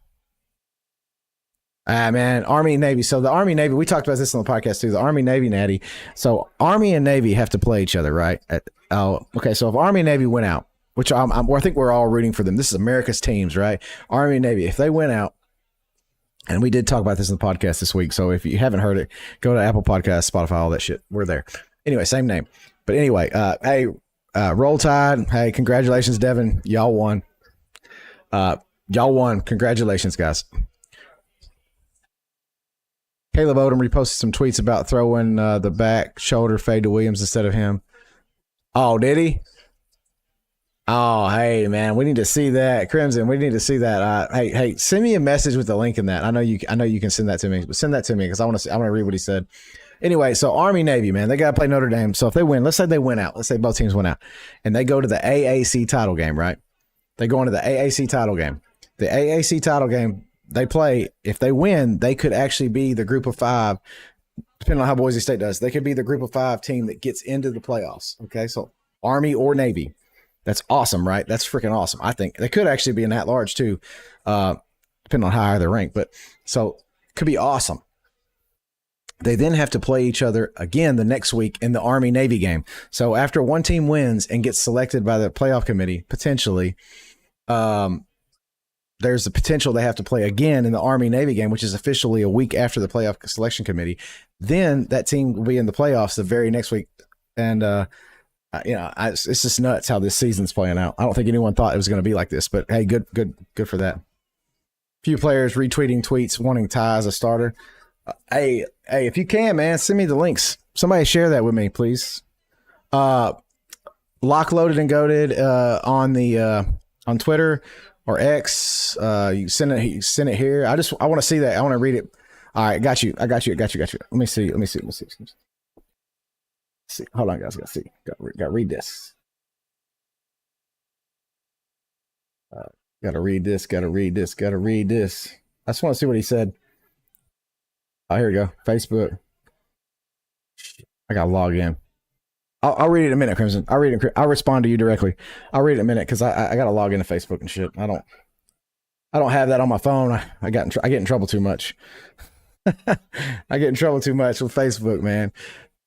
Man, Army, Navy. So the Army, Navy. We talked about this on the podcast too. The Army, Navy, Natty. So Army and Navy have to play each other, right? Okay. So if Army and Navy went out, which I think we're all rooting for them. This is America's teams, right? Army and Navy. If they went out. And we did talk about this in the podcast this week. So if you haven't heard it, go to Apple Podcasts, Spotify, all that shit. We're there. Anyway, same name. But anyway, hey, Roll Tide. Hey, congratulations, Devin. Y'all won. Congratulations, guys. Caleb Odom reposted some tweets about throwing the back shoulder fade to Williams instead of him. Oh, did he? Oh, hey, man, we need to see that. Crimson, we need to see that. Hey, send me a message with the link in that. I know you can send that to me, but send that to me because I want to read what he said. Anyway, so Army, Navy, man, they got to play Notre Dame. So if they win, let's say they win out. Let's say both teams went out, and they go to the AAC title game, right? They go into the AAC title game. The AAC title game, they play. If they win, they could actually be the group of 5 depending on how Boise State does. They could be the group of 5 team that gets into the playoffs. Okay, so Army or Navy. That's awesome, right? That's freaking awesome. I think they could actually be an at-large too, depending on how high they're ranked. But so could be awesome. They then have to play each other again the next week in the Army-Navy game. So after one team wins and gets selected by the playoff committee, potentially, there's the potential they have to play again in the Army-Navy game, which is officially a week after the playoff selection committee. Then that team will be in the playoffs the very next week. And, it's just nuts how this season's playing out. I don't think anyone thought it was going to be like this, but hey, good for that. Few players retweeting tweets wanting Ty as a starter. Hey, if you can, man, send me the links. Somebody share that with me, please. Lock Loaded and Goated on Twitter or X. You send it here. I want to see that. I want to read it. All right, got you. Let me see. See. Hold on, guys. Got to see. Got to read this. Got to read this. I just want to see what he said. Oh, here we go. Facebook. I got to log in. I'll read it in a minute, Crimson. I'll respond to you directly. I'll read it in a minute because I got to log into Facebook and shit. I don't have that on my phone. I get in trouble too much. I get in trouble too much with Facebook, man.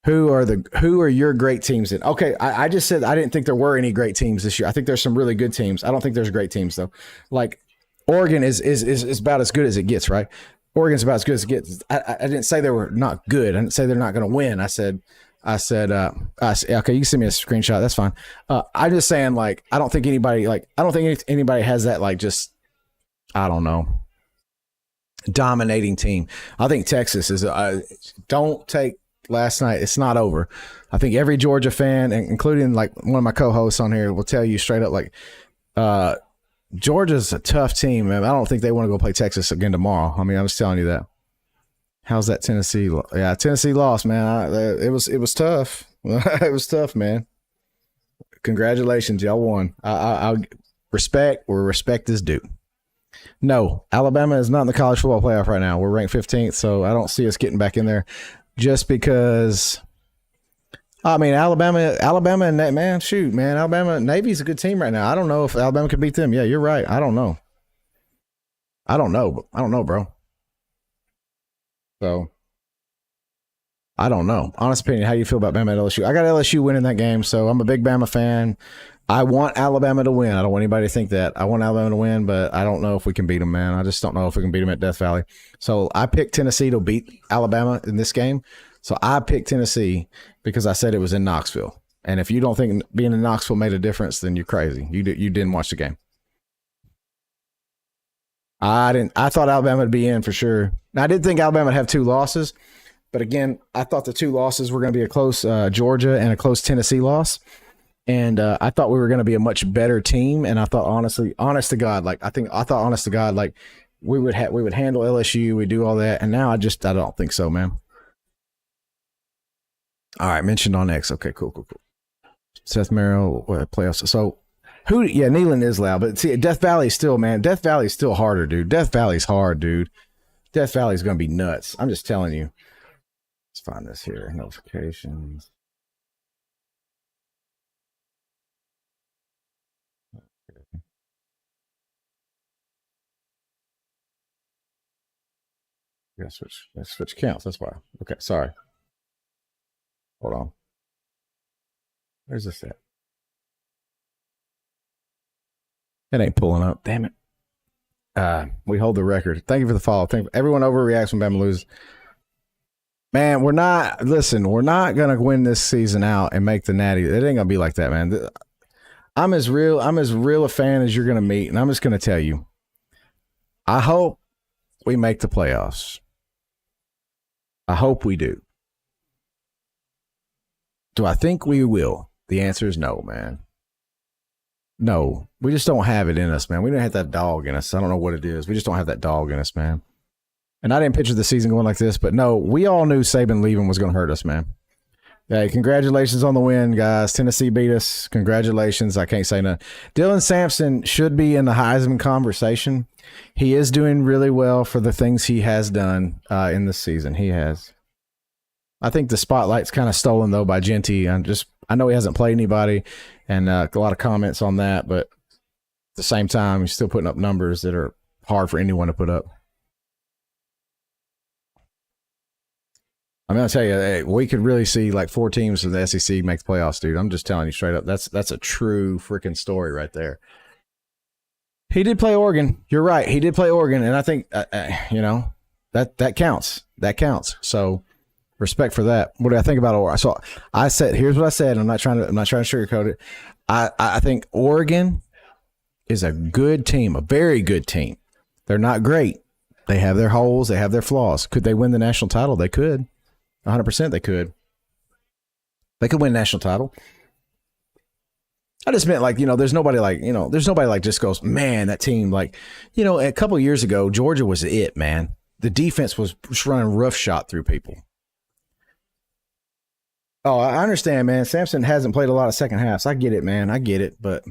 Who are your great teams in? Okay, I just said I didn't think there were any great teams this year. I think there's some really good teams. I don't think there's great teams though. Like Oregon is about as good as it gets, right? Oregon's about as good as it gets. I didn't say they were not good. I didn't say they're not going to win. I said, okay, you can send me a screenshot. That's fine. I'm just saying, like, I don't think anybody has that, like, just, I don't know, dominating team. I think Texas is, don't take last night. It's not over. I think every Georgia fan, including like one of my co-hosts on here, will tell you straight up, like, Georgia's a tough team, man. I don't think they want to go play Texas again tomorrow. I mean, I'm just telling you that. How's that Tennessee? Yeah, Tennessee lost, man. It was tough. It was tough, man. Congratulations, y'all won. I respect where respect is due. No, Alabama is not in the college football playoff right now. We're ranked 15th, so I don't see us getting back in there just because. I mean, Alabama and man, shoot, man, Alabama Navy's a good team right now. I don't know if Alabama could beat them. Yeah, you're right. I don't know, bro. So I don't know. Honest opinion, how do you feel about Bama at LSU? I got LSU winning that game, so I'm a big Bama fan. I want Alabama to win. I don't want anybody to think that. I want Alabama to win, but I don't know if we can beat them, man. I just don't know if we can beat them at Death Valley. So I picked Tennessee to beat Alabama in this game. So I picked Tennessee because I said it was in Knoxville. And if you don't think being in Knoxville made a difference, then you're crazy. You didn't watch the game. I thought Alabama would be in for sure. Now, I did think Alabama would have 2 losses. But again, I thought the 2 losses were going to be a close Georgia and a close Tennessee loss. And I thought we were going to be a much better team. And I thought, honest to God, we would handle LSU, we do all that. And now I don't think so, man. All right, mentioned on X. Okay, cool. Seth Merrill, playoffs. So Neyland is loud, but see, Death Valley still, man. Death Valley's still harder, dude. Death Valley's hard, dude. Death Valley's going to be nuts. I'm just telling you. Let's find this here. Notifications. Let's switch counts. That's why. Okay, sorry. Hold on. Where's this at? It ain't pulling up. Damn it. We hold the record. Thank you for the follow. Everyone overreacts when Bama loses. Man, we're not going to win this season out and make the Natty. It ain't going to be like that, man. I'm as real a fan as you're going to meet, and I'm just going to tell you. I hope we make the playoffs. I hope we do. Do I think we will? The answer is no, man. No, we just don't have it in us, man. We don't have that dog in us. I don't know what it is. We just don't have that dog in us, man. And I didn't picture the season going like this, but no, we all knew Saban leaving was going to hurt us, man. Hey, congratulations on the win, guys. Tennessee beat us. Congratulations. I can't say nothing. Dylan Sampson should be in the Heisman conversation. He is doing really well for the things he has done in this season. He has. I think the spotlight's kind of stolen though by Genty. I know he hasn't played anybody, and a lot of comments on that, but at the same time, he's still putting up numbers that are hard for anyone to put up. I'm gonna tell you, hey, we could really see like 4 teams from the SEC make the playoffs, dude. I'm just telling you straight up. That's a true freaking story right there. He did play Oregon. You're right. He did play Oregon, and I think that counts. That counts. So respect for that. What do I think about Oregon? So I said, here's what I said. I'm not trying to sugarcoat it. I think Oregon is a good team, a very good team. They're not great. They have their holes. They have their flaws. Could they win the national title? They could. 100% they could. They could win national title. I just meant there's nobody like just goes, man, that team, a couple of years ago, Georgia was it, man. The defense was running roughshod through people. Oh, I understand, man. Sampson hasn't played a lot of second halves. I get it, man. I get it. But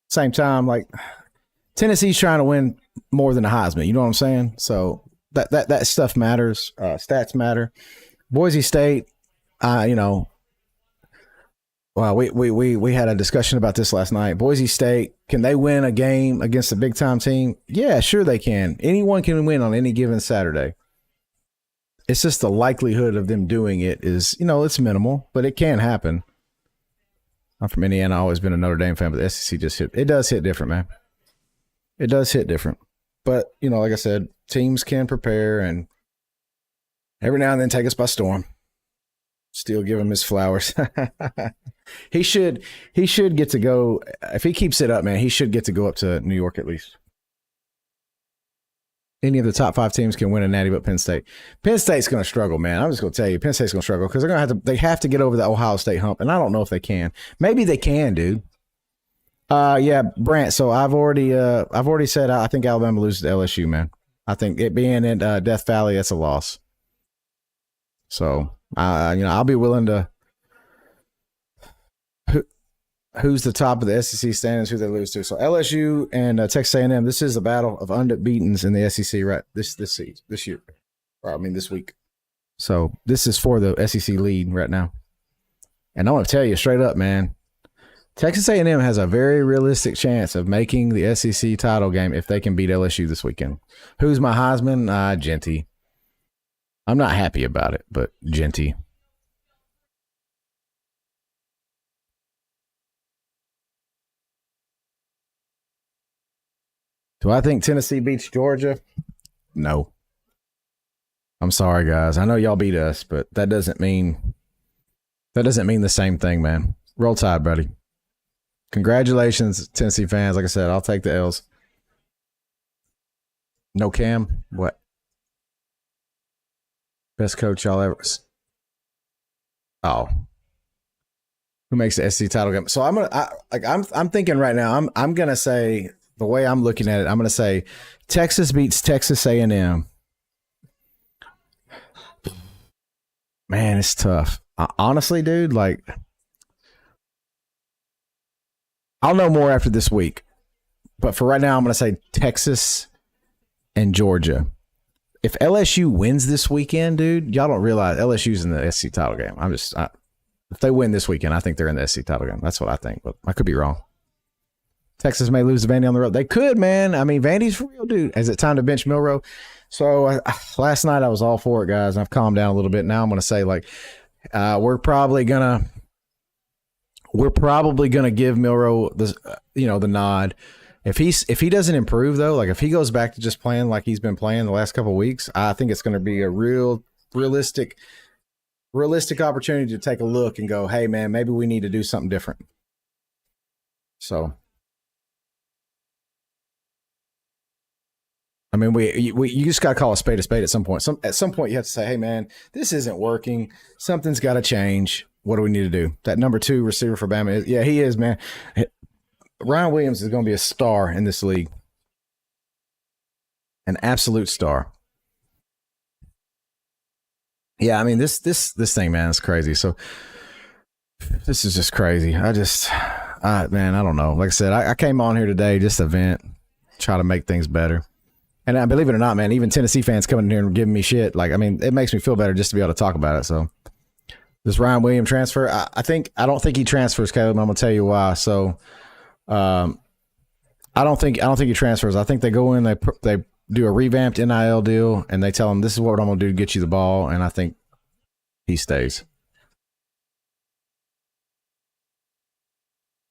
same time, Tennessee's trying to win more than the Heisman. You know what I'm saying? So that stuff matters. Stats matter. Boise State, well, we had a discussion about this last night. Boise State, can they win a game against a big time team? Yeah, sure they can. Anyone can win on any given Saturday. It's just the likelihood of them doing it is, it's minimal, but it can happen. I'm from Indiana. I've always been a Notre Dame fan, but the SEC it does hit different, man. It does hit different. But, like I said, teams can prepare and every now and then take us by storm. Still give him his flowers. He should get to go. If he keeps it up, man, he should get to go up to New York at least. Any of the top 5 teams can win a natty, but Penn State. Penn State's going to struggle, man. I'm just going to tell you, Penn State's going to struggle because they have to get over the Ohio State hump, and I don't know if they can. Maybe they can, dude. Yeah, Brant. So I've already said I think Alabama loses to LSU, man. I think it being in Death Valley, that's a loss. So I'll be willing to. Who's the top of the SEC standings? Who they lose to? So LSU and Texas A&M. This is a battle of unbeaten's in the SEC, right? This year. Or, this week. So this is for the SEC lead right now. And I want to tell you straight up, man. Texas A&M has a very realistic chance of making the SEC title game if they can beat LSU this weekend. Who's my Heisman? Genty. I'm not happy about it, but Genty. Do I think Tennessee beats Georgia? No. I'm sorry, guys. I know y'all beat us, but that doesn't mean the same thing, man. Roll Tide, buddy. Congratulations, Tennessee fans. Like I said, I'll take the L's. No Cam? What? Best coach y'all ever. Oh. Who makes the SEC title game? So I'm thinking right now, I'm gonna say the way I'm looking at it, I'm gonna say Texas beats Texas A&M. Man, it's tough. Honestly, dude, I'll know more after this week. But for right now, I'm going to say Texas and Georgia. If LSU wins this weekend, dude, y'all don't realize LSU's in the SEC title game. If they win this weekend, I think they're in the SEC title game. That's what I think, but I could be wrong. Texas may lose to Vandy on the road. They could, man. Vandy's for real, dude. Is it time to bench Milroe? So last night I was all for it, guys. And I've calmed down a little bit. Now I'm going to say, we're probably gonna give Milroe the nod. If he doesn't improve though, if he goes back to just playing like he's been playing the last couple of weeks, I think it's going to be a realistic opportunity to take a look and go, hey man, maybe we need to do something different. So, you just got to call a spade at some point. At some point, you have to say, hey, man, this isn't working. Something's got to change. What do we need to do? That number 2 receiver for Bama, he is, man. Ryan Williams is going to be a star in this league. An absolute star. Yeah, this thing, man, is crazy. So this is just crazy. Man, I don't know. Like I said, I came on here today just to vent, try to make things better. And I believe it or not, man, even Tennessee fans coming in here and giving me shit. Like, I mean, it makes me feel better just to be able to talk about it. So this Ryan Williams transfer, I don't think he transfers, Caleb. I'm gonna tell you why. So, I don't think he transfers. I think they go in, they do a revamped NIL deal, and they tell him this is what I'm gonna do to get you the ball, and I think he stays.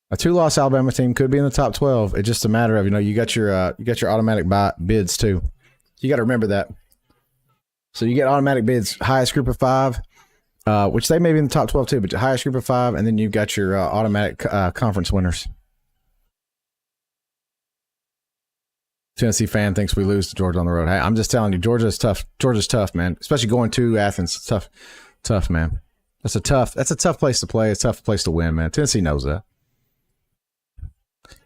A 2-loss Alabama team could be in the top 12. It's just a matter of, you got your automatic bids too. You got to remember that. So you get automatic bids, highest group of 5, which they may be in the top 12 too, but the highest group of 5, and then you've got your automatic conference winners. Tennessee fan thinks we lose to Georgia on the road. Hey, I'm just telling you, Georgia's tough. Georgia's tough, man. Especially going to Athens. It's tough, man. That's a tough place to play. It's a tough place to win, man. Tennessee knows that.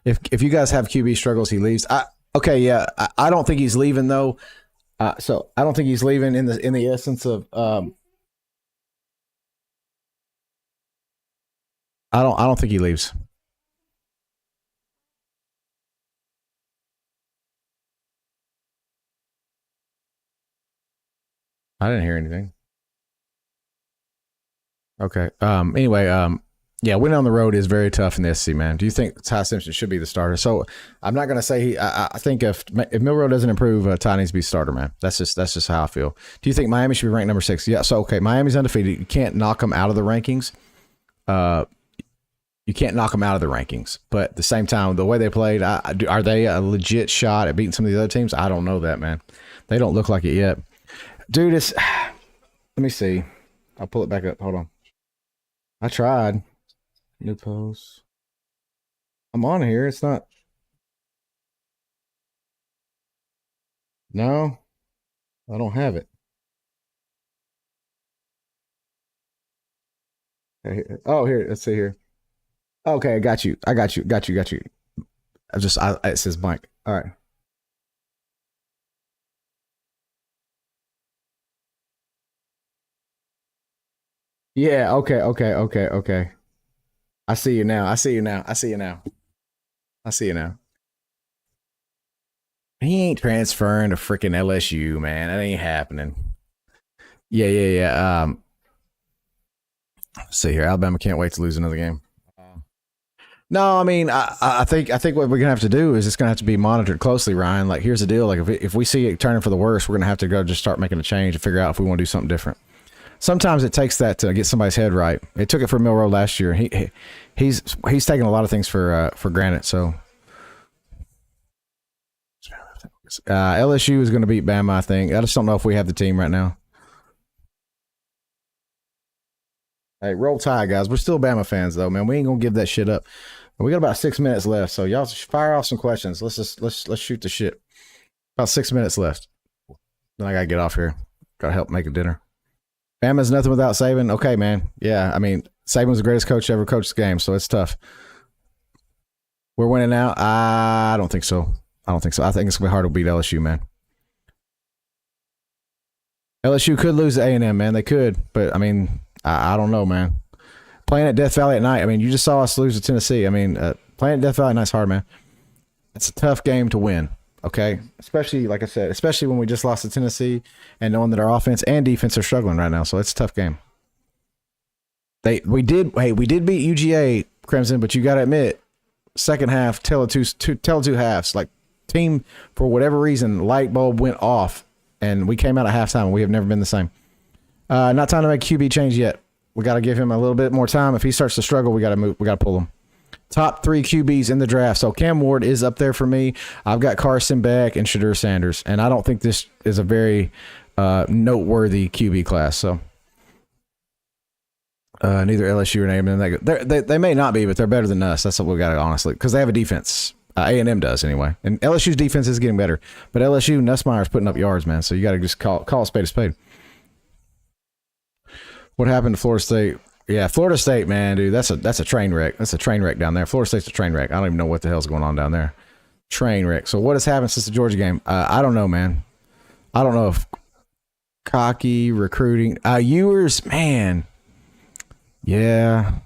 If you guys have QB struggles, he leaves. I don't think he's leaving though. So I don't think he's leaving in the essence of. I don't think he leaves. I didn't hear anything. Okay. Anyway. Yeah, winning on the road is very tough in the SEC, man. Do you think Ty Simpson should be the starter? So I'm not going to say I think if Milroe doesn't improve, Ty needs to be starter, man. That's just how I feel. Do you think Miami should be ranked number 6? Yeah. So okay, Miami's undefeated. You can't knock them out of the rankings. You can't knock them out of the rankings. But at the same time, the way they played, are they a legit shot at beating some of the other teams? I don't know that, man. They don't look like it yet, dude. Let me see. I'll pull it back up. Hold on. I tried. New post. I'm on here. It's not. No, I don't have it. Oh, here. Let's see here. Okay, I got you. Got you. It says Mike. All right. Yeah. Okay. I see you now. He ain't transferring to freaking LSU, man. That ain't happening. Yeah. Let's see here. Alabama can't wait to lose another game. No, I mean, I think what we're gonna have to do is it's gonna have to be monitored closely, Ryan. Like, here's the deal: like, if we see it turning for the worse, we're gonna have to go just start making a change and figure out if we want to do something different. Sometimes it takes that to get somebody's head right. It took it for Milroe last year. He's taken a lot of things for granted. So LSU is going to beat Bama, I think. I just don't know if we have the team right now. Hey, roll Tide, guys. We're still Bama fans, though, man. We ain't gonna give that shit up. We got about 6 minutes left, so y'all fire off some questions. Let's shoot the shit. About 6 minutes left. Then I gotta get off here. Gotta help make a dinner. Bama's nothing without Saban. Okay, man. Yeah, I mean, Saban's the greatest coach to ever coach the game, so it's tough. We're winning now? I don't think so. I think it's going to be hard to beat LSU, man. LSU could lose to A&M, man. They could, but, I mean, I don't know, man. Playing at Death Valley at night, I mean, you just saw us lose to Tennessee. I mean, playing at Death Valley at night's hard, man. It's a tough game to win. Okay, especially like I said, especially when we just lost to Tennessee and knowing that our offense and defense are struggling right now, so it's a tough game. We did beat UGA, Crimson, but you got to admit, second half, tell two halves, like team for whatever reason, light bulb went off, and we came out at halftime, and we have never been the same. Not time to make QB change yet. We got to give him a little bit more time. If he starts to struggle, we got to move. We got to pull him. Top 3 QBs in the draft. So Cam Ward is up there for me. I've got Carson Beck and Shadur Sanders, and I don't think this is a very noteworthy QB class. So neither LSU or A&M. They may not be, but they're better than us. That's what we got, honestly, because they have a defense. A&M does anyway, and LSU's defense is getting better. But LSU, Nussmeier's putting up yards, man. So you got to just call a spade a spade. What happened to Florida State? Yeah, Florida State, man, dude, that's a train wreck. That's a train wreck down there. Florida State's a train wreck. I don't even know what the hell's going on down there. Train wreck. So what has happened since the Georgia game? I don't know, man. I don't know if cocky recruiting. Ewers, man. Yeah.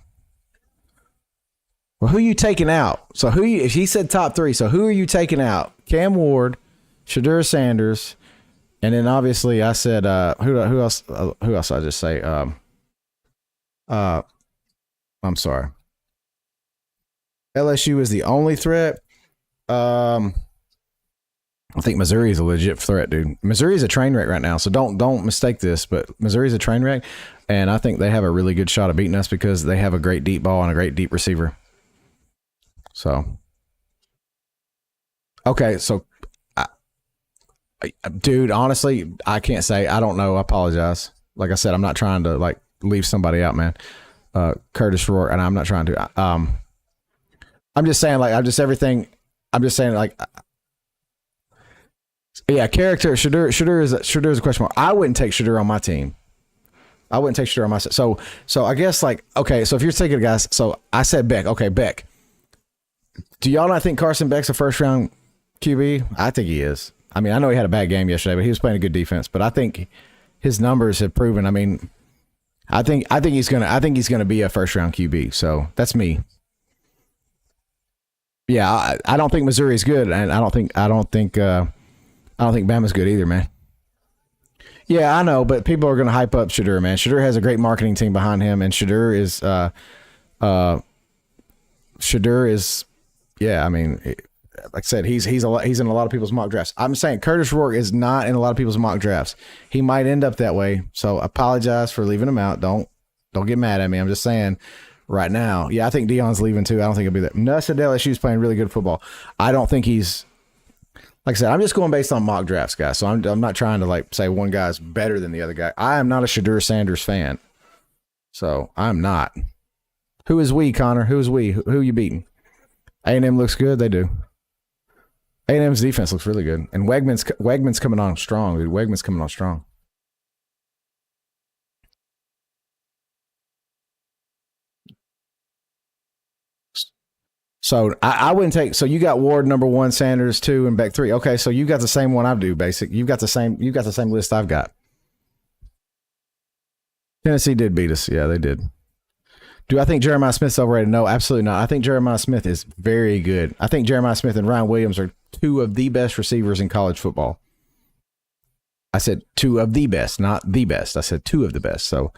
Well, who are you taking out? So if he said top 3, so who are you taking out? Cam Ward, Shedeur Sanders, and then obviously I said who else? Who else? I just say I'm sorry. LSU is the only threat. I think Missouri is a legit threat, dude. Missouri is a train wreck right now, so don't mistake this. But Missouri is a train wreck, and I think they have a really good shot of beating us because they have a great deep ball and a great deep receiver. So, okay, so, dude, honestly, I can't say. I don't know. I apologize. Like I said, I'm not trying to like leave somebody out, man. Curtis Rourke, and I'm not trying to. I'm just saying, like, I'm just saying, like. Yeah, character. Shedeur is a question mark. I wouldn't take Shedeur on my team. I wouldn't take Shedeur on my side. So I guess like okay. So if you're taking guys, so I said Beck. Okay, Beck. Do y'all not think Carson Beck's a first round QB? I think he is. I mean, I know he had a bad game yesterday, but he was playing a good defense. But I think his numbers have proven. I mean, I think he's gonna be a first round QB. So that's me. Yeah, I don't think Missouri's good, and I don't think Bama's good either, man. Yeah, I know, but people are going to hype up Shedeur, man. Shedeur has a great marketing team behind him, and Shedeur is, yeah. I mean, like I said, he's in a lot of people's mock drafts. I'm saying Curtis Rourke is not in a lot of people's mock drafts. He might end up that way, so apologize for leaving him out. Don't get mad at me. I'm just saying. Right now, yeah, I think Deion's leaving too. I don't think he'll be there. Nuss at LSU's playing really good football. I don't think he's. Like I said, I'm just going based on mock drafts, guys. So I'm not trying to like say one guy's better than the other guy. I am not a Shedeur Sanders fan. So I'm not. Who is we, Connor? Who is we? Who you beating? A&M looks good. They do. A&M's defense looks really good. And Wegman's coming on strong, dude. Wegman's coming on strong. So I wouldn't take. So you got Ward number 1, Sanders 2, and Beck 3. Okay, so you got the same one I do. Basic. You got the same list I've got. Tennessee did beat us. Yeah, they did. Do I think Jeremiah Smith's overrated? No, absolutely not. I think Jeremiah Smith is very good. I think Jeremiah Smith and Ryan Williams are 2 of the best receivers in college football. I said 2 of the best, not the best. I said 2 of the best. So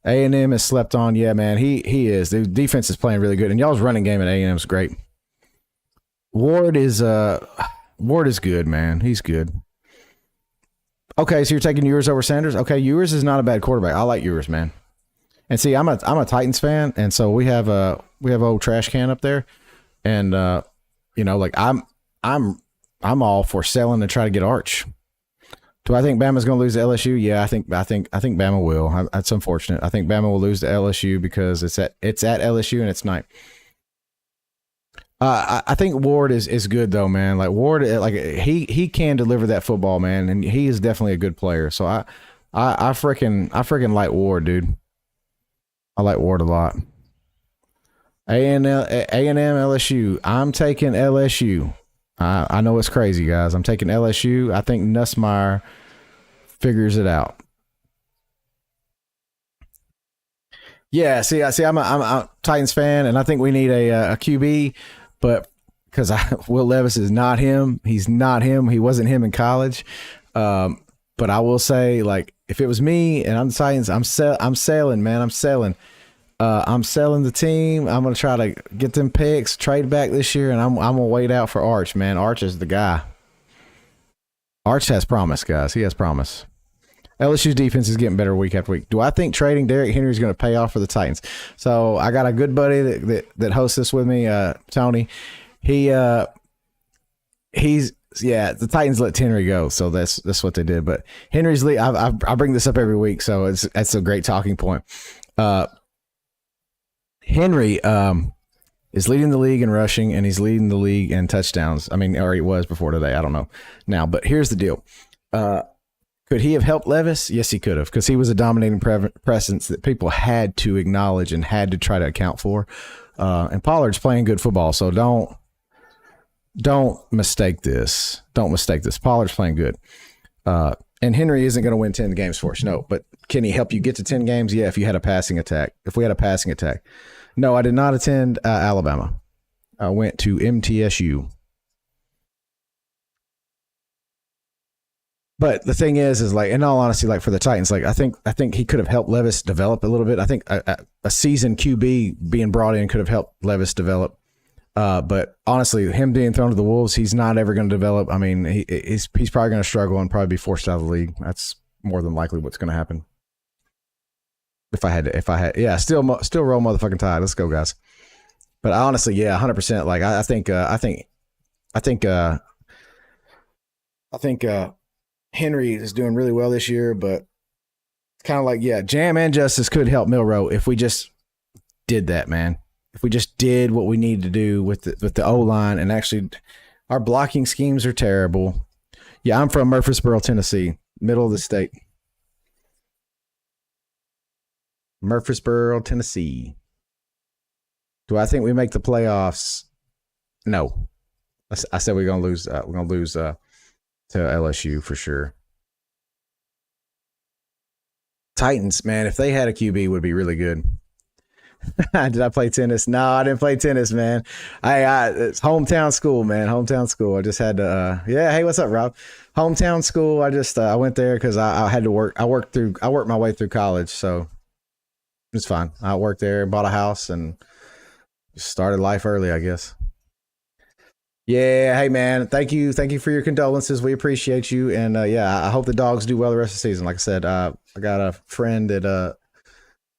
A&M is slept on. Yeah, man, he is. The defense is playing really good, and y'all's running game at A&M is great. Ward is good, man. He's good. Okay, so you're taking Ewers over Sanders. Okay, Ewers is not a bad quarterback. I like Ewers, man. And see, I'm a Titans fan, and so we have old trash can up there, and like I'm all for selling to try to get Arch. Do I think Bama's going to lose to LSU? Yeah, I think Bama will. That's unfortunate. I think Bama will lose to LSU because it's at LSU and it's night. I think Ward is good though, man. Like Ward, like he can deliver that football, man, and he is definitely a good player. So I freaking like Ward, dude. I like Ward a lot. A&M LSU. I'm taking LSU. I know it's crazy, guys. I'm taking LSU. I think Nussmeier figures it out. Yeah, I'm a Titans fan, and I think we need a QB, but because Will Levis is not him. He's not him. He wasn't him in college. But I will say, like, if it was me and I'm the Titans, I'm selling, man. I'm selling. I'm selling the team. I'm gonna try to get them picks, trade back this year, and I'm gonna wait out for Arch, man. Arch is the guy. Arch has promise, guys. He has promise. LSU's defense is getting better week after week. Do I think trading Derrick Henry is going to pay off for the Titans? So I got a good buddy that hosts this with me, Tony. The Titans let Henry go, so that's what they did. But Henry's lead. I bring this up every week, so that's a great talking point. Henry is leading the league in rushing, and he's leading the league in touchdowns. I mean, or he was before today. I don't know now, but here's the deal. Could he have helped Levis? Yes, he could have, because he was a dominating presence that people had to acknowledge and had to try to account for. And Pollard's playing good football, so don't mistake this. Don't mistake this. Pollard's playing good. And Henry isn't going to win 10 games for us, no. But can he help you get to 10 games? Yeah, if you had a passing attack. If we had a passing attack. No, I did not attend Alabama. I went to MTSU. But the thing is like, in all honesty, like for the Titans, like I think he could have helped Levis develop a little bit. I think a seasoned QB being brought in could have helped Levis develop. But honestly, him being thrown to the wolves, he's not ever going to develop. I mean, he's probably going to struggle and probably be forced out of the league. That's more than likely what's going to happen. If I had, yeah, still roll motherfucking Tide. Let's go, guys. But honestly, yeah, 100%. Like I think Henry is doing really well this year, but it's kind of like, yeah, Jam and Justice could help Milroe if we just did that, man. If we just did what we need to do with the O-line, and actually our blocking schemes are terrible. Yeah, I'm from Murfreesboro, Tennessee, middle of the state. Murfreesboro, Tennessee. Do I think we make the playoffs? No. I said we're gonna lose. We're gonna lose to LSU for sure. Titans, man, if they had a QB, would be really good. Did I play tennis? No, I didn't play tennis, man. It's hometown school, man. Hometown school. I just had to. Yeah. Hey, what's up, Rob? Hometown school. I just I went there because I had to work. I worked my way through college, so it's fine. I worked there, bought a house, and started life early, I guess. Yeah, hey man, thank you for your condolences. We appreciate you, and yeah, I hope the dogs do well the rest of the season. Like I said, I got a friend that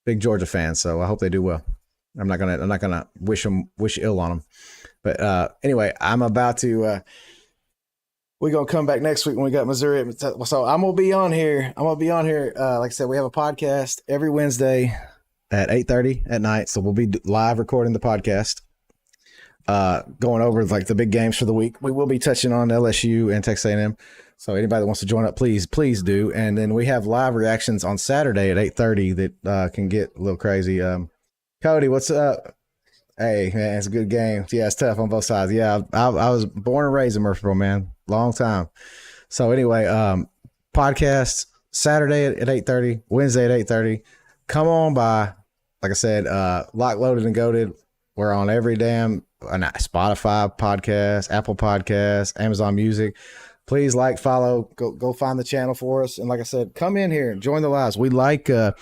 big Georgia fan, so I hope they do well. I'm not gonna wish ill on them, but anyway, I'm about to. We're gonna come back next week when we got Missouri. So I'm gonna be on here. Like I said, we have a podcast every Wednesday at 8:30 at night, so we'll be live recording the podcast. Going over like the big games for the week. We will be touching on LSU and Texas A&M. So anybody that wants to join up, please do. And then we have live reactions on Saturday at 8:30 that can get a little crazy. Cody, what's up? Hey man, it's a good game. Yeah, it's tough on both sides. Yeah, I was born and raised in Murfreesboro, man. Long time. So anyway, podcast Saturday at 8:30, Wednesday at 8:30. Come on by. Like I said, Lock, Loaded, and Goated. We're on every damn Spotify podcast, Apple Podcasts, Amazon Music. Please follow, go find the channel for us. And like I said, come in here and join the lives. We like the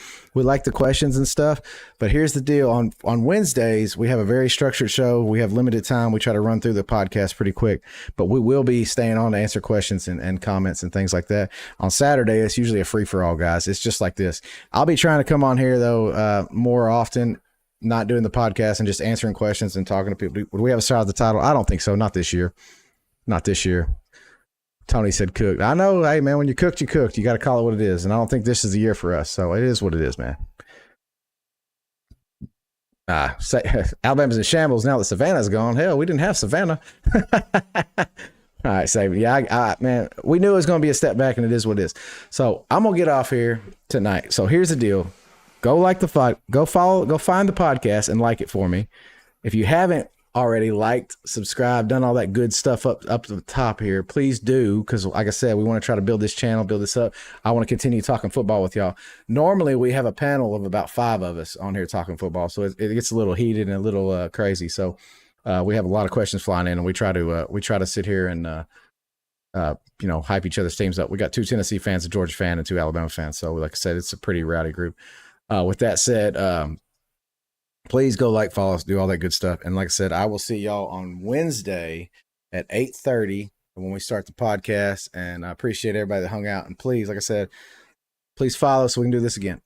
questions and stuff. But here's the deal: on Wednesdays we have a very structured show. We have limited time. We try to run through the podcast pretty quick, but we will be staying on to answer questions and comments and things like that. On Saturday, it's usually a free for all, guys. It's just like this. I'll be trying to come on here though more often. Not doing the podcast and just answering questions and talking to people. Would we have a shot at the title? I don't think so. Not this year. Tony said cooked. I know. Hey, man, when you cooked, you cooked. You got to call it what it is. And I don't think this is the year for us. So it is what it is, man. Alabama's in shambles now that Savannah's gone. Hell, we didn't have Savannah. All right, Save. Yeah, man, we knew it was going to be a step back, and it is what it is. So I'm going to get off here tonight. So here's the deal. Go find the podcast and like it for me. If you haven't already liked, subscribed, done all that good stuff up to the top here, please do. Because like I said, we want to try to build this channel, build this up. I want to continue talking football with y'all. Normally we have a panel of about 5 of us on here talking football. So it gets a little heated and a little crazy. So we have a lot of questions flying in, and we try to sit here and hype each other's teams up. We got 2 Tennessee fans, a Georgia fan, and 2 Alabama fans. So like I said, it's a pretty rowdy group. With that said, please go follow us, do all that good stuff. And like I said, I will see y'all on Wednesday at 8:30 when we start the podcast. And I appreciate everybody that hung out. And please, like I said, please follow so we can do this again.